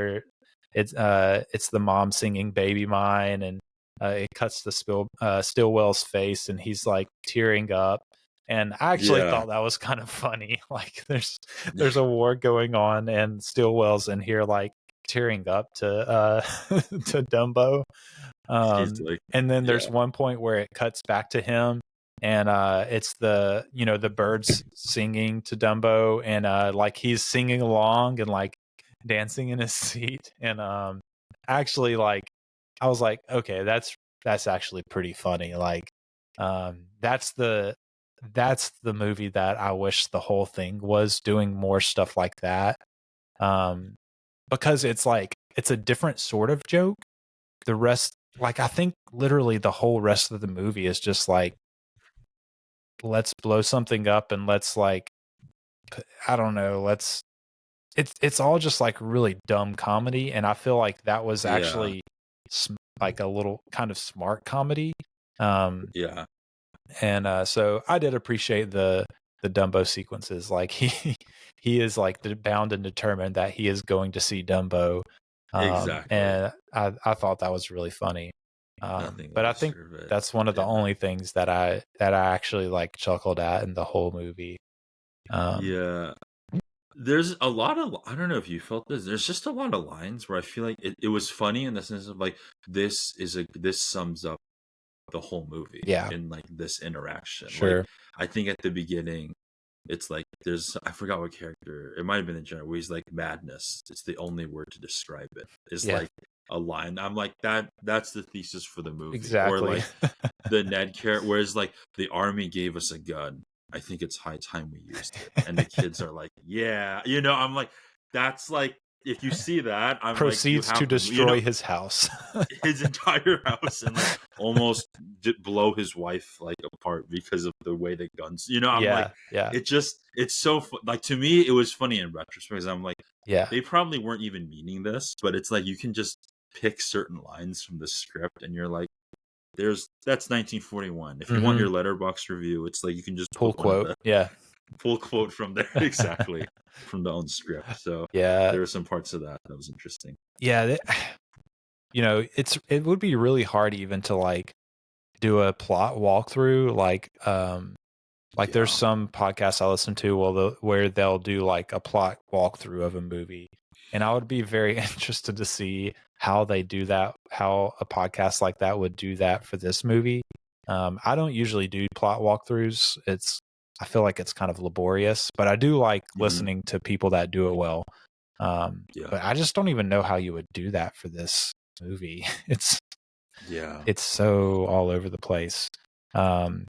it's the mom singing Baby Mine, and it cuts to Stilwell's face and he's like tearing up. And I actually thought that was kind of funny. Like there's a war going on and Stilwell's in here like tearing up to to Dumbo. And then there's one point where it cuts back to him, and it's the birds singing to Dumbo, and like he's singing along and like dancing in his seat. And actually, like, I was like, okay, that's actually pretty funny. Like, that's the movie that I wish the whole thing was doing more stuff like that. Because it's like it's a different sort of joke. The rest, like, I think literally the whole rest of the movie is just like, let's blow something up and let's like, I don't know, it's all just like really dumb comedy. And I feel like that was actually like a little kind of smart comedy. And so I did appreciate the Dumbo sequences. Like he is like bound and determined that he is going to see Dumbo. Exactly. And I thought that was really funny. But I think that's one of the only things that I actually like chuckled at in the whole movie. There's a lot of, I don't know if you felt this, there's just a lot of lines where I feel like it was funny in the sense of like, this sums up the whole movie in like this interaction. Sure. Like, I think at the beginning, it's like I forgot what character, it might have been in general, where he's like, madness, it's the only word to describe it. It's like a line. I'm like, that's the thesis for the movie. Exactly. Or like the Ned character, whereas like the army gave us a gun, I think it's high time we used it. And the kids are like, yeah, I'm like, that's like if you see that, I'm proceeds like, to you destroy know, his house. his entire house and like almost blow his wife like apart because of the way the guns. I'm like, Yeah. it's so like to me, it was funny in retrospect because I'm like, Yeah. they probably weren't even meaning this, but it's like you can just pick certain lines from the script and you're like, that's 1941. If you want your letterbox review, it's like you can just Pull put one of quote. the Yeah. full quote from there exactly from the own script. So Yeah. there were some parts of that was interesting. Yeah. It would be really hard even to like do a plot walkthrough. Like there's some podcasts I listen to where they'll do like a plot walkthrough of a movie. And I would be very interested to see how they do that, how a podcast like that would do that for this movie. I don't usually do plot walkthroughs. I feel like it's kind of laborious, but I do like listening to people that do it well. But I just don't even know how you would do that for this movie. It's so all over the place. Whoever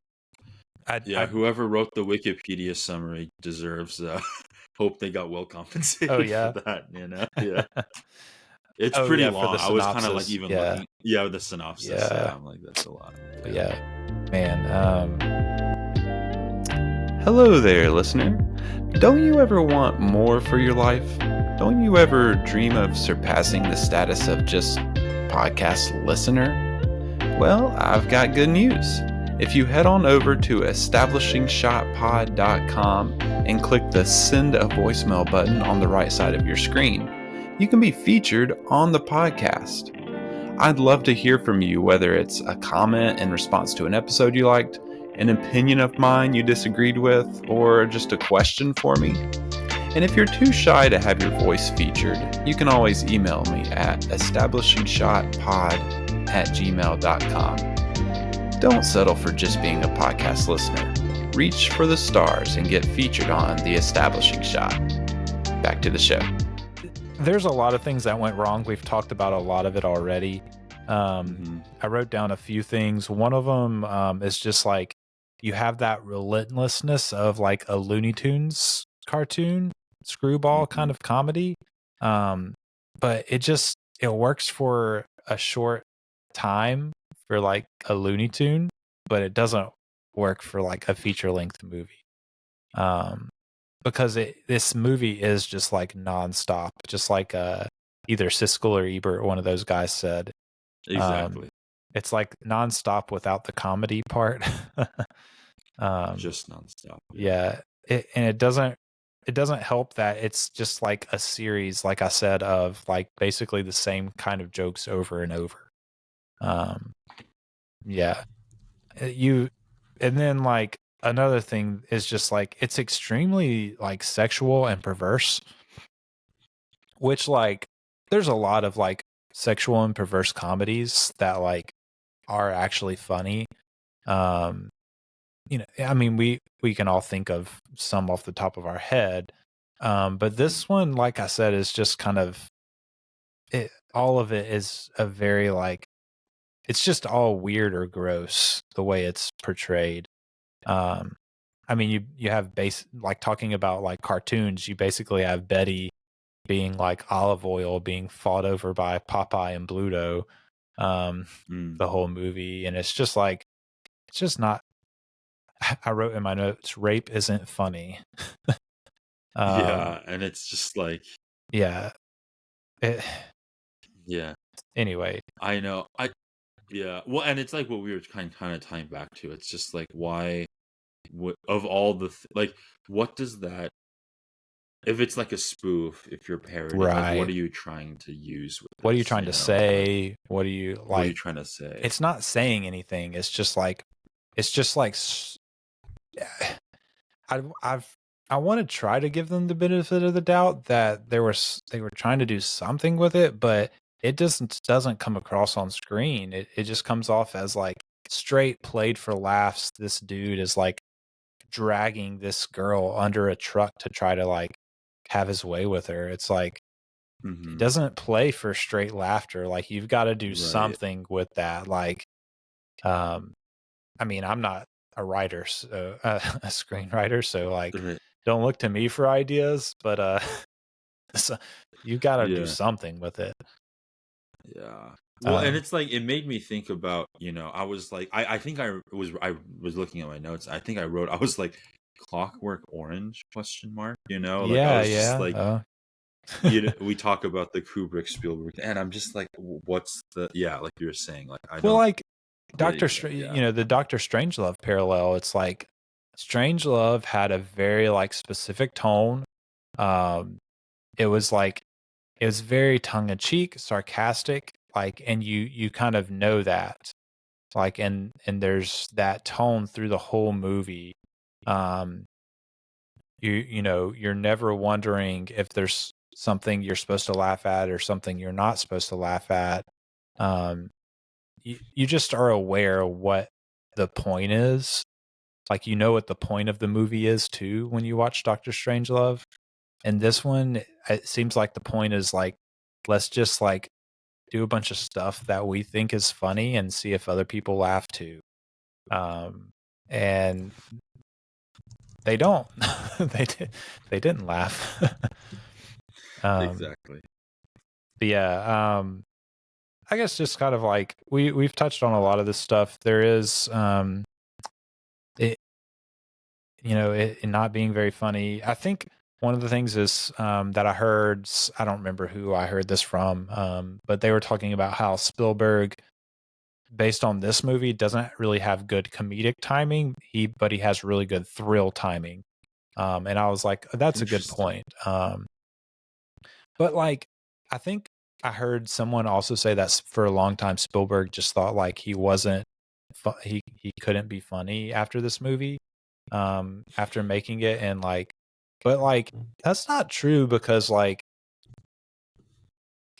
wrote the Wikipedia summary deserves hope they got well compensated for that, Yeah. It's pretty long. I was kind of like even looking the synopsis. Yeah. I'm like, that's a lot. Yeah. Man. Hello there, listener. Don't you ever want more for your life? Don't you ever dream of surpassing the status of just podcast listener? Well, I've got good news. If you head on over to establishingshotpod.com and click the send a voicemail button on the right side of your screen, you can be featured on the podcast. I'd love to hear from you, whether it's a comment in response to an episode you liked, an opinion of mine you disagreed with, or just a question for me. And if you're too shy to have your voice featured, you can always email me at establishingshotpod@gmail.com. Don't settle for just being a podcast listener. Reach for the stars and get featured on The Establishing Shot. Back to the show. There's a lot of things that went wrong. We've talked about a lot of it already. I wrote down a few things. One of them is just like you have that relentlessness of like a Looney Tunes cartoon, screwball kind of comedy. But it works for a short time for like a Looney Tune, but it doesn't work for like a feature length movie. Because this movie is just like nonstop, just like either Siskel or Ebert, one of those guys said. Exactly. It's like nonstop without the comedy part. Just nonstop. Yeah. It doesn't help that it's just like a series, like I said, of like basically the same kind of jokes over and over. Yeah. And then like another thing is just like it's extremely like sexual and perverse, which like there's a lot of like sexual and perverse comedies that like are actually funny. I mean we can all think of some off the top of our head. But this one, like I said, is just kind of all of it is a very like it's just all weird or gross the way it's portrayed. I mean, you have like talking about like cartoons, you basically have Betty being like olive oil being fought over by Popeye and Bluto, the whole movie. And it's just like, it's just not, I wrote in my notes, rape isn't funny. And it's just like, yeah. Anyway. I know. Well, and it's like what we were kind of tying back to. It's just like, why, of all the, like, what does that, if it's like a spoof, if you're parodying, like, what are you trying to use with this, what are you trying to say? What are you like? What are you trying to say? It's not saying anything. It's just like I want to try to give them the benefit of the doubt that they were trying to do something with it, but it doesn't come across on screen. It just comes off as like straight played for laughs. This dude is like dragging this girl under a truck to try to like have his way with her. It's like it doesn't play for straight laughter. Like you've got to do something with that. Like, I mean, I'm not a writer, so a screenwriter, so like don't look to me for ideas, but So you got to do Yeah. something with it. Yeah. Well, and Um, it's like it made me think about, I was like I think I was looking at my notes. I think I was like Clockwork Orange question mark, like I yeah, was just yeah. like we talk about the Kubrick Spielberg and I'm just like what's the like you were saying, like I Well, don't like really Doctor, get it. Yeah. the Doctor Strangelove parallel. It's like Strangelove had a very like specific tone. Um, it was like it was very tongue in cheek, sarcastic, like, and you kind of know that, like, and there's that tone through the whole movie. Um, you're never wondering if there's something you're supposed to laugh at or something you're not supposed to laugh at. Um, you just are aware of what the point is. Like, you know what the point of the movie is too when you watch Doctor Strangelove. And this one, it seems like the point is like, let's just like do a bunch of stuff that we think is funny and see if other people laugh too. And they don't. They didn't laugh. Exactly. But yeah, I guess just kind of like we've touched on a lot of this stuff. There is it it not being very funny. I think one of the things is that I heard, I don't remember who I heard this from, but they were talking about how Spielberg, based on this movie, doesn't really have good comedic timing. But he has really good thrill timing. And I was like, that's a good Interesting. point. But like, I think I heard someone also say that for a long time, Spielberg just thought like he wasn't, he couldn't be funny after this movie, after making it, and like, but like that's not true because like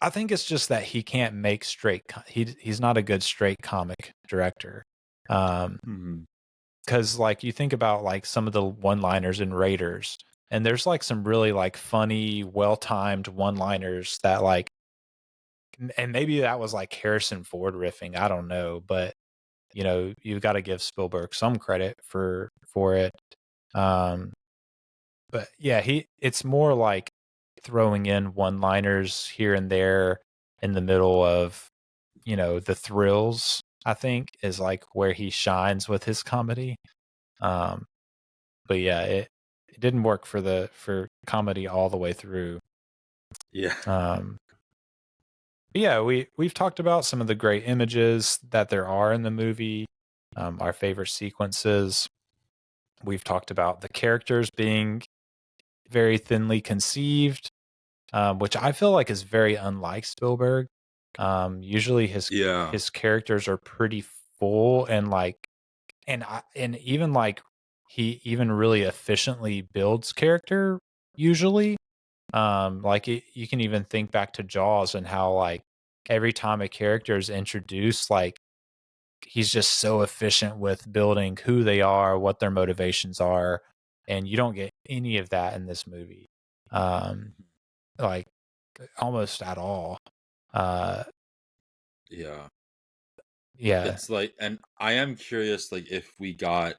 I think it's just that he can't make straight. He's not a good straight comic director. Mhm. Because like you think about like some of the one-liners in Raiders, and there's like some really like funny, well-timed one-liners that like, and maybe that was like Harrison Ford riffing. I don't know, but you've got to give Spielberg some credit for it. Um, but yeah, it's more like throwing in one-liners here and there in the middle of the thrills. I think is like where he shines with his comedy. Um, but yeah, it didn't work for comedy all the way through. Yeah. Yeah, we've talked about some of the great images that there are in the movie, our favorite sequences. We've talked about the characters being very thinly conceived, which I feel like is very unlike Spielberg. Usually Yeah. his characters are pretty full and like, and even like he even really efficiently builds character usually. Like you can even think back to Jaws and how like every time a character is introduced, like he's just so efficient with building who they are, what their motivations are, and you don't get any of that in this movie. Like almost at all. Yeah. Yeah. It's like, and I am curious, like if we got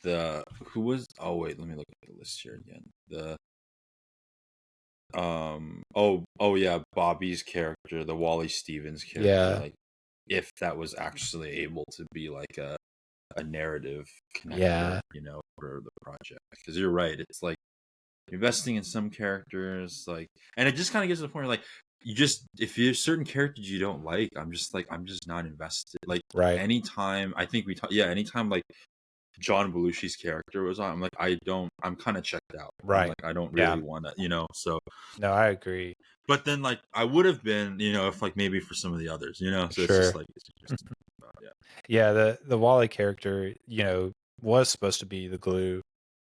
who was, oh wait, let me look at the list here again. Oh yeah, Bobby's character, the Wally Stevens character, Yeah. like if that was actually able to be like a narrative connector, Yeah. for the project. Because you're right, it's like investing in some characters, like, and it just kind of gets to the point where like if there's certain characters you don't like, I'm just not invested. Like Right. anytime I think anytime like John Belushi's character was on, I'm like, I'm kind of checked out. Right. I'm like, I don't Yeah. really want to, so. No, I agree. But then like I would have been, if like maybe for some of the others, so Sure. it's just like, it's interesting. Yeah. Yeah, the Wally character, was supposed to be the glue,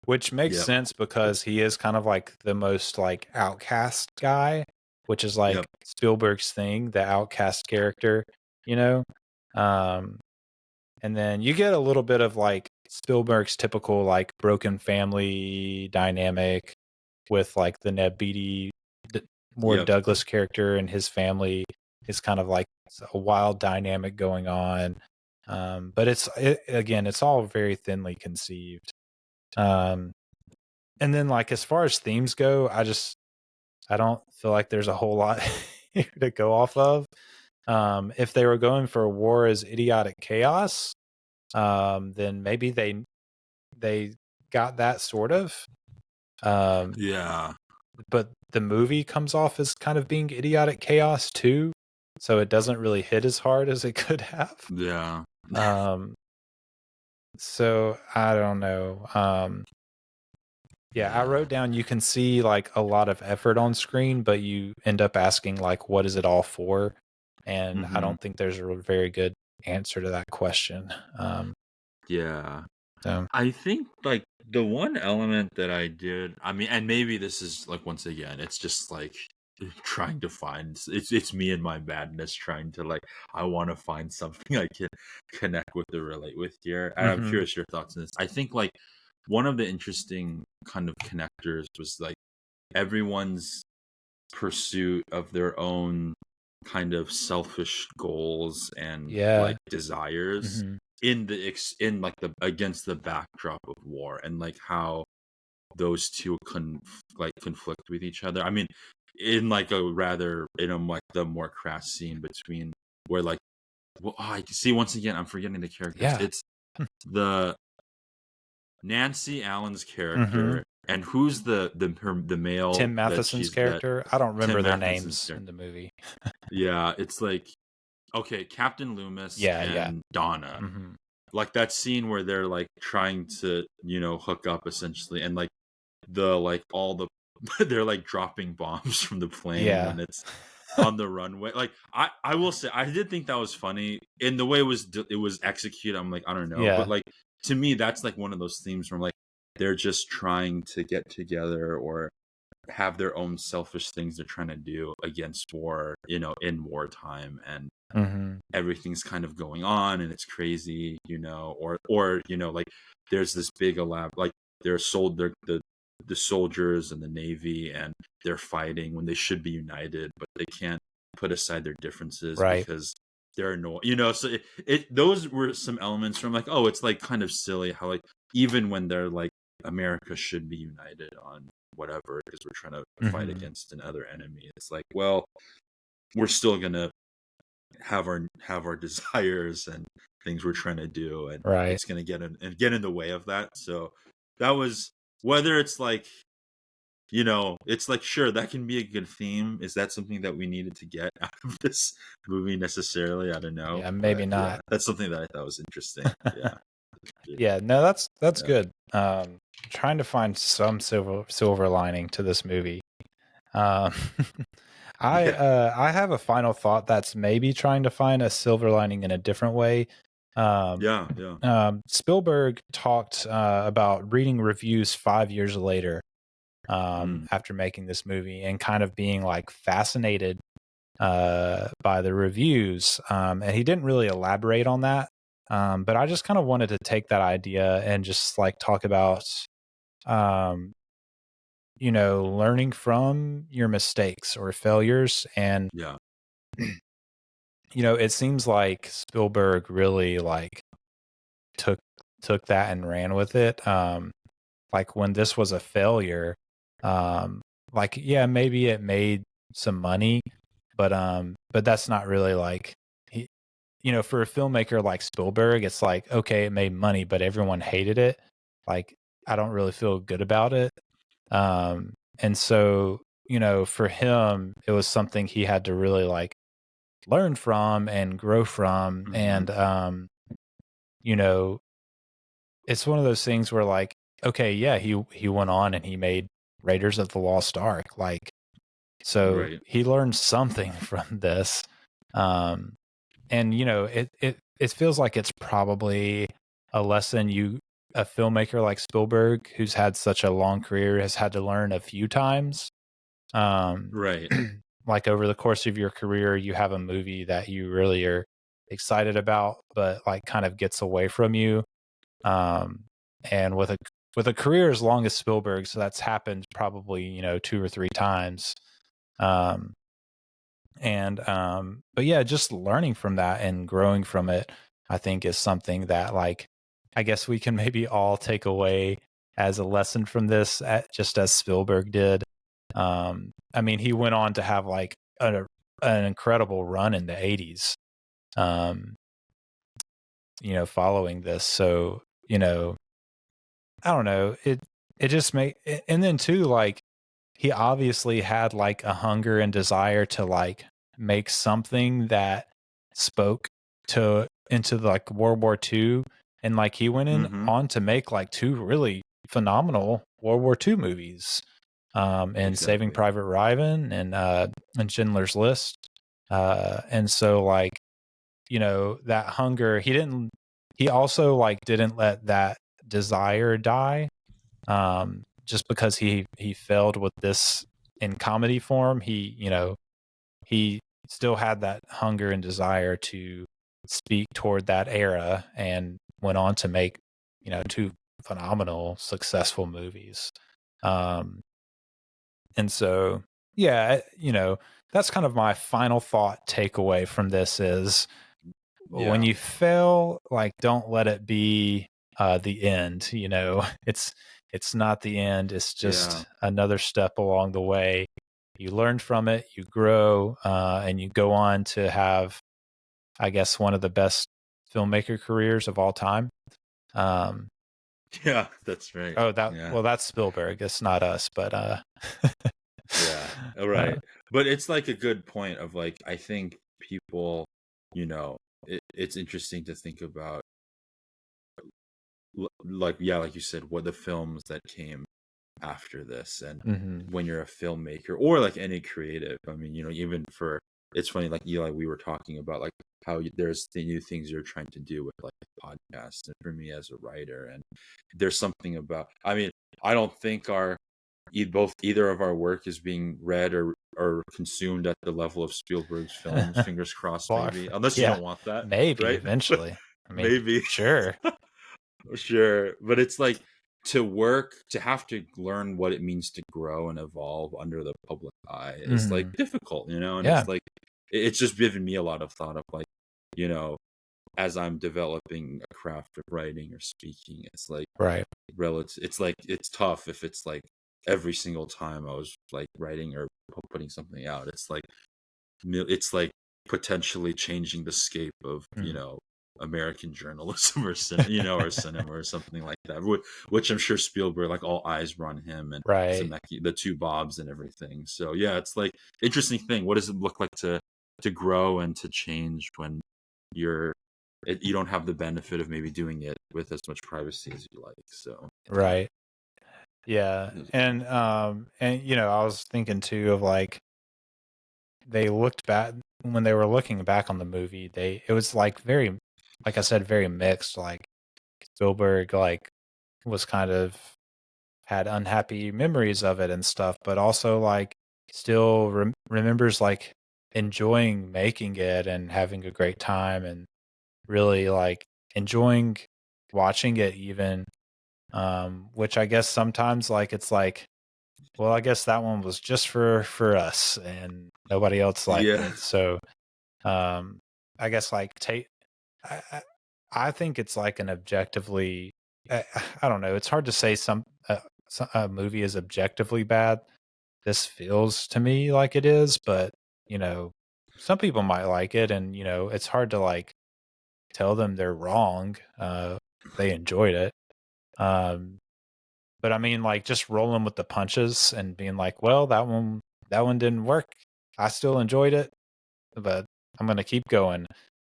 which makes Yep. sense because he is kind of like the most like outcast guy, which is like Yep. Spielberg's thing, the outcast character, and then you get a little bit of like Spielberg's typical like broken family dynamic with like the Ned Beatty, more Yep. Douglas character and his family is kind of like a wild dynamic going on. But it's all very thinly conceived. And then like as far as themes go, I don't feel like there's a whole lot here to go off of. If they were going for war as idiotic chaos, then maybe they got that sort of. Yeah. But the movie comes off as kind of being idiotic chaos too, so it doesn't really hit as hard as it could have. Yeah. So I don't know. Yeah, I wrote down you can see like a lot of effort on screen, but you end up asking like, what is it all for? And I don't think there's a very good answer to that question. Yeah. So I think like the one element that I did, I mean, and maybe this is like once again, it's just like trying to find it's me and my madness trying to like I want to find something I can connect with or relate with here. And I'm curious your thoughts on this. I think like one of the interesting kind of connectors was like everyone's pursuit of their own kind of selfish goals and like desires in like the against the backdrop of war, and like how those two conflict with each other. I mean, in like a rather like the more crass scene between where like I can see once again I'm forgetting the characters. It's the Nancy Allen's character and who's the male Tim Matheson's character. I don't remember their names in the movie. Yeah, it's like okay, Captain Loomis and Donna. Like that scene where they're like trying to, hook up essentially, and like all the they're like dropping bombs from the plane and it's on the runway. Like I will say I did think that was funny in the way it was executed. I'm like, I don't know, but like to me that's like one of those themes where like they're just trying to get together or have their own selfish things they're trying to do against war, in wartime, and everything's kind of going on and it's crazy, or like there's this big like they're the soldiers and the Navy, and they're fighting when they should be united, but they can't put aside their differences because they're so those were some elements from like, oh, it's like kind of silly how like even when they're like America should be united on whatever because we're trying to fight against another enemy, it's like, well, we're still gonna have our desires and things we're trying to do, and it's gonna get in the way of that. So that was, whether it's like, it's like, sure, that can be a good theme. Is that something that we needed to get out of this movie necessarily? I don't know. Yeah, maybe not. Yeah, that's something that I thought was interesting. Yeah. Yeah, no, that's good. Trying to find some silver lining to this movie. I have a final thought that's maybe trying to find a silver lining in a different way. Spielberg talked about reading reviews 5 years later after making this movie and kind of being like fascinated by the reviews, and he didn't really elaborate on that, but I just kind of wanted to take that idea and just like talk about learning from your mistakes or failures. And it seems like Spielberg really like took that and ran with it. Like when this was a failure, maybe it made some money, but that's not really like, for a filmmaker like Spielberg, it's like, okay, it made money, but everyone hated it. Like, I don't really feel good about it. And so, for him, it was something he had to really like learn from and grow from. And, it's one of those things where like, okay, yeah, he went on and he made Raiders of the Lost Ark. Like, so he learned something from this. And it feels like it's probably a lesson a filmmaker like Spielberg, who's had such a long career, has had to learn a few times. Like over the course of your career, you have a movie that you really are excited about, but like kind of gets away from you. And with a career as long as Spielberg, so that's happened probably 2 or 3 times. But yeah, just learning from that and growing from it, I think is something that like, I guess we can maybe all take away as a lesson from this, just as Spielberg did. I mean, he went on to have like an incredible run in the 80s, following this. So, I don't know. It just and then too, like, he obviously had like a hunger and desire to like make something that spoke into like World War II, and like he went on to make like 2 really phenomenal World War II movies, and Saving Private Ryan and Schindler's List, and so like, that hunger, he also like didn't let that desire die, just because he failed with this in comedy form. He still had that hunger and desire to speak toward that era, and went on to make 2 phenomenal successful movies, and so that's kind of my final thought takeaway from this is, when you fail, like, don't let it be the end. It's not the end. It's just another step along the way. You learn from it, you grow, and you go on to have, I guess, one of the best filmmaker careers of all time. Yeah, that's right. Oh, well, that's Spielberg. It's not us, but yeah, right. But it's like a good point of like, I think people, it's interesting to think about, like you said, what the films that came after this, and when you're a filmmaker or like any creative, I mean, even for, it's funny, like Eli, we were talking about like how there's the new things you're trying to do with like podcasts, and for me as a writer, and there's something about, I mean, I don't think either of our work is being read or consumed at the level of Spielberg's films. Fingers crossed, maybe, unless you don't want that. Maybe right? eventually. I mean, maybe, sure. But it's like, to have to learn what it means to grow and evolve under the public eye is like difficult, and it's like, it's just given me a lot of thought of like, as I'm developing a craft of writing or speaking, it's like, it's like, it's tough if it's like every single time I was like writing or putting something out, it's like potentially changing the scape of American journalism or cinema or something like that, which I'm sure Spielberg, like, all eyes were on him, and Zemecki, the 2 Bobs and everything. So yeah, it's like interesting thing. What does it look like to grow and to change when you don't have the benefit of maybe doing it with as much privacy as you like? So yeah. And I was thinking too of like, they looked back when they were looking back on the movie, it was like very, like I said, very mixed. Like, Spielberg like was kind of had unhappy memories of it and stuff, but also like still remembers like enjoying making it and having a great time, and really like enjoying watching it even, which I guess sometimes like it's like, well, I guess that one was just for us and nobody else liked it. So I guess like I think it's like an objectively, I don't know, it's hard to say a movie is objectively bad. This feels to me like it is, but some people might like it, and it's hard to like tell them they're wrong. They enjoyed it. But I mean, like, just rolling with the punches and being like, well, that one didn't work. I still enjoyed it, but I'm going to keep going.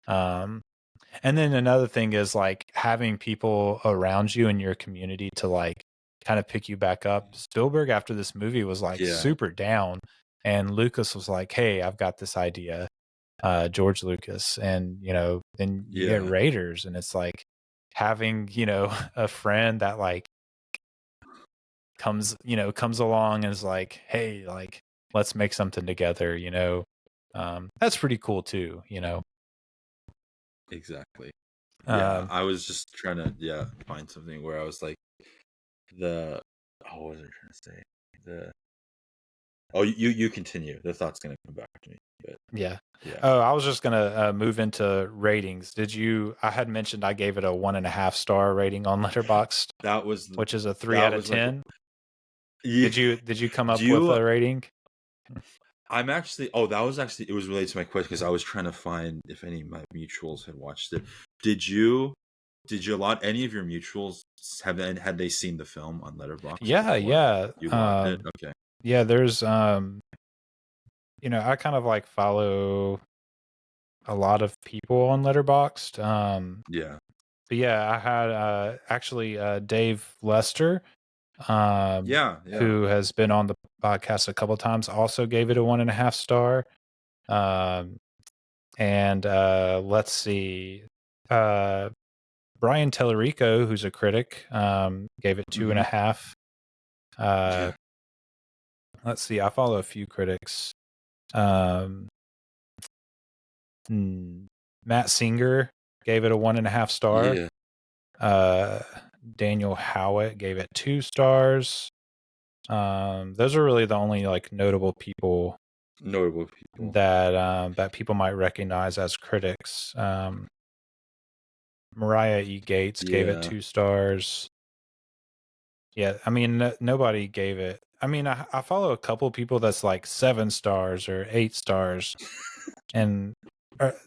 And then another thing is like having people around you in your community to like kind of pick you back up. Spielberg, after this movie, was like super down, and Lucas was like, hey, I've got this idea, George Lucas. And, then you get Raiders, and it's like having, a friend that like comes along and is like, hey, like, let's make something together, that's pretty cool too, Exactly. I was just trying to find something where I was like, what was I trying to say? You continue. The thought's gonna come back to me. But I was just gonna move into ratings. I had mentioned I gave it a 1.5 star rating on Letterboxd, which is a 3 out of 10. Did you come up with a rating? I'm actually. Oh, that was actually. It was related to my question because I was trying to find if any of my mutuals had watched it. Did you? Did you lot any of your mutuals had they seen the film on Letterboxd? Yeah, before yeah. You watched it. Okay. Yeah, there's I kind of like follow a lot of people on Letterboxd. Yeah. But yeah, I had actually Dave Lester, Yeah. who has been on the podcast a couple of times, also gave it a 1.5 star. And let's see, Brian Tellerico, who's a critic, gave it 2.5. Yeah. Let's see, I follow a few critics. Matt Singer gave it a 1.5 star. Yeah. Daniel Howitt gave it 2 stars. Those are really the only like notable people that people might recognize as critics. Mariah E. Gates gave it 2 stars. Yeah, I mean, nobody gave it. I mean, I follow a couple people that's like 7 stars or 8 stars, and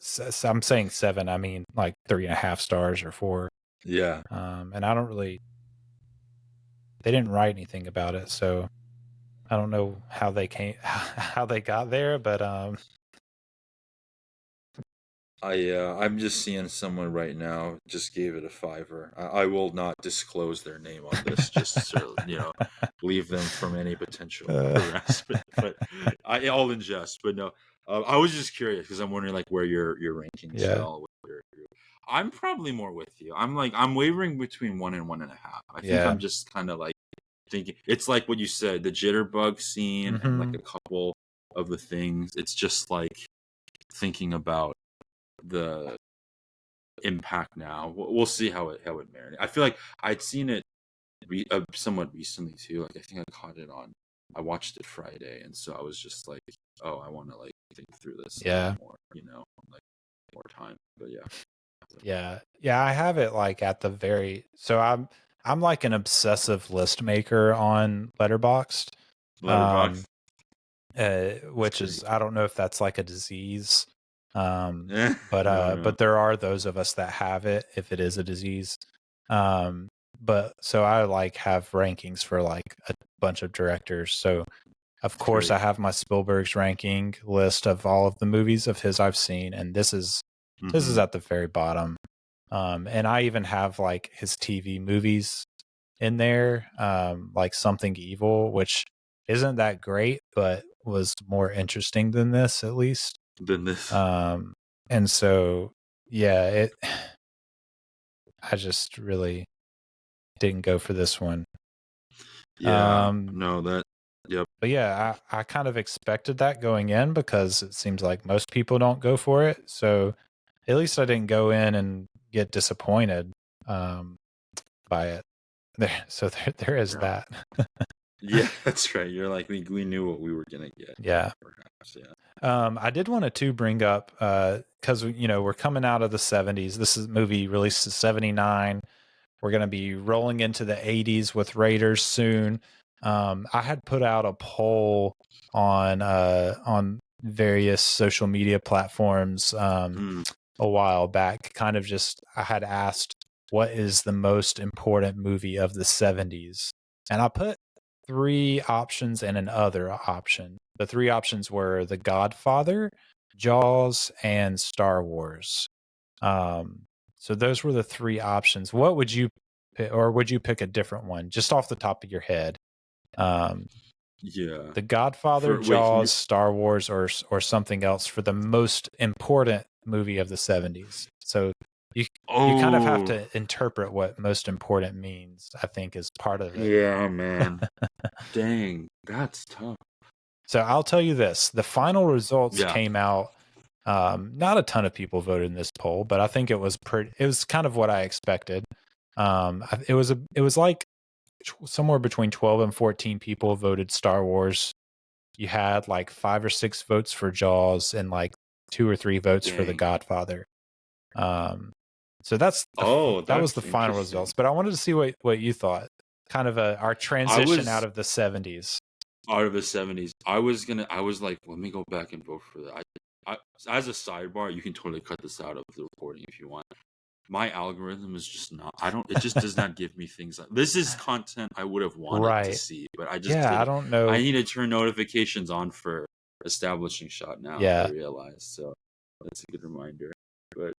so I'm saying 7. I mean, like 3.5 stars or 4. Yeah. And I don't really. They didn't write anything about it, so I don't know how they got there, but I'm just seeing someone right now just gave it a 5. I will not disclose their name on this, just to leave them from any potential harassment. But all in jest. But no, I was just curious because I'm wondering like where your rankings fell. I'm probably more with you. I'm wavering between 1 and 1.5. I think I'm just kind of like thinking it's like what you said, the jitterbug scene and like a couple of the things. It's just like thinking about the impact now. We'll see how it marinates. I feel like I'd seen it somewhat recently too. Like I think I watched it Friday, and so I was just like, oh, I want to like think through this a lot more, like more time. But yeah, I have it like at the very. So I'm like an obsessive list maker on Letterboxd. Which is, I don't know if that's like a disease. But there are those of us that have it if it is a disease. But so I like have rankings for like a bunch of directors. So of course I have my Spielberg's ranking list of all of the movies of his I've seen, and this is at the very bottom. And I even have like his TV movies in there, like Something Evil, which isn't that great, but was more interesting than this, at least. And so, yeah, I just really didn't go for this one. But yeah, I kind of expected that going in because it seems like most people don't go for it. So at least I didn't go in and get disappointed by it. There is that. Yeah, that's right. You're like, we knew what we were gonna get. Yeah. Perhaps, yeah. I did want to bring up because we're coming out of the 70s. This is movie released in 79. We're gonna be rolling into the 80s with Raiders soon. I had put out a poll on various social media platforms a while back. Kind of just I had asked, what is the most important movie of the 70s? And I put 3 options and an other option. The 3 options were The Godfather, Jaws, and Star Wars. So those were the 3 options. What would you pick, or would you pick a different one just off the top of your head? The Godfather, Jaws, Star Wars, or something else for the most important movie of the 70s. So you kind of have to interpret what most important means, I think, is part of it. Yeah, man. Dang, that's tough. So I'll tell you this. The final results came out. Not a ton of people voted in this poll, but I think it was kind of what I expected. It was like somewhere between 12 and 14 people voted Star Wars. You had like 5 or 6 votes for Jaws and like 2 or 3 votes for The Godfather. So that was the final results. But I wanted to see what you thought. Kind of our transition out of the 70s. out of the 70s. I was like, let me go back and vote for that. As a sidebar, you can totally cut this out of the recording if you want. My algorithm is just not. It just does not give me things like this. Is content I would have wanted to see, but I just Yeah, I didn't. don't know. I need to turn notifications on for establishing shot now. Yeah. I realized, so that's a good reminder. But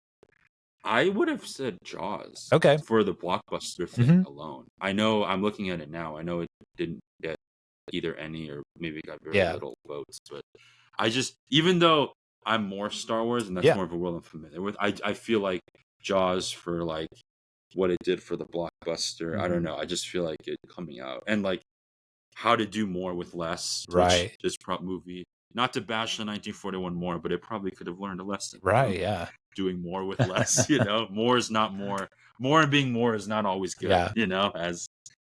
I would have said Jaws. Okay. For the blockbuster thing alone. I know I'm looking at it now. I know it didn't get either any or maybe got very little votes, but I just, even though I'm more Star Wars and that's more of a world I'm familiar with, I feel like Jaws, for like what it did for the blockbuster, I don't know, I just feel like it coming out and like how to do more with less. Right. This movie, not to bash the 1941 more, but it probably could have learned a lesson. Right. Yeah. Doing more with less, more is not more. More and being more is not always good.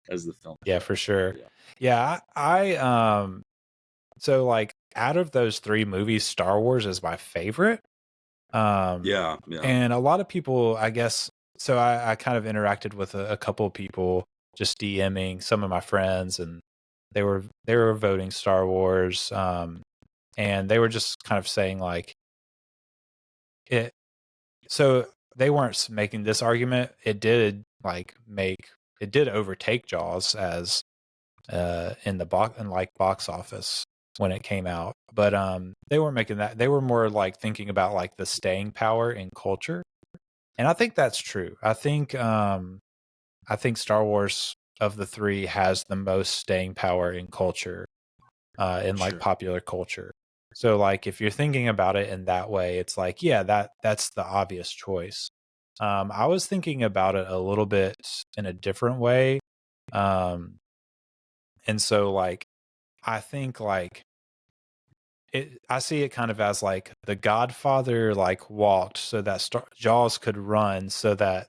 As the film. Yeah, for sure. Yeah, I so like out of those 3 movies, Star Wars is my favorite. Yeah. And a lot of people, I guess, so I kind of interacted with a couple of people just DMing some of my friends, and they were voting Star Wars, and they were just kind of saying like it. So they weren't making this argument. It did overtake Jaws as in the box office when it came out, but they weren't making that. They were more like thinking about like the staying power in culture, and I think that's true. I think Star Wars of the 3 has the most staying power in culture, in like popular culture. So like if you're thinking about it in that way, it's like, yeah, that's the obvious choice. I was thinking about it a little bit in a different way. And so like I think like I see it kind of as like the Godfather like walked so that Jaws could run, so that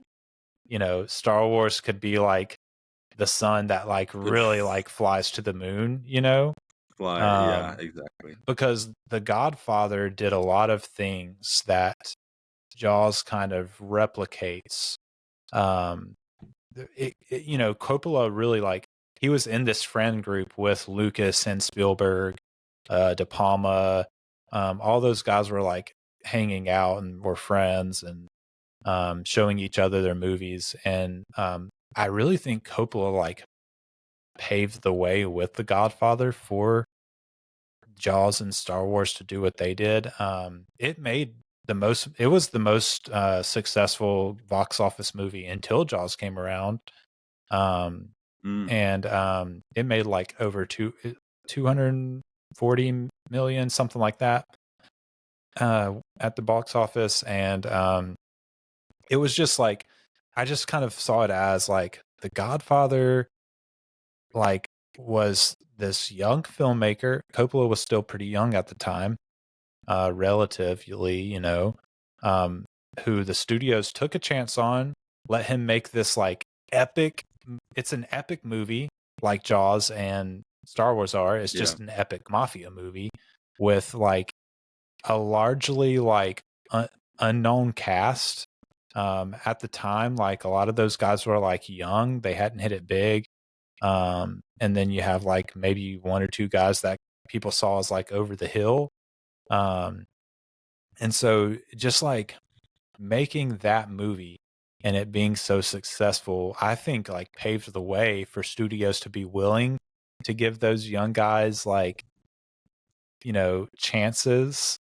Star Wars could be like the sun that like really like flies to the moon, Yeah, exactly. Because the Godfather did a lot of things that Jaws kind of replicates. Coppola really like, he was in this friend group with Lucas and Spielberg, De Palma, all those guys were like hanging out and were friends and showing each other their movies. And I really think Coppola like paved the way with The Godfather for Jaws and Star Wars to do what they did. It was the most successful box office movie until Jaws came around. And it made like over 240 million, something like that, at the box office. And it was just like, I just kind of saw it as like The Godfather like was this young filmmaker. Coppola was still pretty young at the time, relatively, who the studios took a chance on, let him make this like epic. It's an epic movie like Jaws and Star Wars are. It's just an epic mafia movie with like a largely like unknown cast. At the time, like a lot of those guys were like young, they hadn't hit it big. And then you have like maybe 1 or 2 guys that people saw as like over the hill. And so just like making that movie and it being so successful, I think like paved the way for studios to be willing to give those young guys like, chances.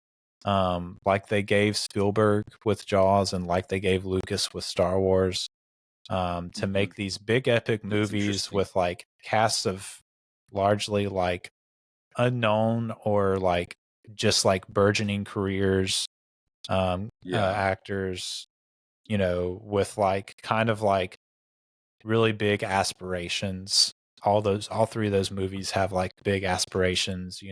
Like they gave Spielberg with Jaws and like they gave Lucas with Star Wars, to make these big epic movies with like casts of largely like unknown or like just like burgeoning careers, actors, with like kind of like really big aspirations. All 3 of those movies have like big aspirations,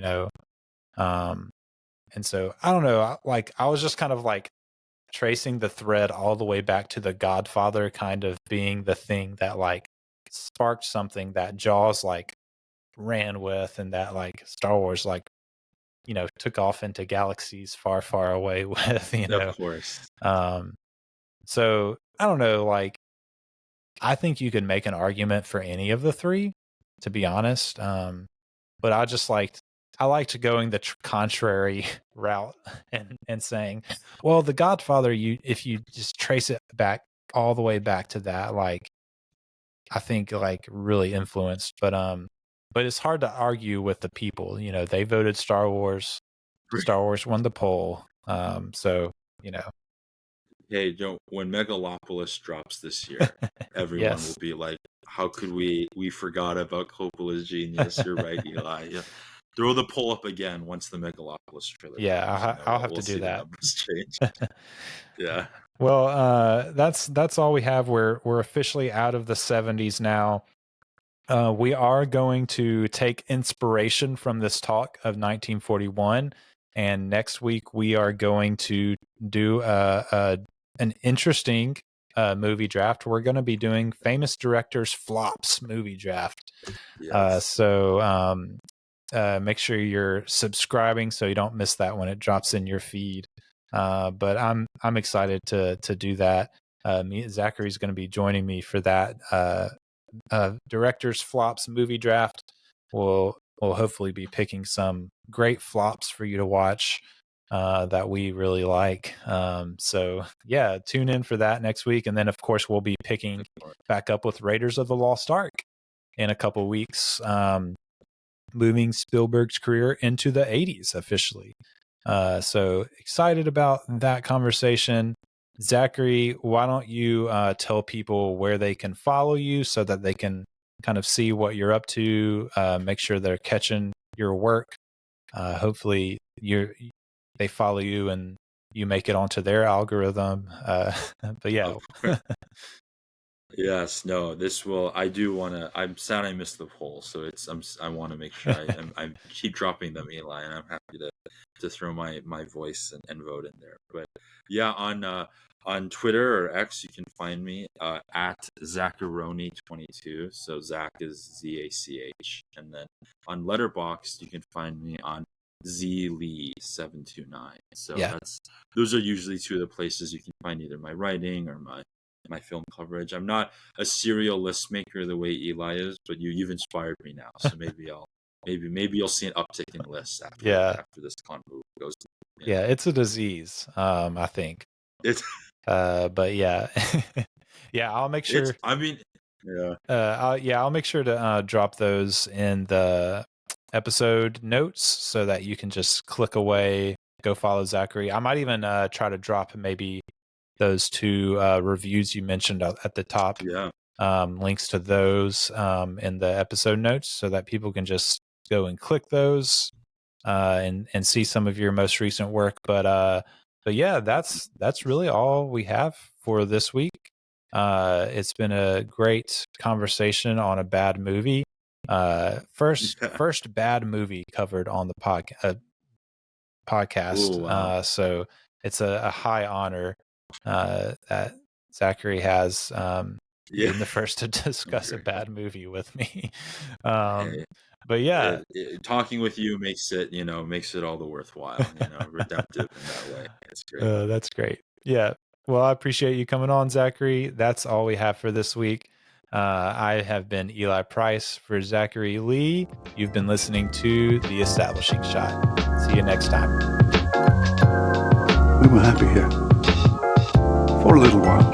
and so I don't know, like I was just kind of like tracing the thread all the way back to The Godfather kind of being the thing that like sparked something that Jaws like ran with, and that like Star Wars like took off into galaxies far, far away with, Of course. So I don't know, like I think you could make an argument for any of the 3, to be honest. but I liked going the contrary route and saying, well, The Godfather, if you just trace it back all the way back to that, like, I think like really influenced, but it's hard to argue with the people. You know, they voted Star Wars. Star Wars won the poll. So, you know. Hey, when Megalopolis drops this year, everyone Yes. will be like, how could we forgot about Coppola's genius. You're right, Eli. Yeah. Throw the poll up again once the Megalopolis trailer comes. Yeah, I'll have to do that. The numbers change. Yeah. Well, that's all we have. We're officially out of the 70s now. We are going to take inspiration from this talk of 1941, and next week we are going to do an interesting movie draft. We're going to be doing famous directors flops movie draft. Yes. So make sure you're subscribing so you don't miss that when it drops in your feed. But I'm excited to do that. Zachary's going to be joining me for that. Directors flops movie draft. We'll hopefully be picking some great flops for you to watch that we really like. So yeah, tune in for that next week, and then of course we'll be picking back up with Raiders of the Lost Ark in a couple weeks, moving Spielberg's career into the 80s officially. So excited about that conversation. Zachary, why don't you tell people where they can follow you so that they can kind of see what you're up to, make sure they're catching your work. Hopefully they follow you and you make it onto their algorithm. But yeah. Yes, no, I'm sad I missed the poll, so I want to make sure I keep dropping them, Eli, and I'm happy to throw my voice and vote in there. But yeah, on Twitter or X, you can find me at Zacharoni22. So Zach is ZACH, and then on Letterboxd you can find me on ZLee729. So yeah. Those are usually two of the places you can find either my writing or my film coverage. I'm not a serial list maker the way Eli is, but you've inspired me now. So maybe you'll see an uptick in lists after this convo goes. Yeah, it's a disease, I think. It's but yeah. Yeah, I'll make sure. I'll make sure to drop those in the episode notes so that you can just click away, go follow Zachary. I might even try to drop maybe those two reviews you mentioned at the top. Yeah. Links to those in the episode notes so that people can just go and click those and see some of your most recent work. But yeah, that's really all we have for this week. It's been a great conversation on a bad movie. First bad movie covered on the podcast. Ooh, wow. So it's a high honor that Zachary has being the first to discuss a bad movie with me. But yeah, talking with you makes it all the worthwhile, redemptive in that way. It's great. That's great. Yeah. Well, I appreciate you coming on, Zachary. That's all we have for this week. I have been Eli Price for Zachary Lee. You've been listening to The Establishing Shot. See you next time. We were happy here. For a little while.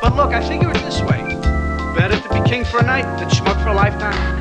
But look, I figure it this way. Better to be king for a night than schmuck for a lifetime.